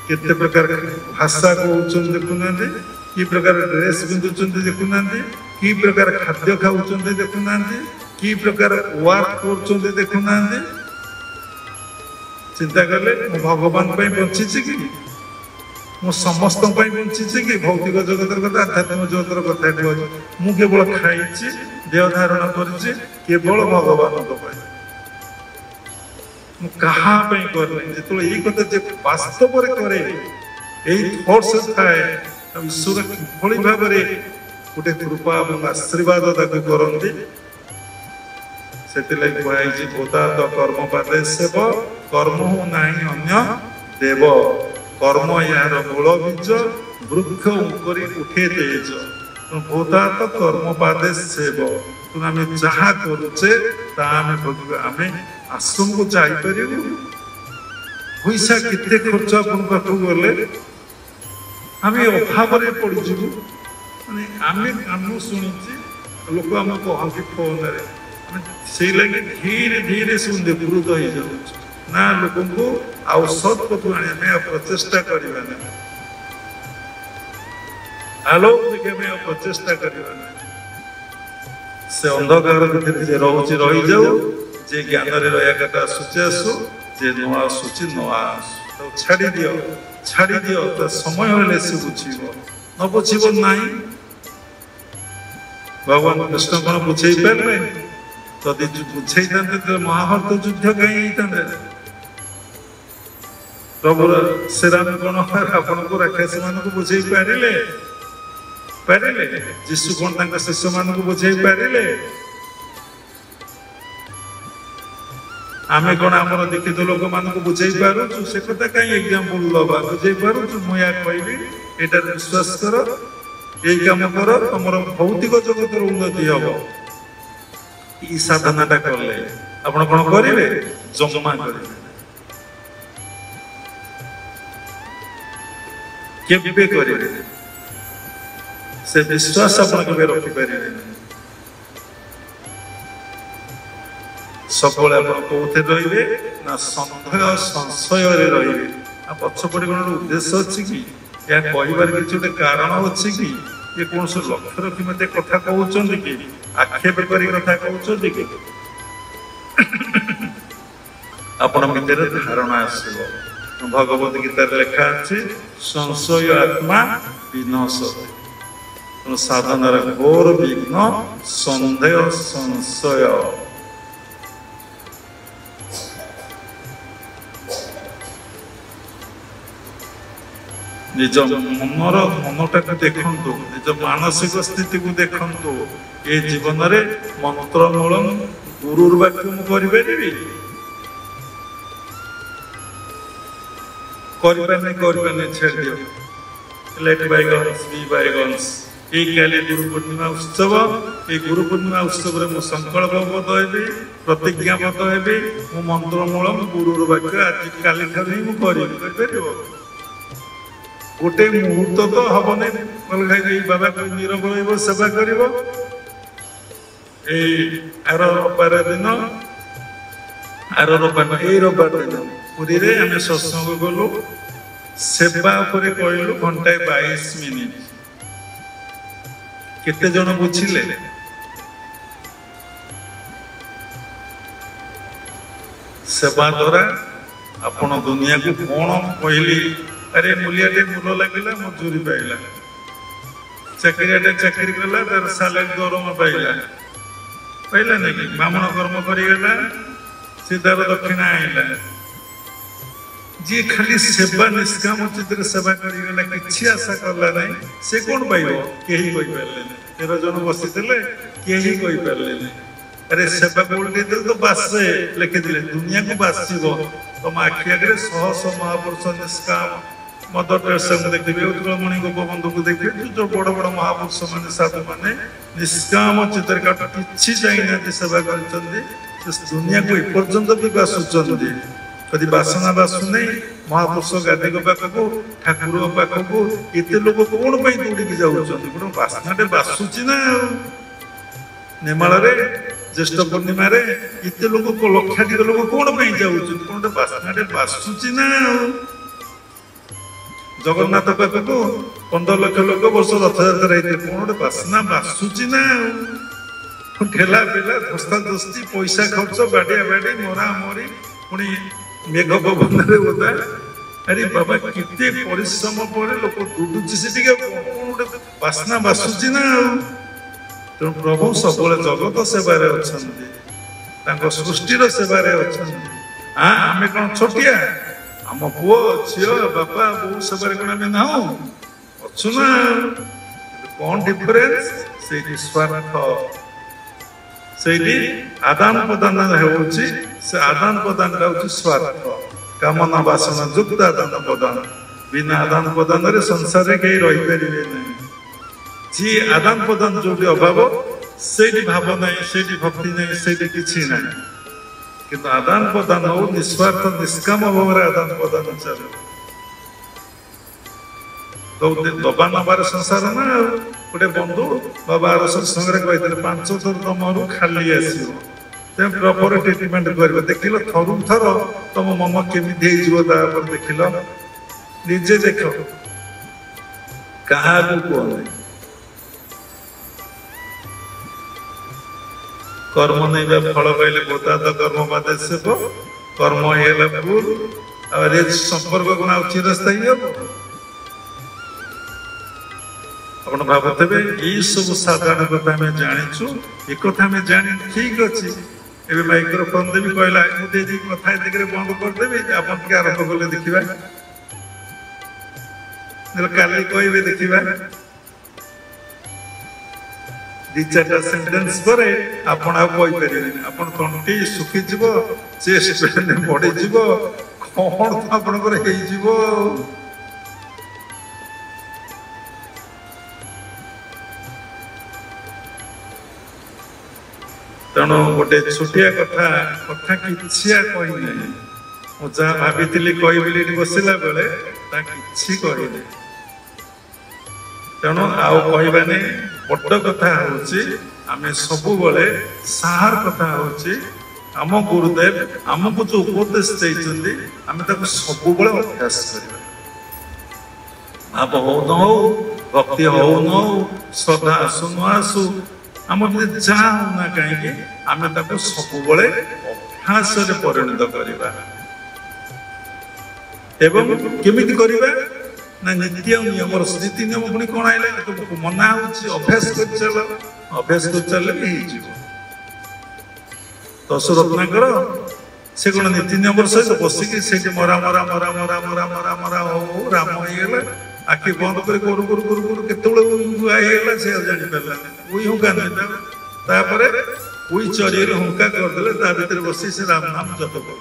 କେତେ ପ୍ରକାର ଭାଷା କହୁଛନ୍ତି ଦେଖୁନାହାନ୍ତି, କି ପ୍ରକାର ଡ୍ରେସ୍ ପିନ୍ଧୁଛନ୍ତି ଦେଖୁନାହାନ୍ତି, କି ପ୍ରକାର ଖାଦ୍ୟ ଖାଉଛନ୍ତି ଦେଖୁନାହାନ୍ତି, କି ପ୍ରକାର ୱାର୍କ କରୁଛନ୍ତି ଦେଖୁନାହାନ୍ତି। ଚିନ୍ତା କଲେ ମୁଁ ଭଗବାନ ପାଇଁ ବଞ୍ଚିଛି କି? ମୁଁ ସମସ୍ତଙ୍କ ପାଇଁ ବଞ୍ଚିଛି କି? ଭୌତିକ ଜଗତର କଥା, ଆଧ୍ୟାତ୍ମିକ ଜଗତର କଥା କହୁଛି। ମୁଁ କେବଳ ଖାଇଛି, ଦେହ ଧାରଣ କରିଛି କେବଳ ଭଗବାନଙ୍କ ପାଇଁ। ମୁଁ କାହା ପାଇଁ କରିନି। ଯେତେବେଳେ ଏଇ କଥା ଯେ ବାସ୍ତବରେ କରେ, ଏଇ ଫୋର୍ସ ଥାଏ, ଈଶ୍ୱର କିଭଳି ଭାବରେ ଗୋଟେ କୃପା ଏବଂ ଆଶୀର୍ବାଦ ତାକୁ କରନ୍ତି। ସେଥିଲାଗି କୁହାଯାଇଛି, ଭୂତାତ କର୍ମ ପାଦେ ସେବ, କର୍ମ ହଉ ନାହିଁ ଅନ୍ୟ ଦେବ। କର୍ମ ଏହାର ମୂଳ ବୀଜ, ବୃକ୍ଷ ଉପରେ ଉଠେ ତେଜ। ଭୂତାତ କର୍ମ ପାଦେ ସେବ। ଆମେ ଯାହା କରୁଛେ ତାହା ଆମେ ଭୋଗିବା। ଆମେ ଆଶ୍ରମକୁ ଯାଇପାରିବୁ? ପଇସା କେତେ ଖର୍ଚ୍ଚ ଆପଣଙ୍କ ପାଖକୁ ଗଲେ ଆମେ ଅଭାବରେ ପଡ଼ିଯିବୁ। ମାନେ ଆମେ ଶୁଣିଛି ଲୋକ ଆମେ କହନ୍ତି ଫୋନରେ, ସେଇ ଲାଗି ଧୀରେ ଧୀରେ ସବୁ ନିବୃତ ହେଇଯାଉଛି। ନା ଲୋକଙ୍କୁ ଆଉ ସତ୍ ପଥକୁ ଆଣିବା ପାଇଁ ଆଉ ପ୍ରଚେଷ୍ଟା କରିବା ନାହିଁ, ଆଲୋକ ଦେଖିବା ପାଇଁ ଆଉ ପ୍ରଚେଷ୍ଟା କରିବା ନାହିଁ। ସେ ଅନ୍ଧକାର ଭିତରେ ଯେ ରହୁଛି ରହିଯାଉ, ଯେ ଜ୍ଞାନରେ ରହିବା କଥା ଆସୁଛି ଆସୁ, ଯେ ନ ଆସୁଛି ନ ଆସୁ। ତାକୁ ଛାଡ଼ି ଦିଅ। ତା ସମୟ ହେଲେ ସେ ବୁଝିବ, ନ ବୁଝିବ ନାହିଁ। ଭଗବାନ କୃଷ୍ଣ କଣ ବୁଝେଇ ପାରିଲେ? ଯଦି ବୁଝେଇଥାନ୍ତେ ତ ମହାଭାରତ ଯୁଦ୍ଧ କାହିଁ ହେଇଥାନ୍ତେ? ପ୍ରଭୁ ଶ୍ରୀରାମ କଣ ଆପଣଙ୍କୁ ରାକ୍ଷସ ମାନଙ୍କୁ ବୁଝେଇ ପାରିଲେ? ଯୀଶୁ କଣ ତାଙ୍କ ଶିଷ୍ୟ ମାନଙ୍କୁ ବୁଝେଇ ପାରିଲେ? ଆମେ କଣ ଆମର ଦୀକ୍ଷିତ ଲୋକମାନଙ୍କୁ ବୁଝେଇ ପାରୁଛୁ? ସେ କଥା କାହିଁ ଏକ୍ସାମ୍ପଲ ଦବା? ବୁଝେଇ ପାରୁଛୁ? ମୁଁ ଏହା କହିବି, ଏଇଟାରେ ବିଶ୍ୱାସ କର, ଏଇ କାମ କର, ତମର ଭୌତିକ ଜଗତର ଉନ୍ନତି ହବ। ଇ ସାଧନାଟା କଲେ ଆପଣ କଣ କରିବେ? ଜମା କରିବେ, କେବେ କରିବେ? ସେ ବିଶ୍ୱାସ ଆପଣ କେବେ ରଖିପାରିବେନି। ସବୁବେଳେ ଆପଣ କୋଉଥିରେ ରହିବେ ନା ସନ୍ଦେହ ସଂଶୟରେ ରହିବେ। ଆଉ ପଛପଟେ କଣ ଗୋଟେ ଉଦ୍ଦେଶ୍ୟ ଅଛି କି? ଏହା କହିବାର କିଛି ଗୋଟେ କାରଣ ଅଛି କି? ଏ କୌଣସି ଲକ୍ଷ୍ୟ ରଖି ମତେ କଥା କହୁଛନ୍ତି କି? ଆକ୍ଷେପ କରି କଥା କହୁଛନ୍ତି କି? ଆପଣ ଭିତରେ ଧାରଣା ଆସିବ। ଭଗବତ ଗୀତାରେ ଲେଖା ଅଛି ସଂଶୟ ଆତ୍ମା ବିନାଶତେ। ସାଧନାର ଘୋର ବିଘ୍ନ ସନ୍ଦେହ ସଂଶୟ। ନିଜ ମନଟାକୁ ଦେଖନ୍ତୁ, ନିଜ ମାନସିକ ସ୍ଥିତିକୁ ଦେଖନ୍ତୁ। ଏ ଜୀବନରେ ମନ୍ତ୍ରମୂଳ ଗୁରୁର ବାକ୍ୟ ମୁଁ କରିପାରିବି? କରିପାରିନି ଛାଡ଼ିଦିଅ। ଲେଟ୍ ବାଇଗନ୍ସ ବି ବାଇଗନ୍ସ। ଏଇ କାଲି ଗୁରୁ ପୂର୍ଣ୍ଣିମା ଉତ୍ସବ, ଏଇ ଗୁରୁ ପୂର୍ଣ୍ଣିମା ଉତ୍ସବରେ ମୁଁ ସଂକଳ୍ପବଦ୍ଧ ହେବି, ପ୍ରତିଜ୍ଞାବଦ୍ଧ ହେବି। ମୁଁ ମନ୍ତ୍ରମୂଳ ଗୁରୁର ବାକ୍ୟ ଆଜି କାଲିଠାରୁ ହିଁ ମୁଁ କରିପାରିବ। ଗୋଟେ ମୁହୂର୍ତ୍ତ ତ ହବନି ଏଇ ବାବା ନିରବ ରହିବ, ସେବା କରିବ। ଏଇ ଆର ରବିବାର ଦିନ ପୁରୀରେ ଆମେ ସତ୍ସଙ୍ଗ କଲୁ, ସେବା ଉପରେ କହିଲୁ ଘଣ୍ଟାଏ 22 ମିନିଟ। କେତେ ଜଣ ବୁଝିଲେ? ସେବା ଦ୍ୱାରା ଆପଣ ଦୁନିଆକୁ କଣ କହିଲି? ଆରେ ମୂଲିଆଟେ ମୂଲ ଲାଗିଲା, ମଜୁରୀ ପାଇଲା। ଚାକିରିଆଟେ ଚାକିରି କଲା, ତାର ସାଲାରୀ ଦରମା ପାଇଲା ନାଇଁ? ବ୍ରାହ୍ମଣ କର୍ମ କରିଗଲା, ସେ ତାର ଦକ୍ଷିଣା ଆଇଲା। ଯିଏ ଖାଲି ସେବା ନିଷ୍କାମ ଚିତ୍ତରେ ସେବା କରିଗଲା, କିଛି ଆଶା କଲା ନାହିଁ, ସେ କଣ ପାଇବ? କେହି କହିପାରିଲେନି। 13 ଜଣ ବସିଥିଲେ, କେହି କହିପାରିଲେନି। ଆରେ ସେବା କୋଉଠି ତ ବାସେ ଲେଖିଥିଲେ, ଦୁନିଆକୁ ବାସିବ। ତମ ଆଖି ଆଗରେ ଶହ ଶହ ମହାପୁରୁଷ ନିଷ୍କାମ, ମଦର ଟେରେସାଙ୍କୁ ଦେଖିବେ, ଉତ୍କଳମଣି ଗୋପବନ୍ଧୁଙ୍କୁ ଦେଖିବେ, ଯୋଉ ବଡ ବଡ ମହାପୁରୁଷ ମାନେ, ସାଧୁ ମାନେ ନିଷ୍କାମ ଚିତ୍ତରେ କିଛି ଯାଇନାହାନ୍ତି, ସେବା କରିଛନ୍ତି। ସେ ଦୁନିଆକୁ ଏପର୍ଯ୍ୟନ୍ତ ବି ବାସୁଛନ୍ତି। ଯଦି ବାସନା ବାସୁନି, ମହାପୁରୁଷ ଗାଦିଙ୍କ ପାଖକୁ, ଠାକୁରଙ୍କ ପାଖକୁ ଏତେ ଲୋକ କଣ ପାଇଁ ଦୌଡ଼ିକି ଯାଉଛନ୍ତି? ଗୋଟେ ବାସନାଟେ ବାସୁଛି ନା। ଆଉ ନେମାଳରେ ଜ୍ୟେଷ୍ଠ ପୂର୍ଣ୍ଣିମାରେ ଏତେ ଲୋକ, ଲକ୍ଷାଧିକ ଲୋକ କଣ ପାଇଁ ଯାଉଛନ୍ତି? କଣ ଗୋଟେ ବାସନାଟେ ବାସୁଛି ନା। ଆଉ ଜଗନ୍ନାଥ ପାଖକୁ 15 ଲକ୍ଷ ଲୋକ ବର୍ଷ ରଥଯାତ୍ରା ହେଇଥିଲେ, କଣ ଗୋଟେ ବାସନା ବାସୁଛି ନା। ଆଉ ଠେଲା ପେଲା, ଧସ୍ତା ଧସ୍ତି, ପଇସା ଖର୍ଚ୍ଚ, ବାଡିଆ ବାଡି, ମରା ମରି, ପୁଣି ମେଘ ପବନରେ ଓଦା। ଆରେ ବାବା, କେତେ ପରିଶ୍ରମ ପରେ ଲୋକ ଡୁବୁଛି, ସେଠିକା କଣ ଗୋଟେ ବାସ୍ନା ବାସୁଛି ନା। ଆଉ ତେଣୁ ପ୍ରଭୁ ସବୁବେଳେ ଜଗତ ସେବାରେ ଅଛନ୍ତି, ତାଙ୍କ ସୃଷ୍ଟିର ସେବାରେ ଅଛନ୍ତି। ଆମେ କଣ ଛୋଟିଆ? ଆମ ପୁଅ ଝିଅ ବାପା ବୋଉ ସେବାରେ କଣ ଆମେ ନାହୁଁ? ଅଛୁ ନା। କଣ ଡିଫରେନ୍ସ? ସେଇଠି ସ୍ୱାର୍ଥ, ସେଇଠି ଆଦାନ ପ୍ରଦାନ ହେଉଛି। ସେ ଆଦାନ ପ୍ରଦାନଟା ହେଉଛି ସ୍ୱାର୍ଥ, କାମନା ବାସନା ଯୁକ୍ତ ଆଦାନ ପ୍ରଦାନ। ବିନା ଆଦାନ ପ୍ରଦାନରେ ସଂସାରରେ କେହି ରହିପାରିବେ ନାହିଁ। ଯିଏ ଆଦାନ ପ୍ରଦାନ ଯୋଉଠି ଅଭାବ, ସେଇଠି ଭାବ ନାହିଁ, ସେଇଠି ଭକ୍ତି ନାହିଁ, ସେଇଠି କିଛି ନାହିଁ। କିନ୍ତୁ ଆଦାନ ପ୍ରଦାନ ହଉ ନିଃସ୍ୱାର୍ଥ ନିଷ୍କାମ ଭାବରେ ଆଦାନ ପ୍ରଦାନ ଚାଲୁ। ଦବା ନବାର ସଂସାର ନା। ଆଉ ଗୋଟେ ବନ୍ଧୁ ବାବା ଆର ସତ୍ସଙ୍ଗରେ କହିଥିଲେ, 5 ଥର ତମରୁ ଖାଲି ଆସିବ, ତେଣୁ ପ୍ରପର ଟ୍ରିଟମେଣ୍ଟ କରିବ। ଦେଖିଲ ଥରୁ ଥର ତମ ମନ କେମିତି ହେଇଯିବ, ତାପରେ ଦେଖିଲ, ନିଜେ ଦେଖ, କାହାକୁ କୁହ ନାହିଁ। କର୍ମ ନେଇ ଫଳ ପାଇଲେ ବୋଧାତ କର୍ମ ବାଦେ ସେବ, କର୍ମ ହେଲା ଭୁଲ। ଆଉ ସମ୍ପର୍କ କଣ ଆଉ ଚିରସ୍ଥାୟୀ ହବ? ଆପଣ ଭାବୁଥିବେ ଏଇ ସବୁ ସାଧାରଣ କଥା ଆମେ ଜାଣିଛୁ, ଏ କଥା ଆମେ ଜାଣି ଠିକ ଅଛି। ଏବେ ମାଇକ୍ରୋଫୋନ ଦେବି, କହିଲା ମୁଁ ଦେଇକି କଥା ଏତିକିରେ ବନ୍ଦ କରିଦେବି, ଆପଣ ଟିକେ ଆରମ୍ଭ କଲେ ଦେଖିବା। କାଲି କହିବେ ଦେଖିବା। 2-4ଟା ସେଣ୍ଟେନ୍ସ ପରେ ଆପଣ ଆଉ କହିପାରିବେନି। ଆପଣ ତଣ୍ଟି ଶୁଖିଯିବ, ଚେଷ୍ଟ ପେନ୍ ବଢିଯିବ, କଣ ଆପଣଙ୍କର ହେଇଯିବ। तेणु गोटे छोटिया कथा कथा किछि कही नहीं मु जहाँ भाभी कही बसला बेले कि कहले तेणु आउ कहबानी बड़ कथा हूँ आम सब सार कथा हूँ आम गुरुदेव आमको जो उपदेश देते आम सब अभ्यास करवा भाव हो न हो भक्ति हो न हो श्रद्धा आसु न आसु आम जहाँ होना कहीं आम सब अभ्यास परिणत करवा एवं केमिति करवा ना नित्य नियम नीति नियम पुणी कौन आइला मना हो अभ्यास कर चल अभ्यास कर चल दश रत्नाकर से कौन नीति नियम सहित बसिकी से मरा मरा मरा मरा मरा मरा मरा हो राम होगा आखि बंद कर गुरु गुरु गुरु गुरु केतला से जानी पारा उई हुंका नहीं उई चरिए हुंका करदे ता भीतर बसी से राम नाम जप कर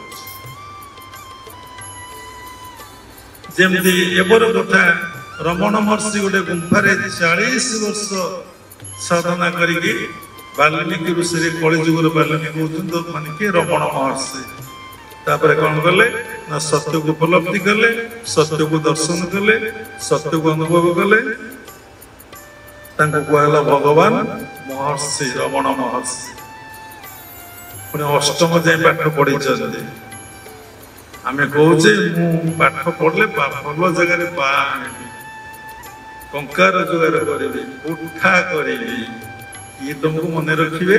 जमती एबर कथा रमण महर्षि गोटे गुंफारे 40 वर्ष साधना करी वाल्मीकि ऋषि कलिजुगर वाल्मीकि होते मान कि रमण महर्षि तापर कौन कले ना सत्य को उपलब्धि कले सत्य को दर्शन कले सत्य को अनुभव कले कहला भगवान महर्षि रमण महर्षि पुणे अष्टम जाए पाठ पढ़ी आम कहे मु पाठ पढ़ले भल जगार बाहरी कंका रोजगार करी उठा करी किए तुमको मन रखिए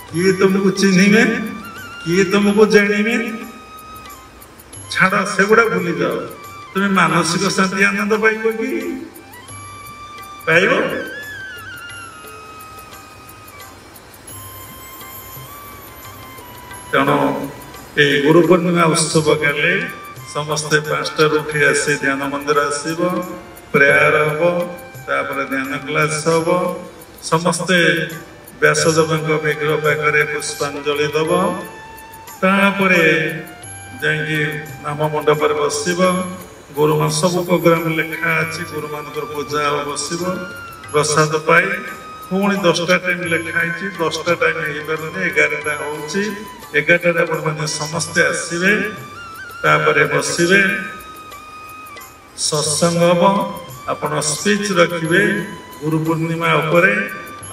किए तुमको चिन्हे किए तुमको जाने छाड़ से गुड़ा भूली जाओ तुम्हें मानसिक शांति आनंद पाइब कि पाइब तेणु ये गुरु पूर्णिमा उत्सव काले समस्ते 5टा उठी आसी ध्यान मंदिर आसब प्रेयर हम तापर ध्यान क्लास हम समस्ते व्यासदेव विग्रह पाखे पुष्पांजलि दब तापर जाकि नाम मंडप बस गुरुमा सब प्रोग्राम लिखा अच्छी गुरु मान पूजा बस प्रसाद पाई पुणी 10टा टाइम लिखाई 10टा टाइम हो पारे 11टा हो समस्ते आसवे तापर बसवे सत्संग हम आपण स्पीच रखिए गुरु पूर्णिमा उपरे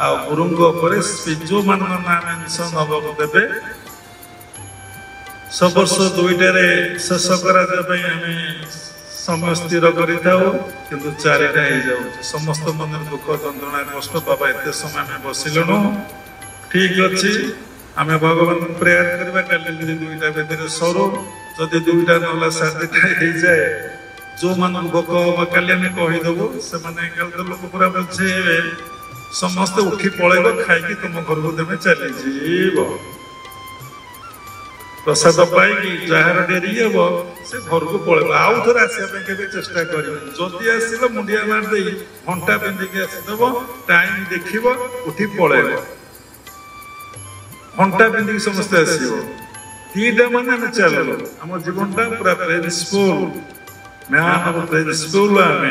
आ गुरु स्पीच जो मान ना मेंशन हवाक देवे सब वर्ष 2टारे शेष कराई समय स्थिर कर 4टा हो जाऊँ समस्त मन दुख जंत्रणा कष्ट बाबा एत समय आम बसिलुणु ठीक अच्छे आम भगवान प्रेयर करवा कल 2टा भितर सरू जदि 2टा ना 2:30 हो जाए जो मान भोक हम कल कहीदेवु से लोक पूरा बुझे समस्ते उठी पलैब खाई तुम घर को देवे चलीज प्रसाद पाई जार डेरी हम से घर को पलैब आउ थे आसपा के चेष्टा कर जदि आसल मुंडिया मार दे घंटा पिंधिकी आसीदेव टाइम देख उठी पलैब घंटा पिंधिकी समस्ते आसो 2टा मान आम चल आम जीवनटा पूरा प्रिंसिपल मैन ऑफ प्रिंसिपल आम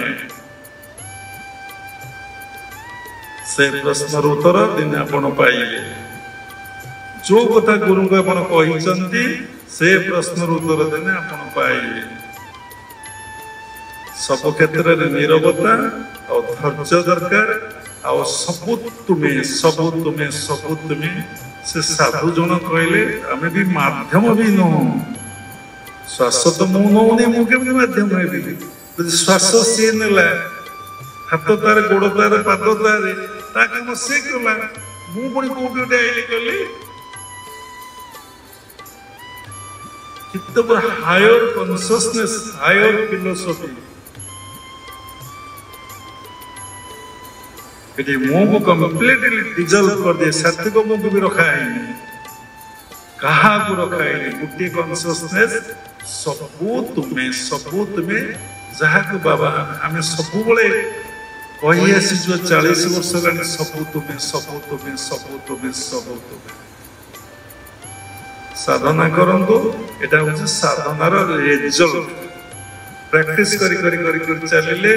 से प्रश्न उत्तर दिन आपण पाइबे जो कथा गुरु को आपण कहिसंती से प्रश्न उत्तर देने आपण पाइबे सब क्षेत्र में नीरवता और धैर्य दरकार और सबु तुम्हें से साधु जन कहले आम भी माध्यम भी नो श्वास तो मु नौनी मुझे माध्यम है श्वास सी नेला हाथ तार गोड़ तार पाद तार ता काम से कला मु पुणी कौटी आइली कली कितना पूरा हायर कॉन्शियसनेस हायर फिलोसफी ये मुंह को कंप्लीटली डिजल्व कर दिए सात्विक मुंह को भी रखा है कहा को रखा है गोटे कॉन्शियसनेस सबू तुम्हें जहाँ को बाबा आम सब कही आसी जो 40 वर्ष है सबू तुम्हें साधना करंतु एटा होचे साधनार रिजल्ट प्रैक्टिस करी चलिले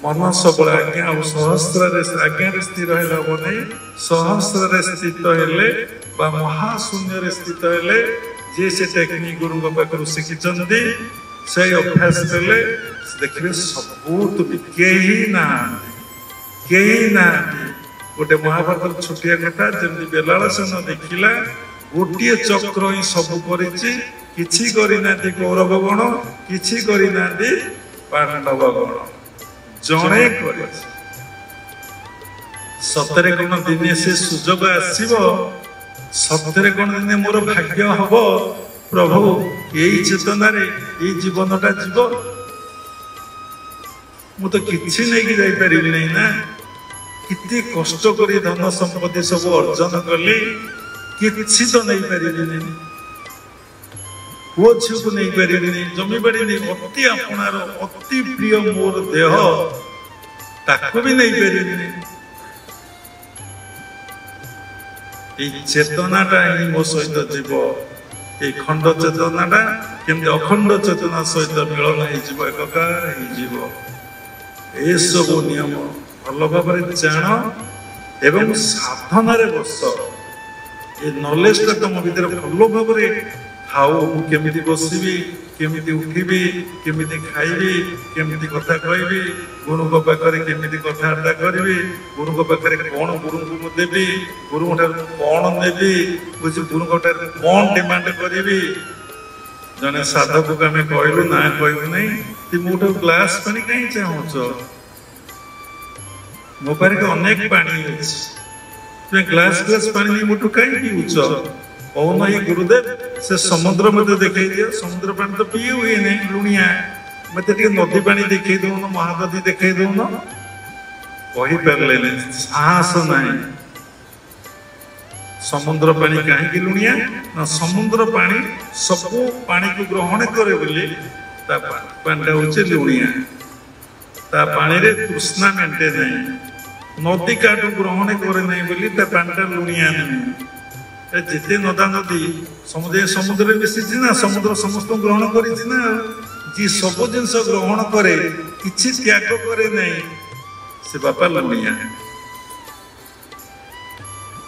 मन सब आज्ञा और सहस्र आज्ञा स्थिर हेनी सहस्र स्थित हेले महाशून्य स्थित हेले जे से टेक्निक गुरु पाखु शिखी से अभ्यास कले देखिए सबूत कहीं ना गोटे महाभारत छोटिया कथा जमी बेलाल सेन देखला गोटे चक्र ही सब कर कौरव गण कि पांडव गण जड़े कर सतरे कौन दिने से सुजोग आसव सतरे कौन दिने मोर भाग्य हम प्रभु यही चेतना जीवनटा जीव मु तो किसी नहीं जापर ना कितने कष्ट कर धन संपत्ति सब अर्जन कली कि तो नहीं पारि पुओ झी को नहीं पारि जमी बाड़ी नहीं अति आपणार अति प्रिय मोर देह ताको भी नहीं पारि चेतनाटा ही मो सहित जीव ये खंड चेतनाटा केमती अखंड चेतना सहित मिलन एकाकार ये सब नियम भल भाव जान एवं साधन बस ये नॉलेज तुम भीतर भल भाव खाऊ केमिति बसबी केमिति उठिबी केमिति खाइबी केमिति कथा कहबी गुरु को पाखरे केमिति कथार्ता करबी गुरु को पाखरे कोन गुरु को देबी गुरु ठार कोन नेबी बुझी गुरु को ठार कोन डिमांड करबी जने साधक को हमें कहलु ना कहबु नै ती मोठो ग्लास पानी कहीं चाहूछ मो पारे अनेक पानी अछि ते ग्लास पानी नहीं मोठो कहीं पीउछ कौन ये गुरुदेव से समुद्र मत देखे दिया समुद्र पानी तो पी हुए नहीं लुणिया मत नदी पानी देखे दौन महानदी देखे दौन कही पारे साहस ना समुद्र पानी कहीं लुणिया ना समुद्र पानी सब पानी को ग्रहण करे बोली पानीटा हूँ लुणिया ता पानी रे तृष्णा मेटे नहीं नदी काटू ग्रहण करे नहीं बोली पानीटा लुणिया नहीं जिते नदा नदी समुद्र समुद्र मिसी ना समुद्र समस्त ग्रहण कर जी सब जिनस ग्रहण करे किछि त्याग करे नहीं से बापा लुणिया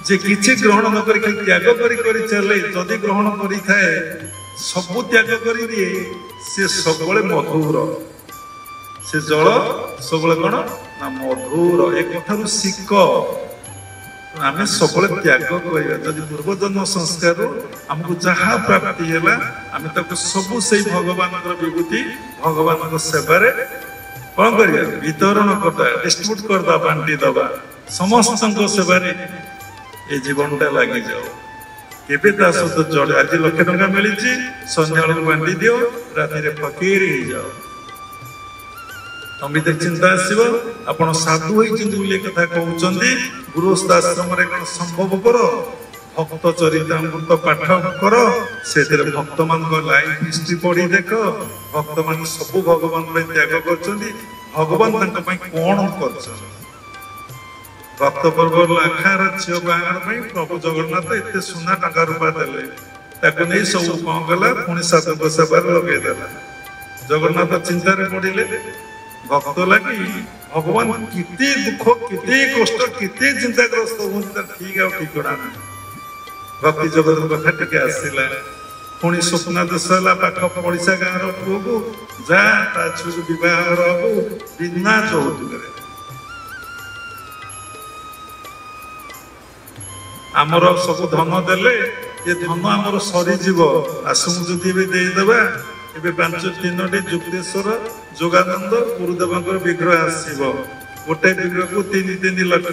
जे किछि ग्रहण न करी त्याग करी चले जदि ग्रहण करी थाए सब त्याग करी दिए से सबले मधुर से जल सबले कौन ना मधुर एक कथारू शिख आम सब त्याग करवा जदि पूर्वजन्म संस्कार आमको जहाँ प्राप्ति है आम सब से भगवान विभूति भगवान सेवार कौन कर वितरण करदा डिस्ट्रीब्यूट करदा बांटी दबा समस्त सेवार ये जीवनटा लगी जाओ केबे ता सहित जड़े आज लक्ष टंका मिली संध्या बांटी दियो राति फकीर हो जाओ तुम भीतर चिंता आसो आपण साधु होती कथा कहते गृहस्थाश्रम कौन संभव कर भक्त चरितामृत पाठ कर से भक्त मान लाइफ हिस्ट्री पढ़ी देख भक्त मान सब भगवान त्याग कर भगवान कौन कर भक्त पर्व आखार झील बाहर प्रभु जगन्नाथ एत सुना टंका रूपा देले सब कौन कला पुणी साधु सेवार लगेदेला जगन्नाथ चिंतार पड़े भक्त लगी भगवान किते दुख किते कष्ट किते चिंताग्रस्त होता ठीक है ठिकना ना भक्ति जगत कथा टे आसला पुणी स्वप्न दश है पाख पड़िशा गाँव पुओ को जा छुआ बह बिना चौतुक आमर सब धन देले ये धन आमर सरीजीव आसमु जदि देदेबा ए 5-3 जुक्तेश्वर जोगानंद गुरुदेव विग्रह आसो गोटे विग्रह को 3 लाख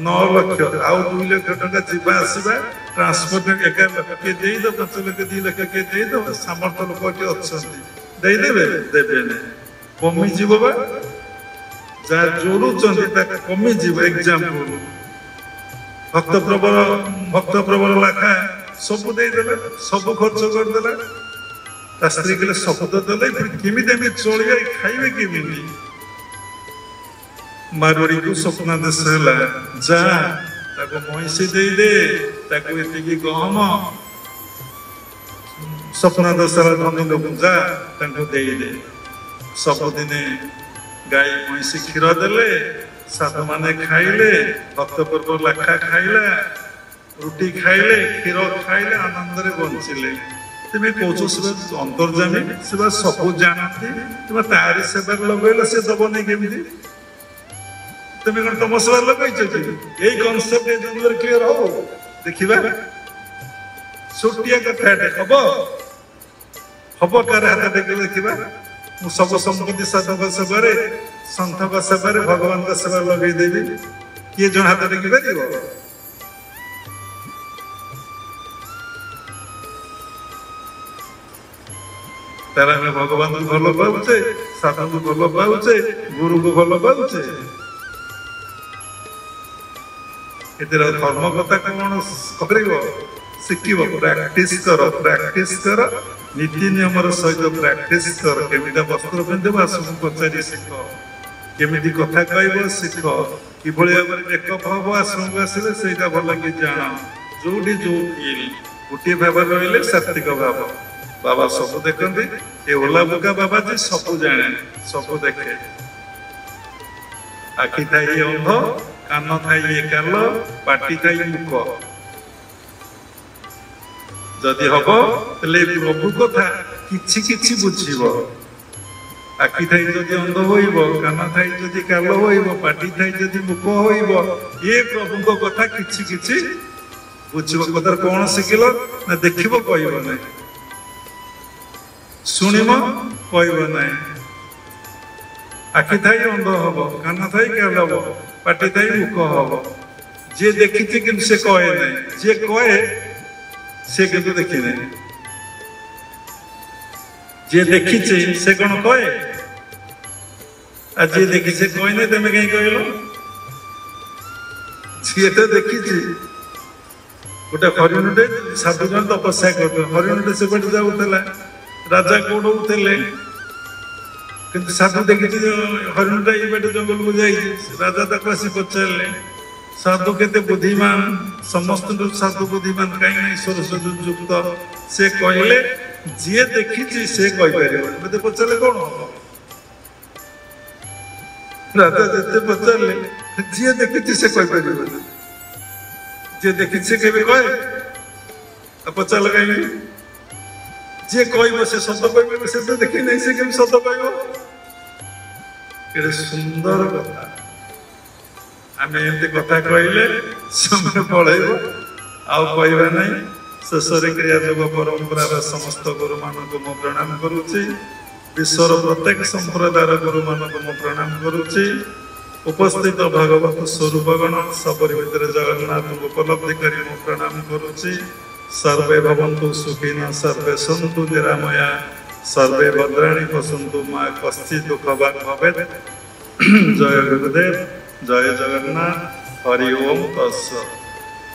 9 लाख आउ 2 लाख टका जीवा आसवा ट्रांसपोर्ट 11 लाख के दे 5 लाख 2 लाख के दे सामर्थ्य लोक अच्छा देदेवे देवे कमी जीव बा जहाँ जोड़ुंट कमी जीव एग्जाम्पल भक्त प्रबल लाखा सब देदेला सब खर्च करदेला स्त्री कहले सब तो देले फिर केमी चलिए खाइबे केमी मारवाड़ी को स्वप्न देश है जा महिषी दे ये गहम स्वप्न दशा धनी लोक जा दे सबुदिने गाई भैंसी क्षीर देले साधु माने खाइले भक्तपूर्व लाखा खाइला रुटी खाइले क्षीर खाइले आनंद रे बंचिले तेमे कौच अंतर्जामी से सबू जानती तुम तारी सेवार लगेल से दबनी केमी तुम कौन तुम सेवा लगे यही कनसेप्ट क्लीयर हो देखा छोटिया कथा हम हम कार हाथ टेक देखा सब संपत्ति साधु सेवार सन्थ सेवार भगवान सेवा लगेदेवी किए जन हाथ टेक पार तार आम भगवान को भल पाऊचे साधु को भल पाऊचे गुरु को भल पाऊचे धर्म कथा कौन कर शिखब प्राक्टिस कर नीति नियम सहित प्राक्टिस कर केमिटा वस्त्र पिंधब आसू पचारि शिख केमी कथा कह शिख कि भाव मेकअप हम आश्रम को आसले से भल कि जान जो जो फिल गोटे भाव रही सात्विक भाव बाबा सब देखते ये ओला बुका बाबा जी सब जाने सब देखे आखि थाई अंध कान थाई काल पाटी थाई मुख जदि हम प्रभु कथा किछि किछि बुझिब आखि थाई जदि अंध होइब कान थाई जदि काल होइब पाटी थाई जदि मुख होइब ये प्रभु कथा किछि किछि बुझिब कथा कौन शिखिल ना देखिब कहब ना शुणिम कहब ना आखि थाई अंध हम कान थाई काल हम पाटी थाई मुख हम जे देखी कि से कहे ना जे कहे से किंतु देखी ना जे देखी से कौन कहे आ जे देखी से कहे ना तुम कहीं कहल जी तो देखी गोटे हरिणटे साधु जन तपस्या कर हरिणटे से पटे जाऊला राजा कौड़े कि साधु देखी हरिणटा ये बाटे जंगल को जाए राजा तक आसी पचारे साधु केते बुद्धिमान समस्त साधु बुद्धिमान कहीं ईश्वर से युक्त से कहले जी देखी से मत पचारे कौन हम राजा जिते पचारे जी देखी से जी देखी से कहे पचारे कहीं जे कह से शब्द कह से तो देखी नहीं से केम शब्द कह सुंदर कथा आम एमती कथा कहले समय पलैब आवा ना शेष क्रिया योग परंपरार समस्त गुरु मान को प्रणाम करुच्ची विश्वर प्रत्येक संप्रदायर गुरु मान को प्रणाम करुच्ची उपस्थित भगवत स्वरूपगण सबरी भितर जगन्नाथ उपलब्धि करी प्रणाम करुच्ची सर्वे भवन्तु सुखिनः सर्वे सन्तु निरामया सर्वे भद्राणि पश्यन्तु मा कश्चित् दुःखभाग् भवेत् जय गुरुदेव जय जगन्नाथ हरि ओम तत्सत्।